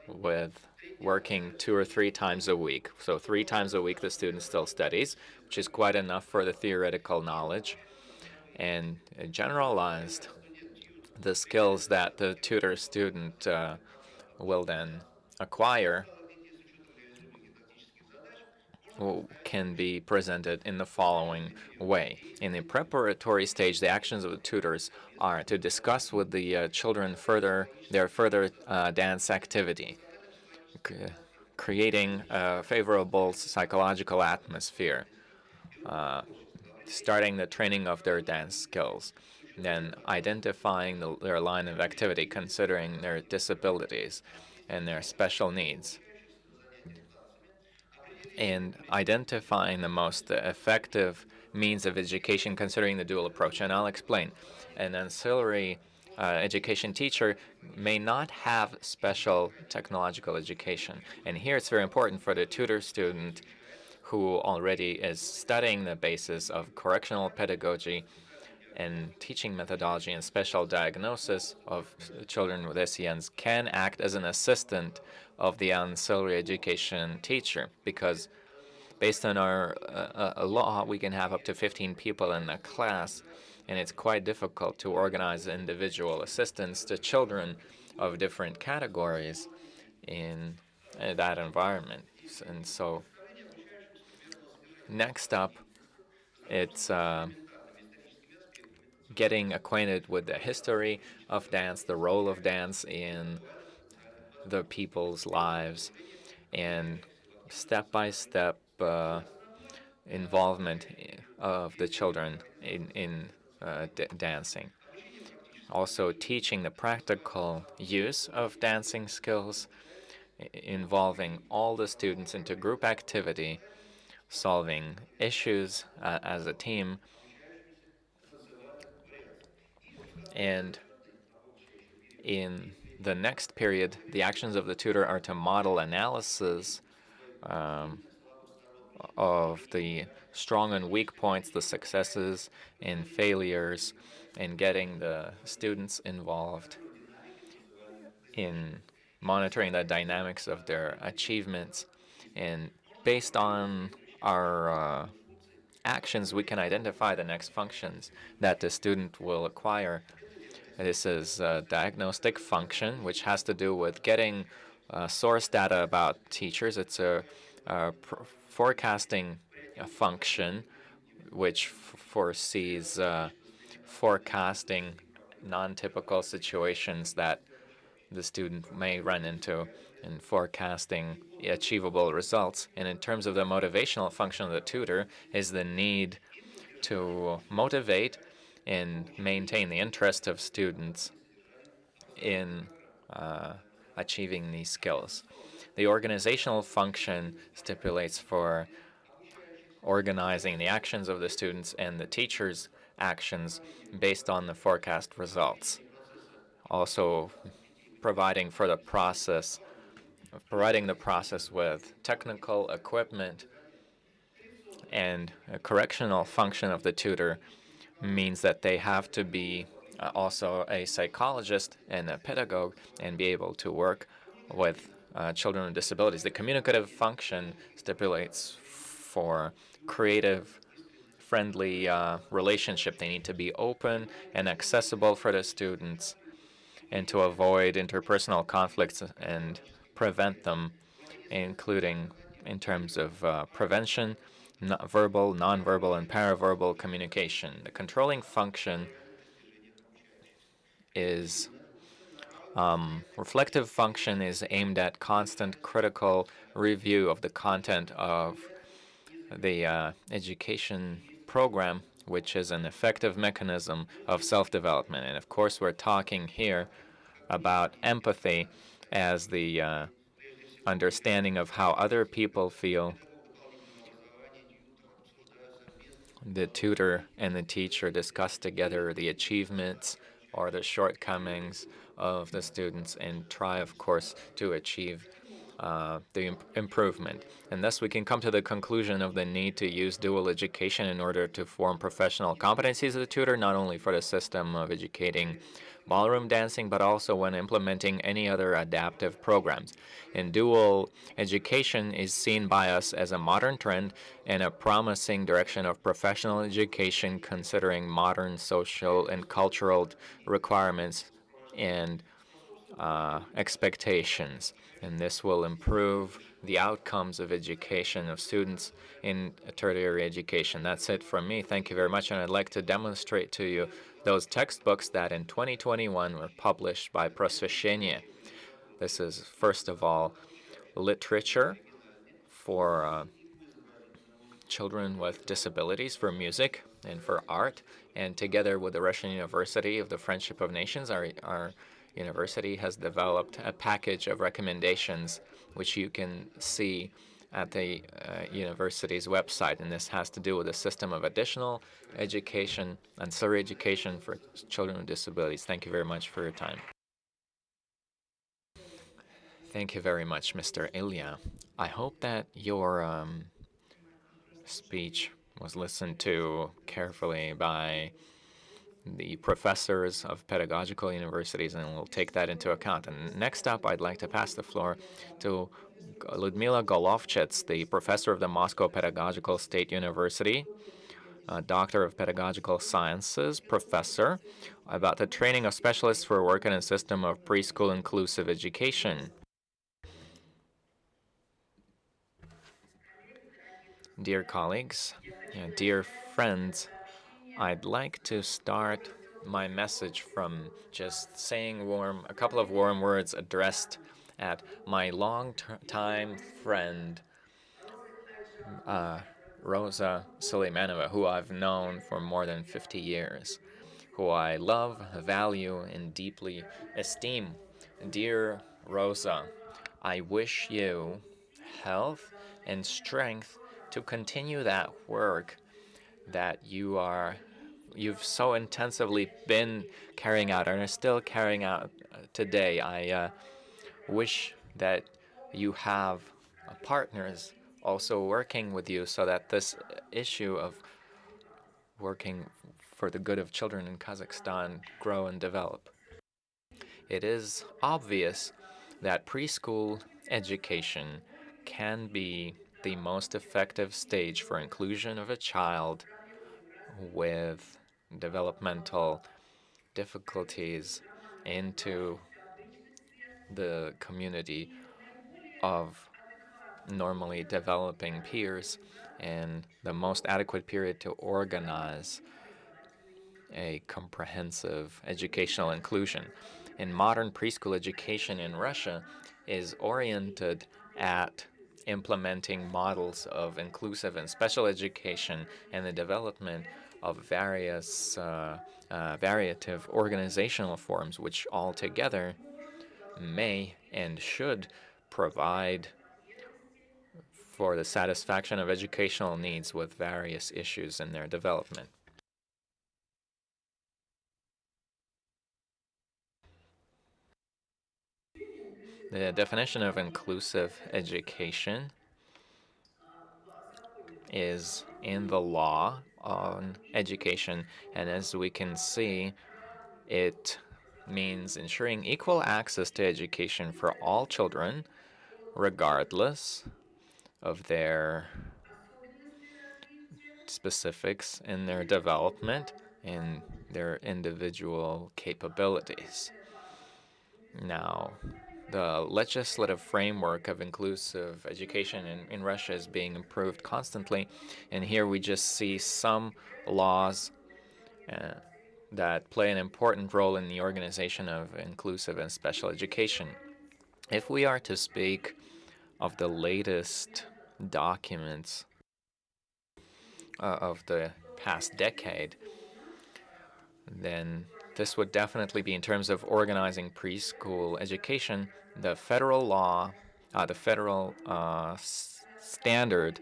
with working 2 or 3 times a week. So 3 times a week the student still studies, which is quite enough for the theoretical knowledge, and generalized the skills that the tutor student will then acquire can be presented in the following way. In the preparatory stage, the actions of the tutors are to discuss with the children their further dance activity, creating a favorable psychological atmosphere, starting the training of their dance skills, then identifying their line of activity, considering their disabilities and their special needs, and identifying the most effective means of education considering the dual approach. And I'll explain. An ancillary education teacher may not have special technological education. And here it's very important for the tutor student who already is studying the basis of correctional pedagogy and teaching methodology and special diagnosis of children with SENs can act as an assistant of the ancillary education teacher, because based on our law, we can have up to 15 people in a class, and it's quite difficult to organize individual assistance to children of different categories in that environment. And so next up, it's getting acquainted with the history of dance, the role of dance in the people's lives, and step-by-step involvement of the children in dancing. Also teaching the practical use of dancing skills, involving all the students into group activity, solving issues as a team, and in the next period, the actions of the tutor are to model analysis of the strong and weak points, the successes and failures, and getting the students involved in monitoring the dynamics of their achievements. And based on our actions, we can identify the next functions that the student will acquire. This is a diagnostic function, which has to do with getting source data about teachers. It's a forecasting function, which foresees forecasting non-typical situations that the student may run into and forecasting achievable results. And in terms of the motivational function of the tutor is the need to motivate and maintain the interest of students in achieving these skills. The organizational function stipulates for organizing the actions of the students and the teachers' actions based on the forecast results. Also providing the process with technical equipment, and a correctional function of the tutor means that they have to be also a psychologist and a pedagogue and be able to work with children with disabilities. The communicative function stipulates for creative friendly relationship. They need to be open and accessible for the students, and to avoid interpersonal conflicts and prevent them, including in terms of prevention, verbal, nonverbal, and paraverbal communication. The controlling function is reflective function is aimed at constant critical review of the content of the education program, which is an effective mechanism of self-development. And of course, we're talking here about empathy as the understanding of how other people feel. The tutor and the teacher discuss together the achievements or the shortcomings of the students and try, of course, to achieve the improvement. And thus we can come to the conclusion of the need to use dual education in order to form professional competencies as a tutor, not only for the system of educating ballroom dancing, but also when implementing any other adaptive programs. And dual education is seen by us as a modern trend and a promising direction of professional education, considering modern social and cultural requirements and expectations. And this will improve the outcomes of education of students in tertiary education. That's it from me. Thank you very much. And I'd like to demonstrate to you those textbooks that in 2021 were published by Prosvещение. This is, first of all, literature for children with disabilities, for music and for art. And together with the Russian University of the Friendship of Nations, our university has developed a package of recommendations which you can see at the university's website. And this has to do with a system of additional education, ancillary education for children with disabilities. Thank you very much for your time. Thank you very much, Mr. Ilya. I hope that your speech was listened to carefully by the professors of pedagogical universities, and we'll take that into account. And next up, I'd like to pass the floor to Ludmila Golovchets, the professor of the Moscow Pedagogical State University, Doctor of Pedagogical Sciences, professor, about the training of specialists for work in a system of preschool inclusive education. Dear colleagues, dear friends, I'd like to start my message from just saying a couple of warm words addressed at my long-time friend, Rosa Suleimanova, who I've known for more than 50 years, who I love, value, and deeply esteem. Dear Rosa, I wish you health and strength to continue that work that you've so intensively been carrying out and are still carrying out today. I wish that you have partners also working with you so that this issue of working for the good of children in Kazakhstan grow and develop. It is obvious that preschool education can be the most effective stage for inclusion of a child with developmental difficulties into the community of normally developing peers, and the most adequate period to organize a comprehensive educational inclusion. In modern preschool education in Russia is oriented at implementing models of inclusive and special education and the development of various variative organizational forms, which altogether may and should provide for the satisfaction of educational needs with various issues in their development. The definition of inclusive education is in the law on education, and as we can see, it means ensuring equal access to education for all children, regardless of their specifics in their development and their individual capabilities. Now, the legislative framework of inclusive education in Russia is being improved constantly, and here we just see some laws that play an important role in the organization of inclusive and special education. If we are to speak of the latest documents of the past decade, then this would definitely be in terms of organizing preschool education, the federal law, the federal standard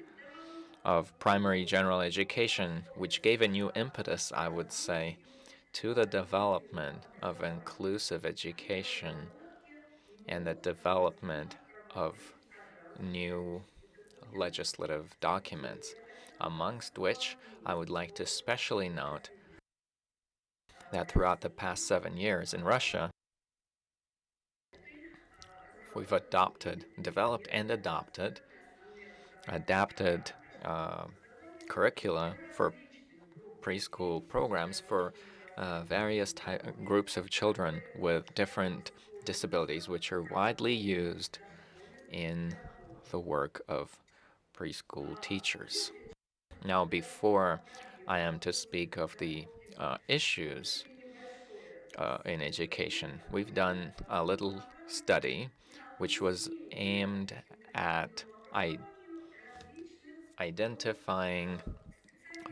of primary general education, which gave a new impetus, I would say, to the development of inclusive education and the development of new legislative documents, amongst which I would like to especially note that throughout the past 7 years in Russia, we've developed and adapted curricula for preschool programs for various groups of children with different disabilities, which are widely used in the work of preschool teachers. Now, before I am to speak of the issues in education, we've done a little study which was aimed at identifying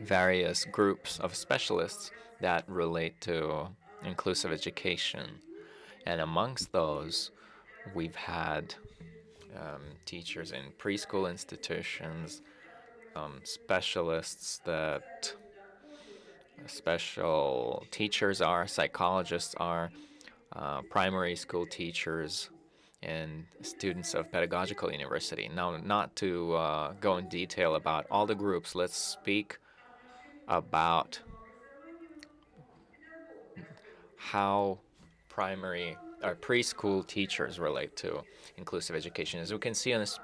various groups of specialists that relate to inclusive education. And amongst those, we've had teachers in preschool institutions, specialists that special teachers are, psychologists are, primary school teachers, and students of pedagogical university. Now, not to go in detail about all the groups, let's speak about how primary or preschool teachers relate to inclusive education. As we can see in this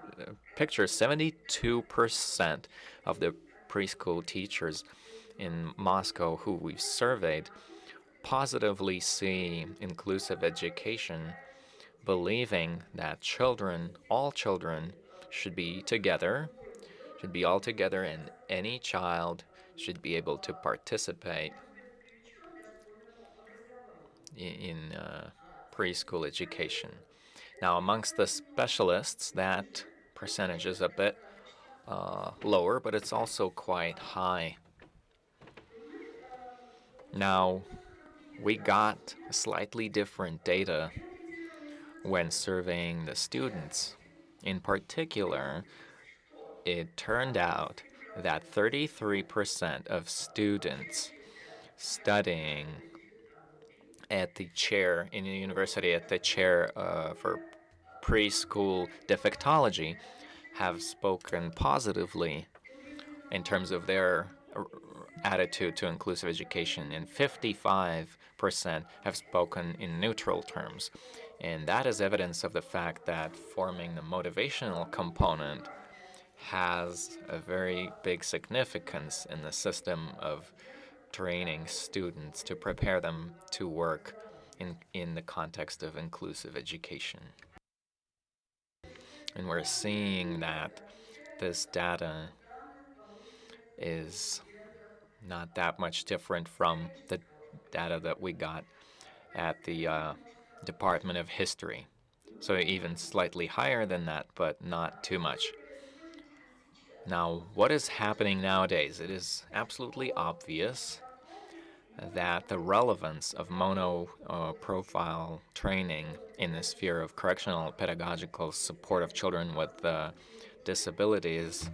picture, 72% of the preschool teachers in Moscow who we've surveyed positively see inclusive education, believing that all children should be all together, and any child should be able to participate in preschool education. Now, amongst the specialists, that percentage is a bit lower, but it's also quite high. Now, we got slightly different data when surveying the students. In particular, it turned out that 33% of students studying at the chair in the university, at the chair for preschool defectology, have spoken positively in terms of their attitude to inclusive education, and 55% have spoken in neutral terms. And that is evidence of the fact that forming the motivational component has a very big significance in the system of training students to prepare them to work in the context of inclusive education. And we're seeing that this data is not that much different from the data that we got at the Department of History. So even slightly higher than that, but not too much. Now, what is happening nowadays? It is absolutely obvious that the relevance of mono-profile training in the sphere of correctional pedagogical support of children with disabilities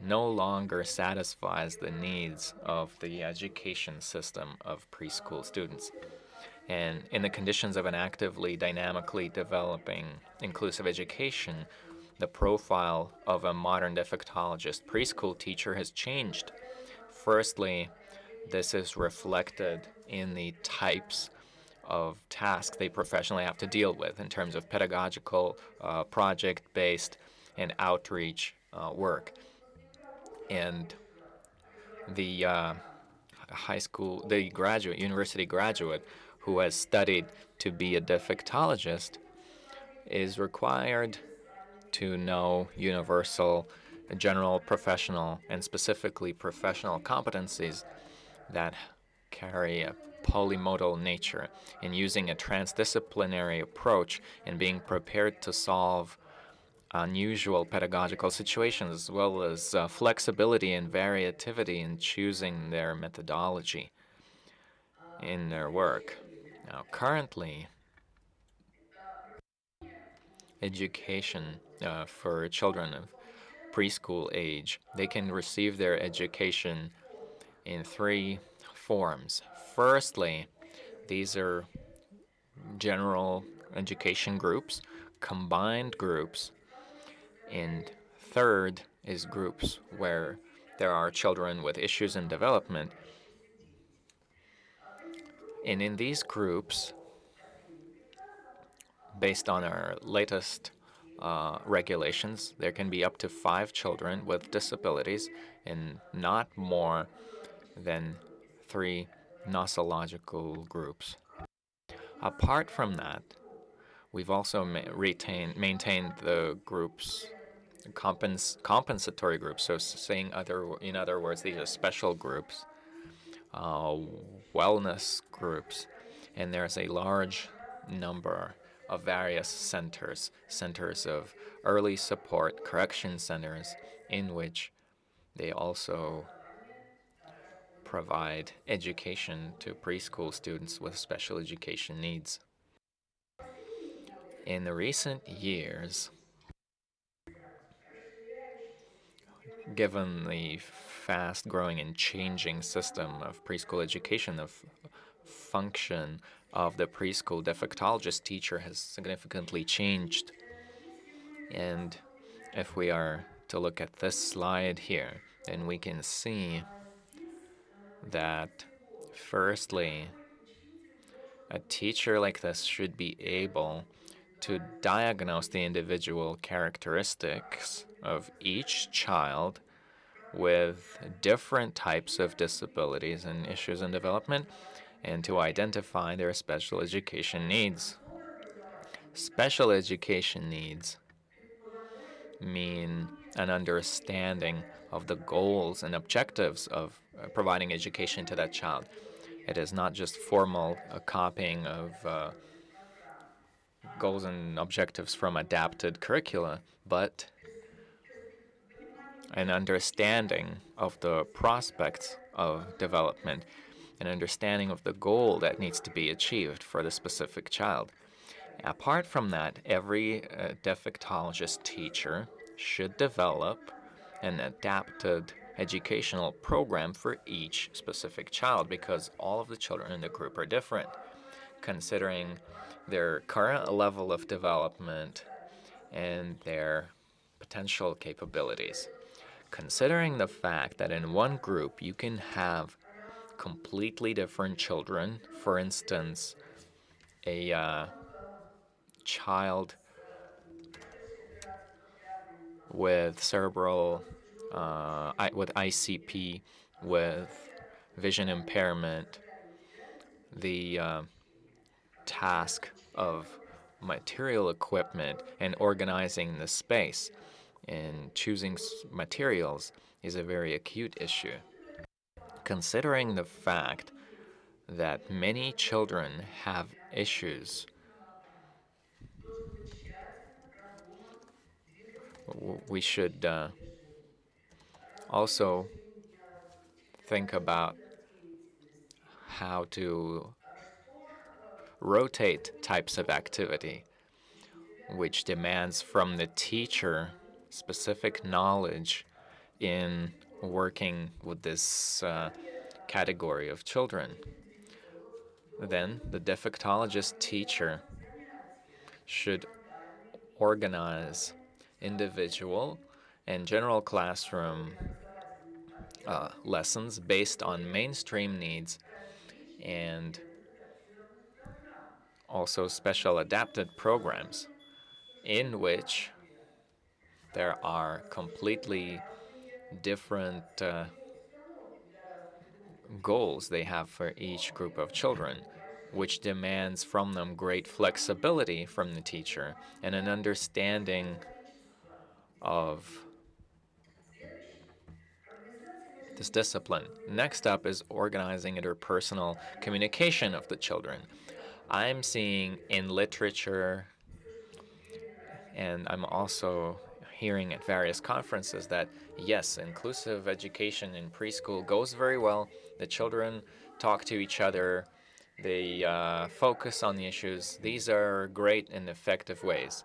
no longer satisfies the needs of the education system of preschool students. And in the conditions of an actively, dynamically developing inclusive education, the profile of a modern defectologist preschool teacher has changed. Firstly, this is reflected in the types of tasks they professionally have to deal with in terms of pedagogical, project-based, and outreach work. And the university graduate who has studied to be a defectologist is required to know universal, general, professional, and specifically professional competencies that carry a polymodal nature in using a transdisciplinary approach and being prepared to solve unusual pedagogical situations, as well as flexibility and variativity in choosing their methodology in their work. Now, currently, education for children of preschool age, they can receive their education in three forms. Firstly, these are general education groups, combined groups, and third is groups where there are children with issues in development. And in these groups, based on our latest regulations, there can be up to 5 children with disabilities and not more than 3 nosological groups. Apart from that, we've also maintained the groups, compensatory groups. So in other words, these are special groups, wellness groups, and there's a large number of various centers of early support, correction centers, in which they also provide education to preschool students with special education needs. In the recent years, given the fast-growing and changing system of preschool education, the function of the preschool defectologist teacher has significantly changed. And if we are to look at this slide here, then we can see that, firstly, a teacher like this should be able to diagnose the individual characteristics of each child with different types of disabilities and issues in development, and to identify their special education needs. Special education needs mean an understanding of the goals and objectives of providing education to that child. It is not just formal copying of goals and objectives from adapted curricula, but an understanding of the prospects of development, an understanding of the goal that needs to be achieved for the specific child. Apart from that, every defectologist teacher should develop an adapted educational program for each specific child, because all of the children in the group are different, considering their current level of development and their potential capabilities. Considering the fact that in one group you can have completely different children, for instance, a child with cerebral, with ICP, with vision impairment, the task of material equipment and organizing the space and choosing materials is a very acute issue. Considering the fact that many children have issues, we should also think about how to rotate types of activity, which demands from the teacher specific knowledge in working with this category of children. Then the defectologist teacher should organize individual and general classroom lessons based on mainstream needs, and also special adapted programs in which there are completely different goals they have for each group of children, which demands from them great flexibility from the teacher and an understanding of this discipline. Next up is organizing interpersonal communication of the children. I'm seeing in literature, and I'm also hearing at various conferences that yes, inclusive education in preschool goes very well. The children talk to each other, they focus on the issues. These are great and effective ways.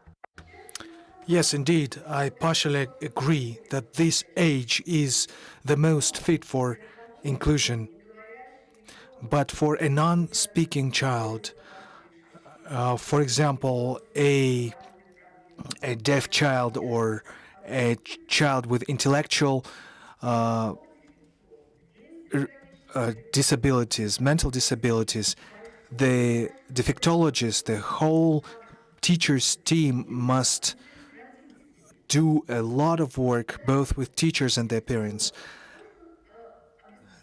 Yes, indeed, I partially agree that this age is the most fit for inclusion. But for a non-speaking child, for example, a deaf child or a child with intellectual disabilities, mental disabilities, the defectologist, the whole teachers team must do a lot of work both with teachers and their parents.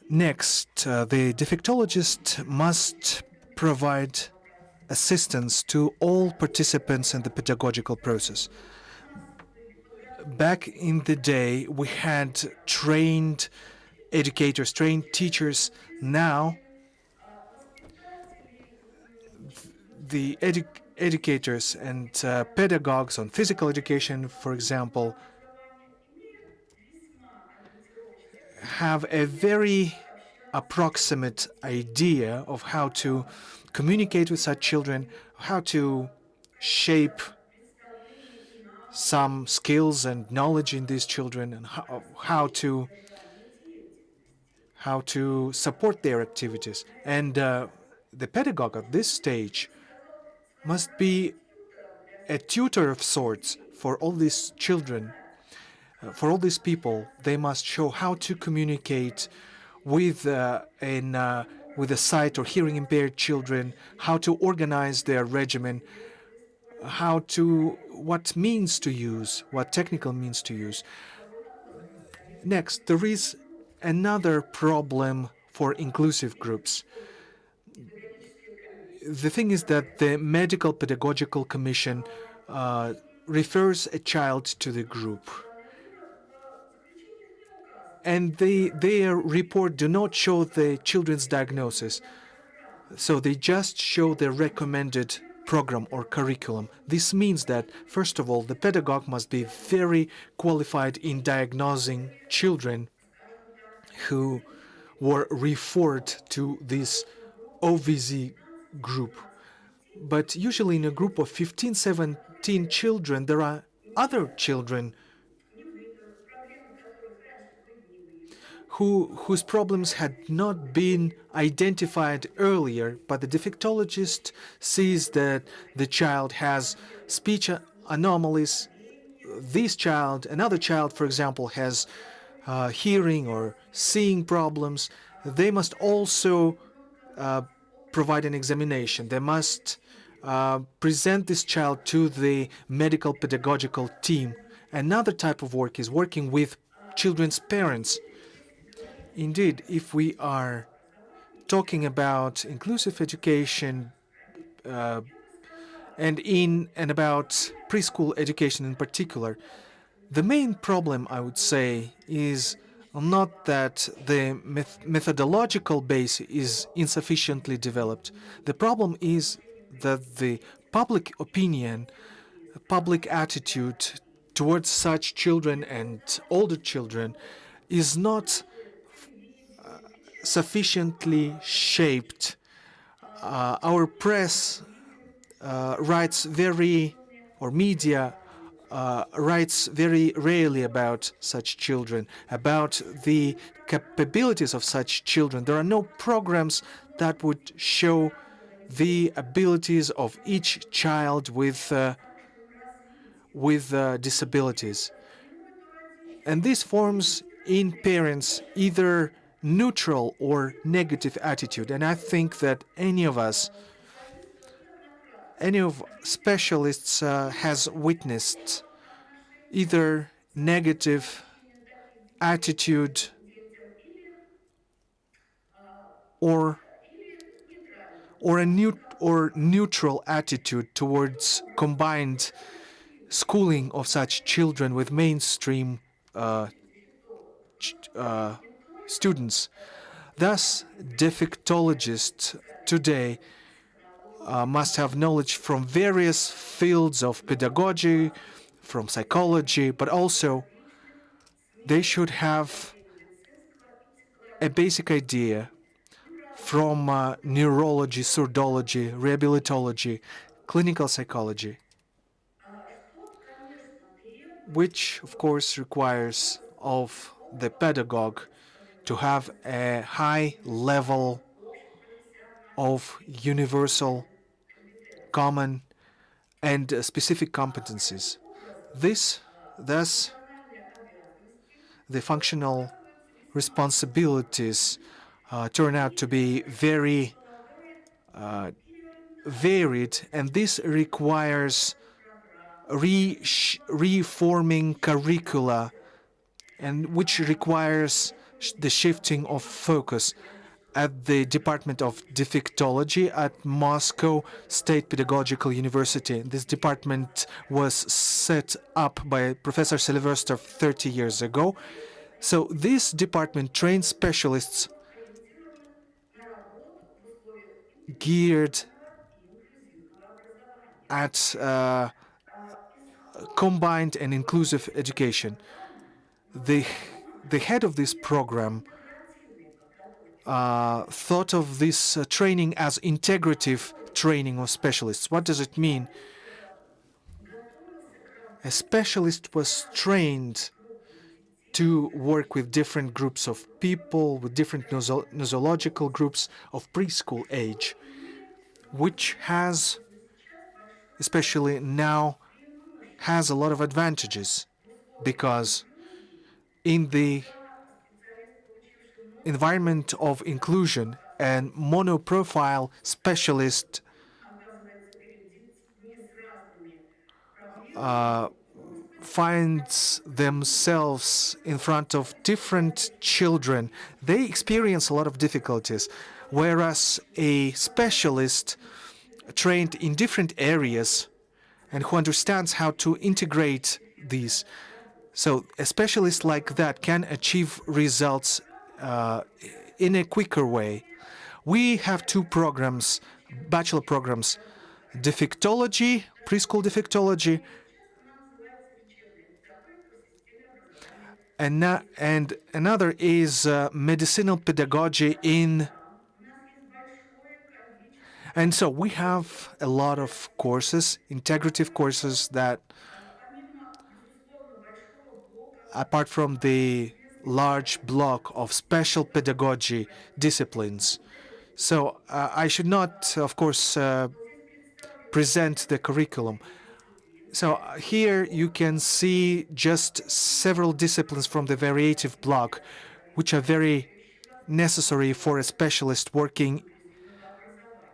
Next, the defectologist must provide assistance to all participants in the pedagogical process. Back in the day, we had trained educators, trained teachers. Now, the educators and pedagogues on physical education, for example, have a very approximate idea of how to communicate with such children, how to shape some skills and knowledge in these children, and how to support their activities. And the pedagogue at this stage must be a tutor of sorts for all these children, for all these people. They must show how to communicate with with the sight or hearing impaired children, how to organize their regimen, what means to use, what technical means to use. Next, there is another problem for inclusive groups. The thing is that the Medical Pedagogical Commission refers a child to the group, and their report do not show the children's diagnosis, so they just show the recommended program or curriculum. This means that, first of all, the pedagogue must be very qualified in diagnosing children who were referred to this OVZ group. But usually in a group of 15, 17 children, there are other children whose problems had not been identified earlier, but the defectologist sees that the child has speech anomalies. Another child, for example, has hearing or seeing problems. They must also provide an examination. They must present this child to the medical pedagogical team. Another type of work is working with children's parents. Indeed, if we are talking about inclusive education and about preschool education in particular, the main problem, I would say, is not that the methodological base is insufficiently developed. The problem is that the public opinion, public attitude towards such children and older children is not sufficiently shaped. Our press writes media writes very rarely about such children, about the capabilities of such children. There are no programs that would show the abilities of each child with disabilities. And this forms in parents either neutral or negative attitude. And I think that any of specialists has witnessed either negative attitude or neutral attitude towards combined schooling of such children with mainstream students. Thus, defectologists today must have knowledge from various fields of pedagogy, from psychology, but also they should have a basic idea from neurology, surdology, rehabilitology, clinical psychology, which of course requires of the pedagogue to have a high level of universal, common, and specific competencies. Thus, the functional responsibilities turn out to be very varied, and this requires reforming curricula, and which requires the shifting of focus. At the Department of Defectology at Moscow State Pedagogical University. This department was set up by Professor Siliverstov 30 years ago. So this department trains specialists geared at combined and inclusive education. The head of this program thought of this training as integrative training of specialists. What does it mean? A specialist was trained to work with different groups of people, with different nosological groups of preschool age, which has, especially now, has a lot of advantages, because in the environment of inclusion, and monoprofile specialist finds themselves in front of different children. They experience a lot of difficulties, whereas a specialist trained in different areas and who understands how to integrate these. So a specialist like that can achieve results in a quicker way. We have two programs, bachelor programs, defectology, preschool defectology, and another is medicinal pedagogy in. And so we have a lot of courses, integrative courses that, apart from the large block of special pedagogy disciplines. So I should not, of course, present the curriculum. So here you can see just several disciplines from the variative block, which are very necessary for a specialist working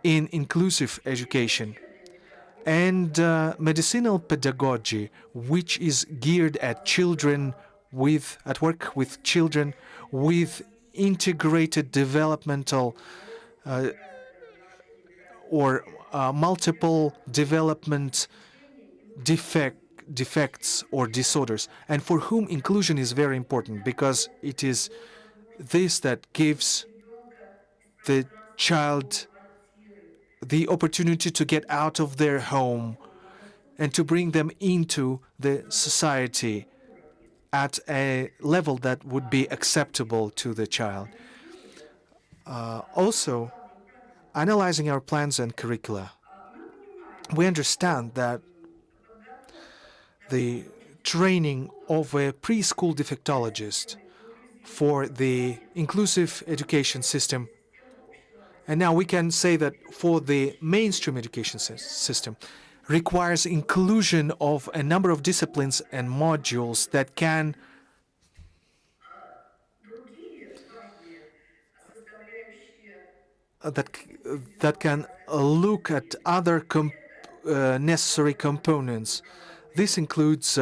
in inclusive education. And medicinal pedagogy, which is geared at children at work with children with integrated developmental or multiple development defects or disorders, and for whom inclusion is very important, because it is this that gives the child the opportunity to get out of their home and to bring them into the society at a level that would be acceptable to the child. Also, analyzing our plans and curricula, we understand that the training of a preschool defectologist for the inclusive education system, and now we can say that for the mainstream education system, requires inclusion of a number of disciplines and modules that can look at other necessary components. This includes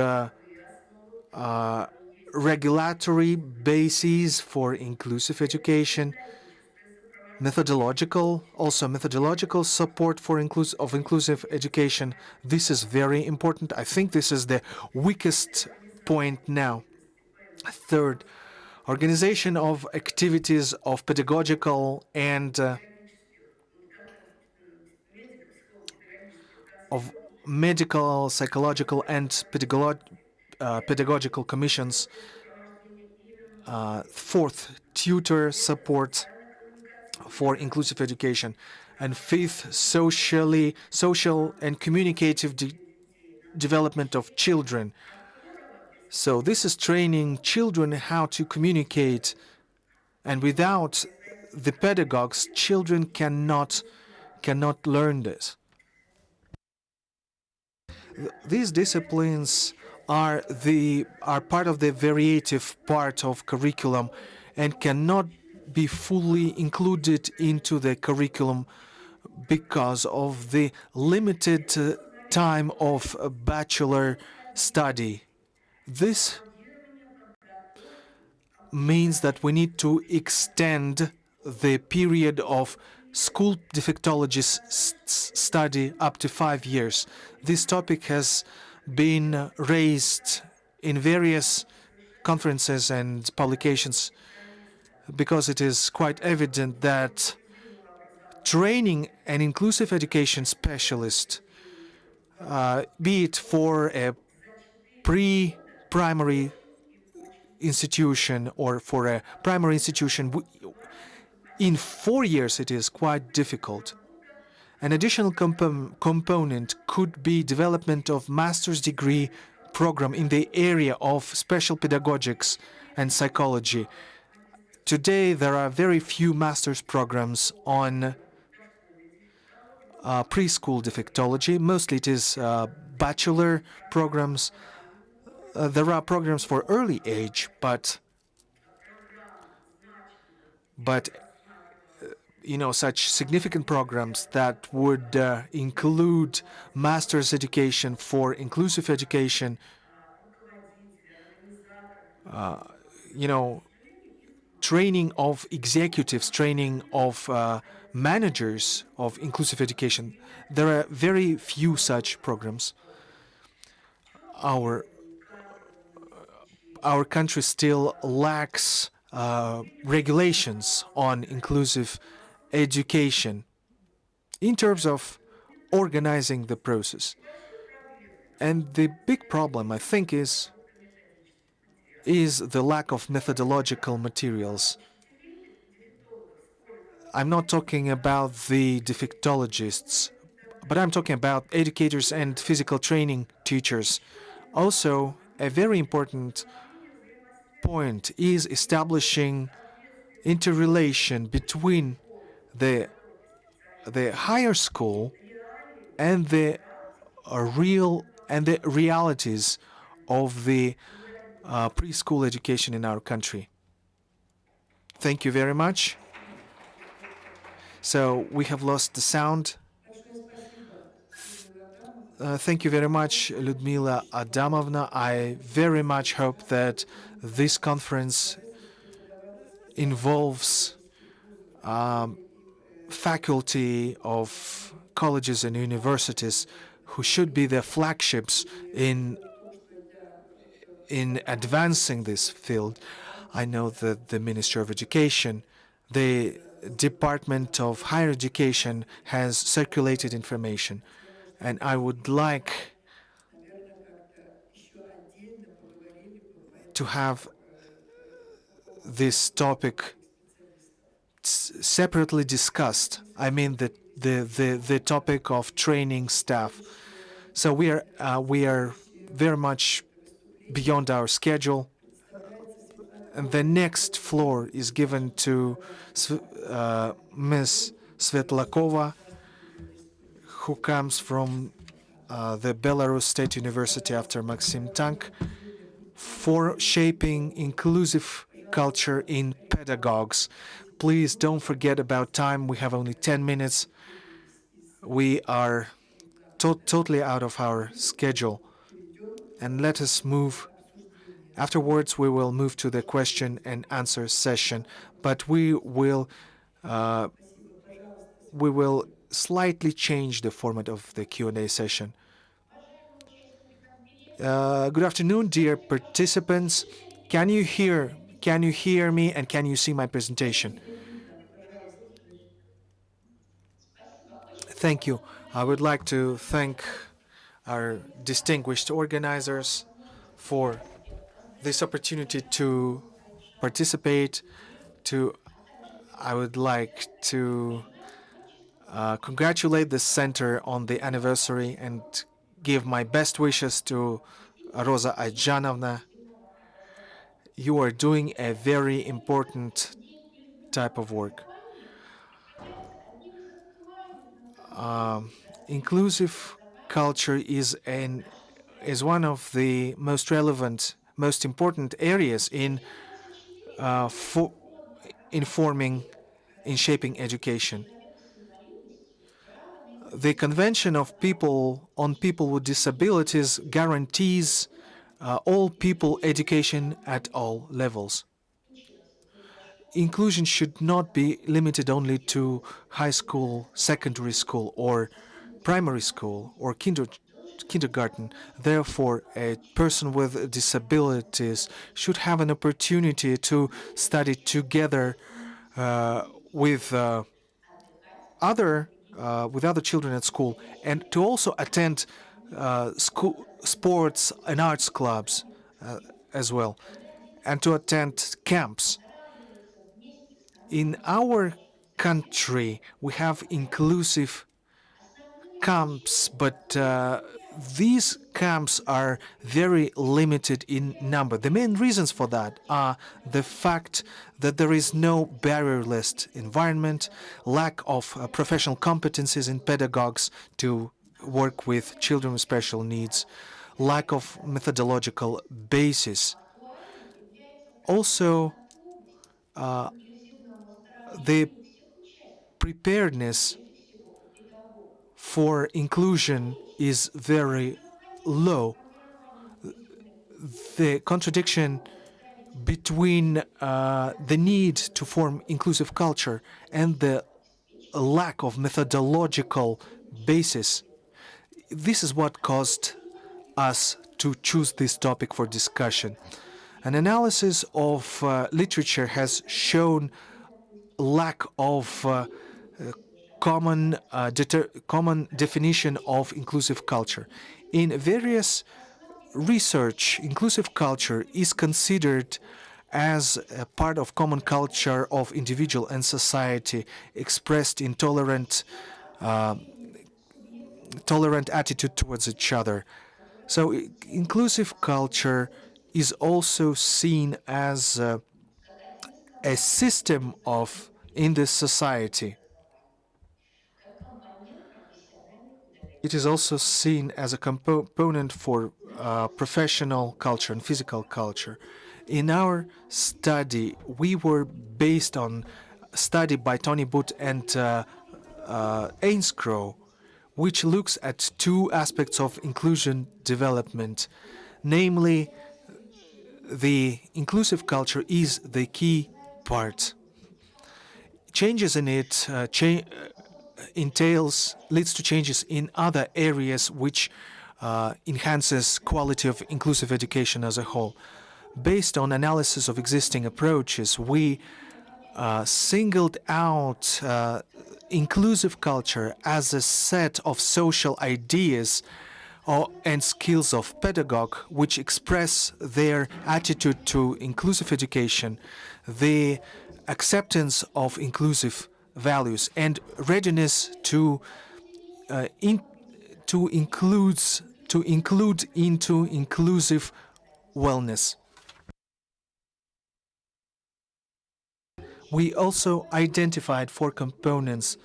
regulatory bases for inclusive education, methodological support for inclusive education. This is very important. I think this is the weakest point now. Third, organization of activities of pedagogical and of medical, psychological, and pedagogical commissions. Fourth, tutor support for inclusive education. And fifth, social and communicative development of children. So this is training children how to communicate, and without the pedagogues, children cannot learn this. These disciplines are part of the variative part of curriculum and cannot be fully included into the curriculum because of the limited time of bachelor study. This means that we need to extend the period of school defectology study up to 5 years. This topic has been raised in various conferences and publications because it is quite evident that training an inclusive education specialist, be it for a pre-primary institution or for a primary institution, in 4 years it is quite difficult. An additional component could be development of master's degree program in the area of special pedagogics and psychology. Today there are very few master's programs on preschool defectology. Mostly it is bachelor programs. There are programs for early age, but such significant programs that would include master's education for inclusive education, training of executives, training of managers of inclusive education. There are very few such programs. Our country still lacks regulations on inclusive education in terms of organizing the process. And the big problem, I think, is the lack of methodological materials. I'm not talking about the defectologists, but I'm talking about educators and physical training teachers. Also, a very important point is establishing interrelation between the higher school and the realities of the preschool education in our country. Thank you very much. So we have lost the sound. Thank you very much, Lyudmila Adamovna. I very much hope that this conference involves faculty of colleges and universities who should be the flagships in advancing this field. I know that the Ministry of Education, the Department of Higher Education has circulated information, and I would like to have this topic separately discussed. I mean the topic of training staff. So we are very much beyond our schedule, and the next floor is given to Ms. Svetlakova, who comes from the Belarus State University after Maxim Tank, for shaping inclusive culture in pedagogues. Please don't forget about time. We have only 10 minutes. We are totally out of our schedule. And let us move. Afterwards, we will move to the question and answer session. But we will we will slightly change the format of the Q&A session. Good afternoon, dear participants. Can you hear me and can you see my presentation? Thank you. I would like to thank our distinguished organizers for this opportunity to participate. I would like to congratulate the center on the anniversary and give my best wishes to Rosa Ayjanovna. You are doing a very important type of work. Inclusive culture is one of the most relevant, most important areas in shaping education. The Convention of People on People with Disabilities guarantees all people education at all levels. Inclusion should not be limited only to high school, secondary school, or primary school, or kindergarten. Therefore, a person with disabilities should have an opportunity to study together with other children at school, and to also attend school sports and arts clubs as well, and to attend camps. In our country, we have inclusive camps, but these camps are very limited in number. The main reasons for that are the fact that there is no barrier-less environment, lack of professional competencies in pedagogues to work with children with special needs, lack of methodological basis. Also, the preparedness for inclusion is very low. The contradiction between the need to form inclusive culture and the lack of methodological basis, this is what caused us to choose this topic for discussion. An analysis of literature has shown lack of common definition of inclusive culture. In various research, inclusive culture is considered as a part of common culture of individual and society expressed in tolerant attitude towards each other. So inclusive culture is also seen as a system in this society. It is also seen as a component for professional culture and physical culture. In our study, we were based on a study by Tony Booth and Ainscrow, which looks at two aspects of inclusion development. Namely, the inclusive culture is the key part. Changes in it leads to changes in other areas, which enhances quality of inclusive education as a whole. Based on analysis of existing approaches, we singled out inclusive culture as a set of social ideas and skills of pedagogue which express their attitude to inclusive education, the acceptance of inclusive values, and readiness to include into inclusive wellness. We also identified 4 components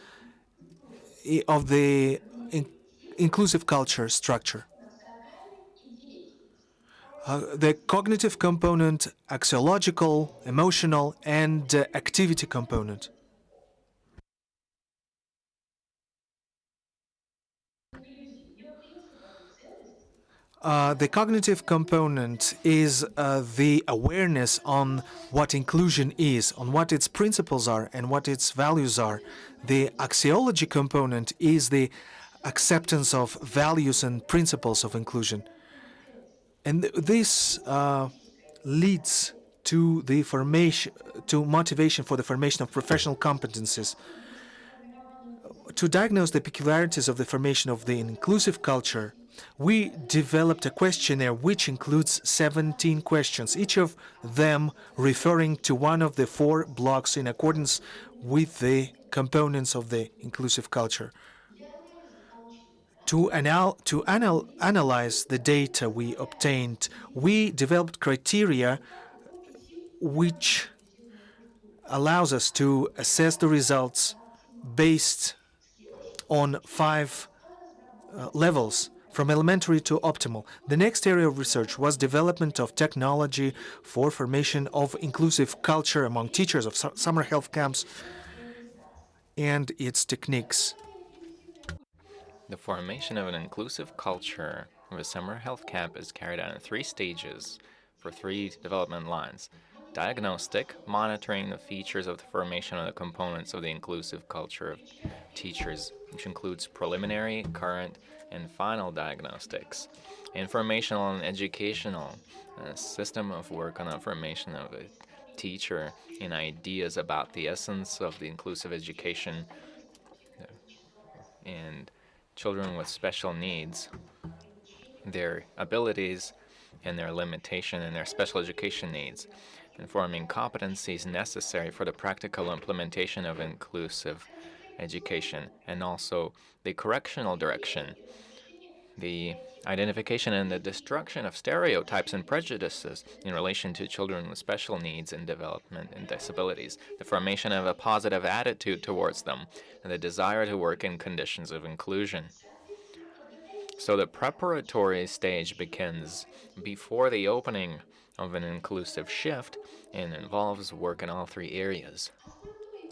of the inclusive culture structure. The cognitive component, axiological, emotional, and activity component. The cognitive component is the awareness on what inclusion is, on what its principles are and what its values are. The axiology component is the acceptance of values and principles of inclusion. And this leads to the formation, to motivation for the formation of professional competencies. To diagnose the peculiarities of the formation of the inclusive culture, we developed a questionnaire which includes 17 questions, each of them referring to one of the 4 blocks in accordance with the components of the inclusive culture. To analyze the data we obtained, we developed criteria which allows us to assess the results based on 5 levels, from elementary to optimal. The next area of research was development of technology for formation of inclusive culture among teachers of summer health camps and its techniques. The formation of an inclusive culture of a summer health camp is carried out in 3 stages for 3 development lines. Diagnostic, monitoring the features of the formation of the components of the inclusive culture of teachers, which includes preliminary, current, and final diagnostics. Informational and educational, a system of work on the formation of a teacher and ideas about the essence of the inclusive education and children with special needs, their abilities and their limitation and their special education needs, and forming competencies necessary for the practical implementation of inclusive education, and also the correctional direction, the identification and the destruction of stereotypes and prejudices in relation to children with special needs and development and disabilities, the formation of a positive attitude towards them, and the desire to work in conditions of inclusion. So the preparatory stage begins before the opening of an inclusive shift and involves work in all 3 areas.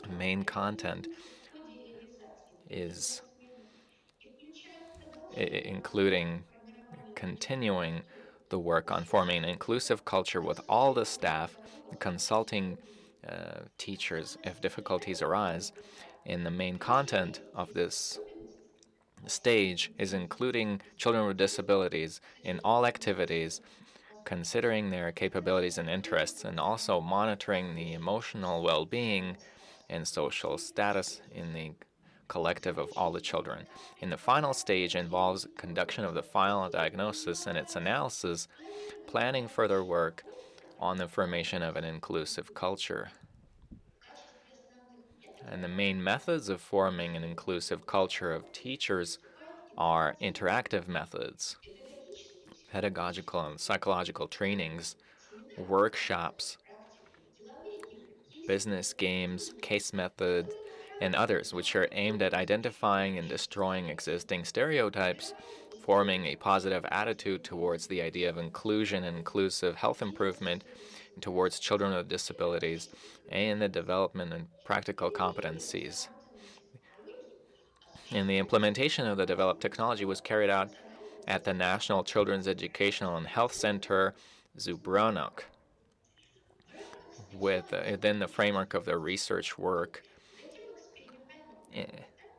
The main content is including continuing the work on forming an inclusive culture with all the staff, consulting teachers if difficulties arise. And the main content of this stage is including children with disabilities in all activities, considering their capabilities and interests, and also monitoring the emotional well-being and social status in the collective of all the children. In the final stage involves conduction of the final diagnosis and its analysis, planning further work on the formation of an inclusive culture. And the main methods of forming an inclusive culture of teachers are interactive methods, pedagogical and psychological trainings, workshops, business games, case methods, and others, which are aimed at identifying and destroying existing stereotypes, forming a positive attitude towards the idea of inclusion and inclusive health improvement, and towards children with disabilities, and the development and practical competencies. And the implementation of the developed technology was carried out at the National Children's Educational and Health Center, Zubronok, within the framework of their research work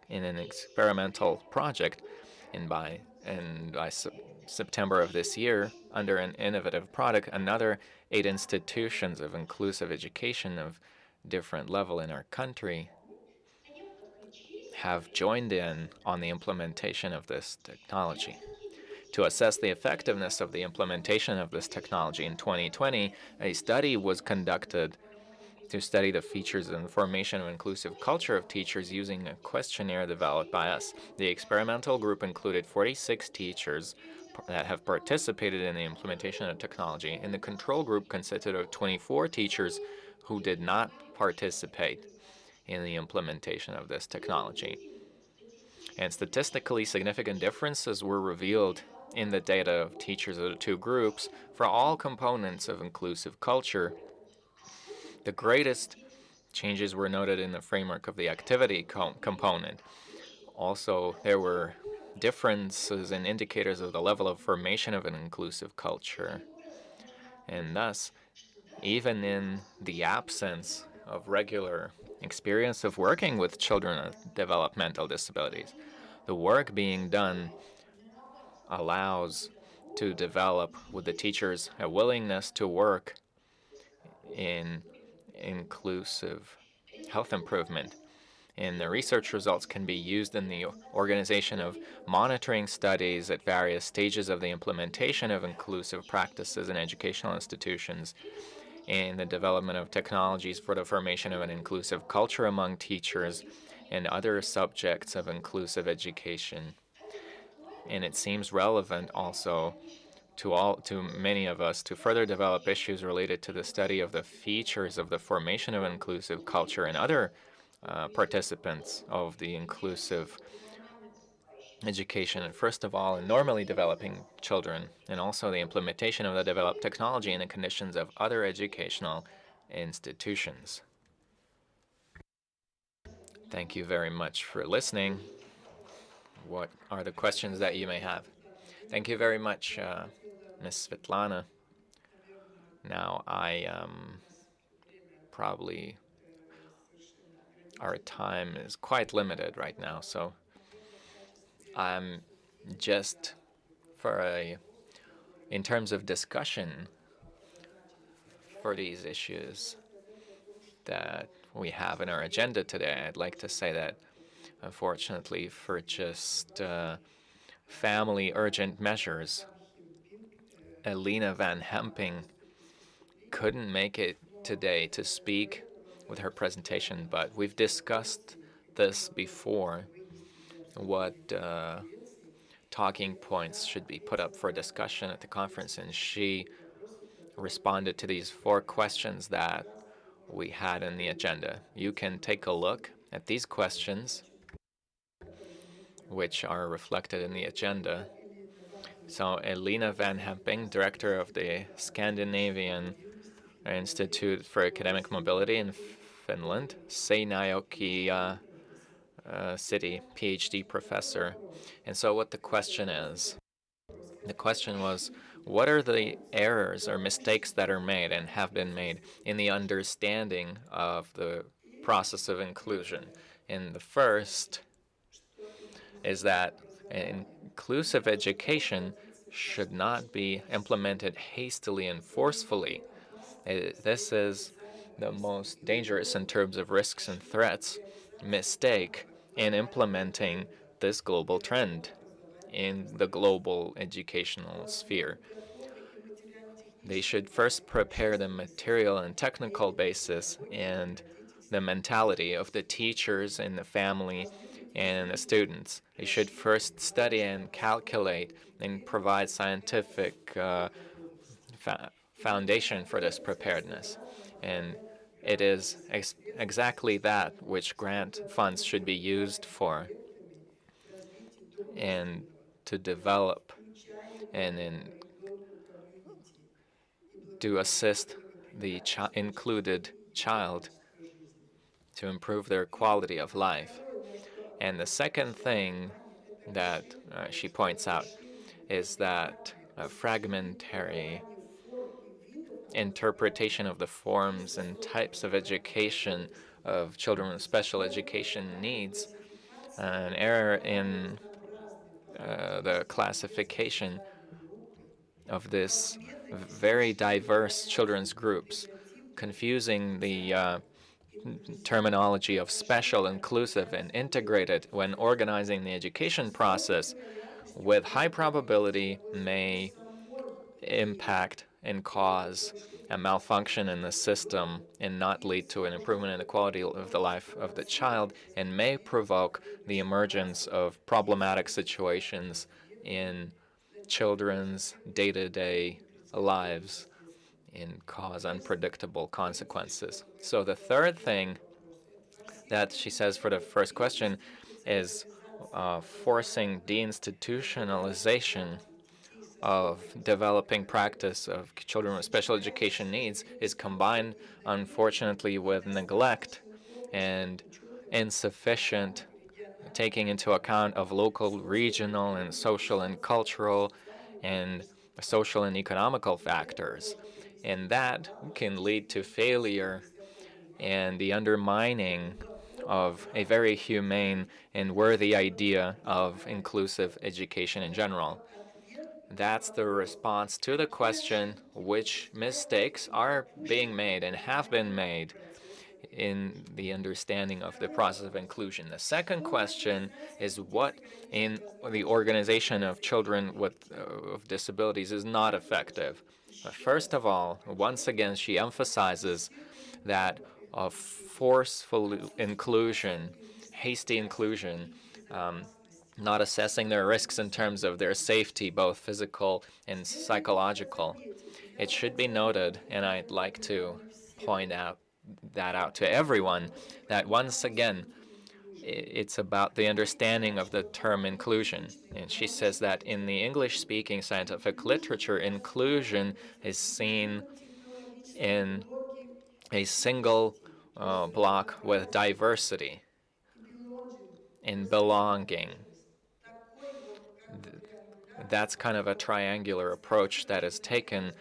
in an experimental project. And by September of this year, under an innovative product, another 8 institutions of inclusive education of different level in our country have joined in on the implementation of this technology. To assess the effectiveness of the implementation of this technology in 2020, a study was conducted to study the features and formation of inclusive culture of teachers using a questionnaire developed by us. The experimental group included 46 teachers that have participated in the implementation of technology, and the control group consisted of 24 teachers who did not participate in the implementation of this technology. And statistically significant differences were revealed in the data of teachers of the 2 groups for all components of inclusive culture. The greatest changes were noted in the framework of the activity component. Also, there were differences in indicators of the level of formation of an inclusive culture. And thus, even in the absence of regular experience of working with children with developmental disabilities, the work being done allows to develop with the teachers a willingness to work in inclusive health improvement. And the research results can be used in the organization of monitoring studies at various stages of the implementation of inclusive practices in educational institutions, in the development of technologies for the formation of an inclusive culture among teachers, and other subjects of inclusive education. And it seems relevant also to many of us to further develop issues related to the study of the features of the formation of inclusive culture and other participants of the inclusive education, and first of all, in normally developing children, and also the implementation of the developed technology in the conditions of other educational institutions. Thank you very much for listening. What are the questions that you may have? Thank you very much, Ms. Svetlana. Now, probably our time is quite limited right now, so I'm just in terms of discussion for these issues that we have in our agenda today, I'd like to say that unfortunately for just family urgent measures, Elina Van Hemping couldn't make it today to speak with her presentation, but we've discussed this before, what talking points should be put up for discussion at the conference, and she responded to these 4 questions that we had in the agenda. You can take a look at these questions, which are reflected in the agenda. So Elina Van Hemping, director of the Scandinavian Institute for Academic Mobility in Finland, Seinäjoki City, PhD professor. And so what the question is, the question was, what are the errors or mistakes that are made and have been made in the understanding of the process of inclusion? And the first is that inclusive education should not be implemented hastily and forcefully. This is the most dangerous in terms of risks and threats mistake in implementing this global trend in the global educational sphere. They should first prepare the material and technical basis and the mentality of the teachers and the family and the students. They should first study and calculate and provide scientific foundation for this preparedness. And it is exactly that which grant funds should be used for, and to develop and then to assist the included child to improve their quality of life. And the second thing that she points out is that a fragmentary interpretation of the forms and types of education of children with special education needs, an error in the classification of this very diverse children's groups, confusing the terminology of special, inclusive, and integrated when organizing the education process, with high probability may impact and cause a malfunction in the system and not lead to an improvement in the quality of the life of the child, and may provoke the emergence of problematic situations in children's day-to-day lives and cause unpredictable consequences. So the third thing that she says for the first question is forcing deinstitutionalization of developing practice of children with special education needs is combined, unfortunately, with neglect and insufficient taking into account of local, regional, and social and cultural and social and economical factors. And that can lead to failure and the undermining of a very humane and worthy idea of inclusive education in general. That's the response to the question which mistakes are being made and have been made in the understanding of the process of inclusion. The second question is what in the organization of children with of disabilities is not effective. First of all, once again, she emphasizes that of forceful inclusion, hasty inclusion, not assessing their risks in terms of their safety, both physical and psychological. It should be noted, and I'd like to point out to everyone, that once again, it's about the understanding of the term inclusion. And she says that in the English-speaking scientific literature, inclusion is seen in a single block with diversity and belonging. That's kind of a triangular approach that is taken,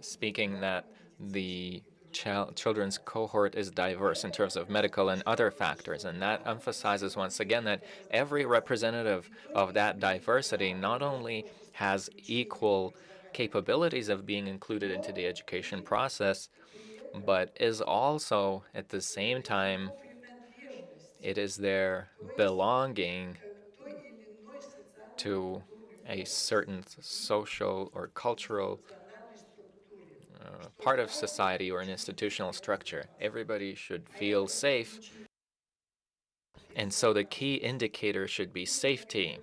speaking that the children's cohort is diverse in terms of medical and other factors. And that emphasizes once again that every representative of that diversity not only has equal capabilities of being included into the education process, but is also at the same time, it is their belonging to a certain social or cultural part of society or an institutional structure. Everybody should feel safe, and so the key indicator should be safety.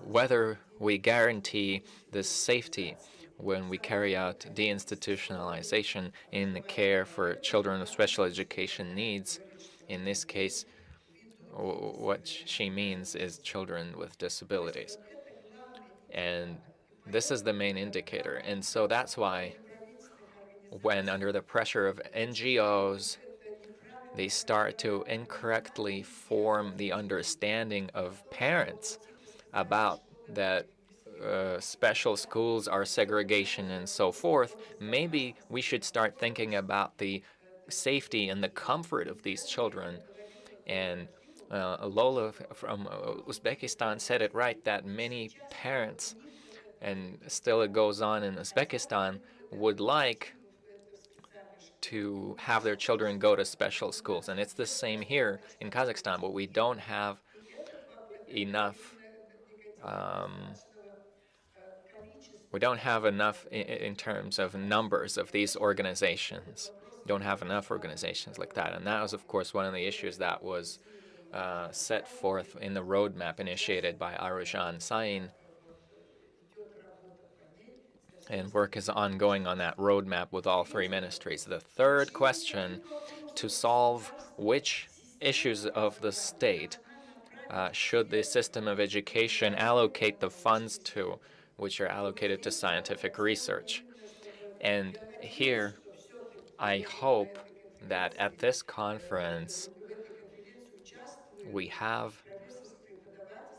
Whether we guarantee this safety when we carry out deinstitutionalization in the care for children with special education needs, in this case, what she means is children with disabilities. And this is the main indicator. And so that's why when under the pressure of NGOs, they start to incorrectly form the understanding of parents about that special schools are segregation and so forth, maybe we should start thinking about the safety and the comfort of these children. And Lola from Uzbekistan said it right, that many parents, and still it goes on in Uzbekistan, would like to have their children go to special schools. And it's the same here in Kazakhstan, but we don't have enough in terms of numbers of these organizations. We don't have enough organizations like that. And that was, of course, one of the issues that was set forth in the roadmap initiated by Aruzhan Sain. And work is ongoing on that roadmap with all three ministries. The third question, to solve which issues of the state should the system of education allocate the funds to, which are allocated to scientific research. And here, I hope that at this conference, we have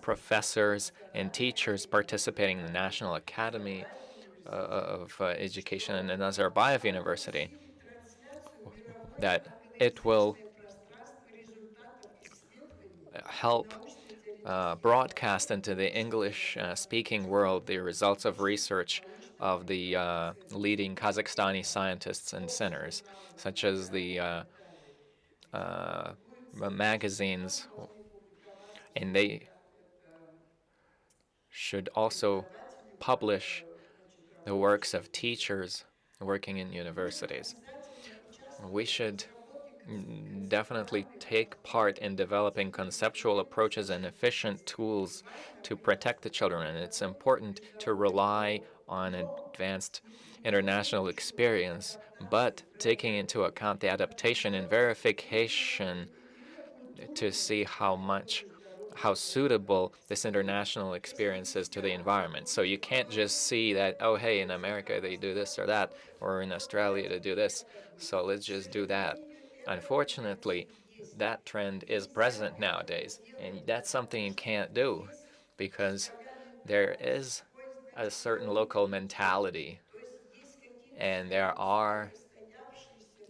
professors and teachers participating in the National Academy of Education and Nazarbayev University, that it will help broadcast into the English-speaking world the results of research of the leading Kazakhstani scientists and centers, such as the magazines, and they should also publish the works of teachers working in universities. We should definitely take part in developing conceptual approaches and efficient tools to protect the children. And it's important to rely on advanced international experience, but taking into account the adaptation and verification to see how how suitable this international experience is to the environment. So you can't just see that, oh, hey, in America they do this or that, or in Australia they do this, so let's just do that. Unfortunately, that trend is present nowadays, and that's something you can't do because there is a certain local mentality, and there are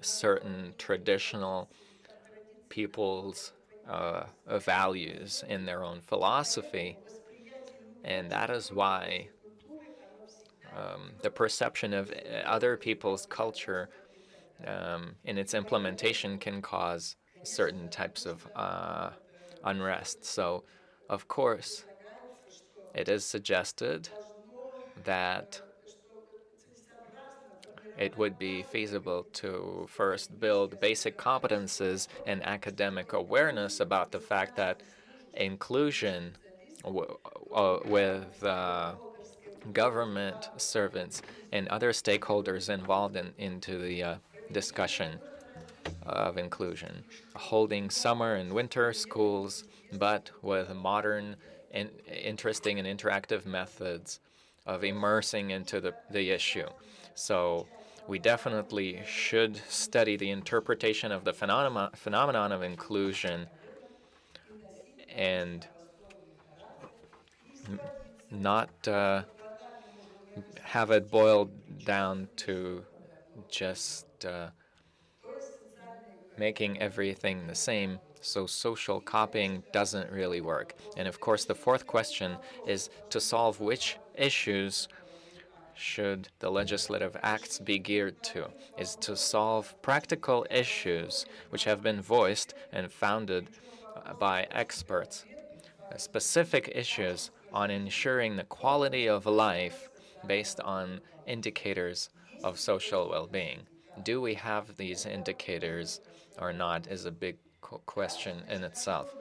certain traditional people's values in their own philosophy, and that is why the perception of other people's culture in its implementation can cause certain types of unrest. So, of course, it is suggested that it would be feasible to first build basic competences and academic awareness about the fact that inclusion with government servants and other stakeholders involved into the discussion of inclusion, holding summer and winter schools, but with modern, interesting, and interactive methods of immersing into the issue. So we definitely should study the interpretation of the phenomenon of inclusion and not have it boiled down to just making everything the same. So social copying doesn't really work. And of course, the fourth question is to solve which issues should the legislative acts be geared to, is to solve practical issues which have been voiced and founded by experts, specific issues on ensuring the quality of life based on indicators of social well-being. Do we have these indicators or not is a big question in itself.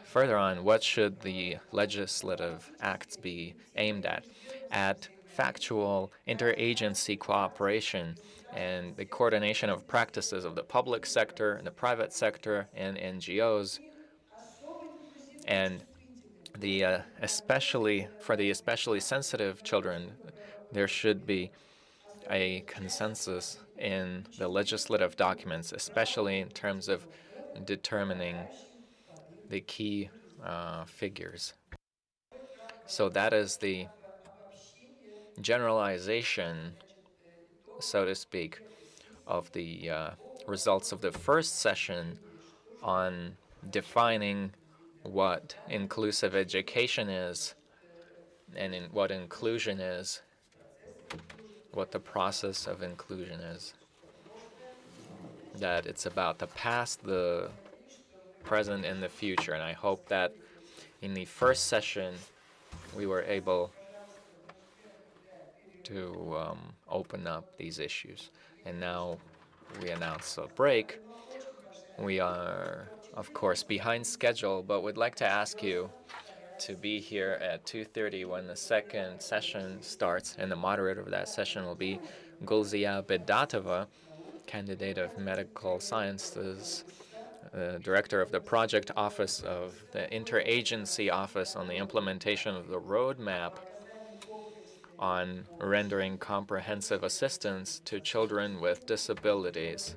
Further on, what should the legislative acts be aimed at? At factual interagency cooperation and the coordination of practices of the public sector, and the private sector, and NGOs, and the especially for the especially sensitive children, there should be a consensus in the legislative documents, especially in terms of determining the key figures. So that is the generalization, so to speak, of the results of the first session on defining what inclusive education is and what inclusion is, what the process of inclusion is. That it's about the past, the present, and the future. And I hope that in the first session we were able to open up these issues. And now we announce a break. We are, of course, behind schedule, but would like to ask you to be here at 2:30 when the second session starts, and the moderator of that session will be Gulzia Bedatova, candidate of medical sciences, director of the project office of the Interagency Office on the implementation of the roadmap on rendering comprehensive assistance to children with disabilities,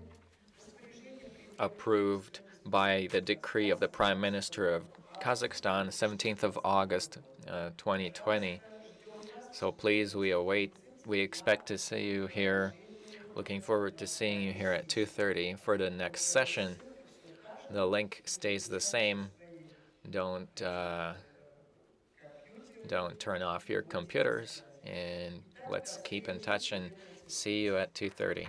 approved by the decree of the Prime Minister of Kazakhstan, 17th of August, 2020. So please, we expect to see you here. Looking forward to seeing you here at 2:30 for the next session. The link stays the same. Don't turn off your computers, and let's keep in touch and see you at 2:30.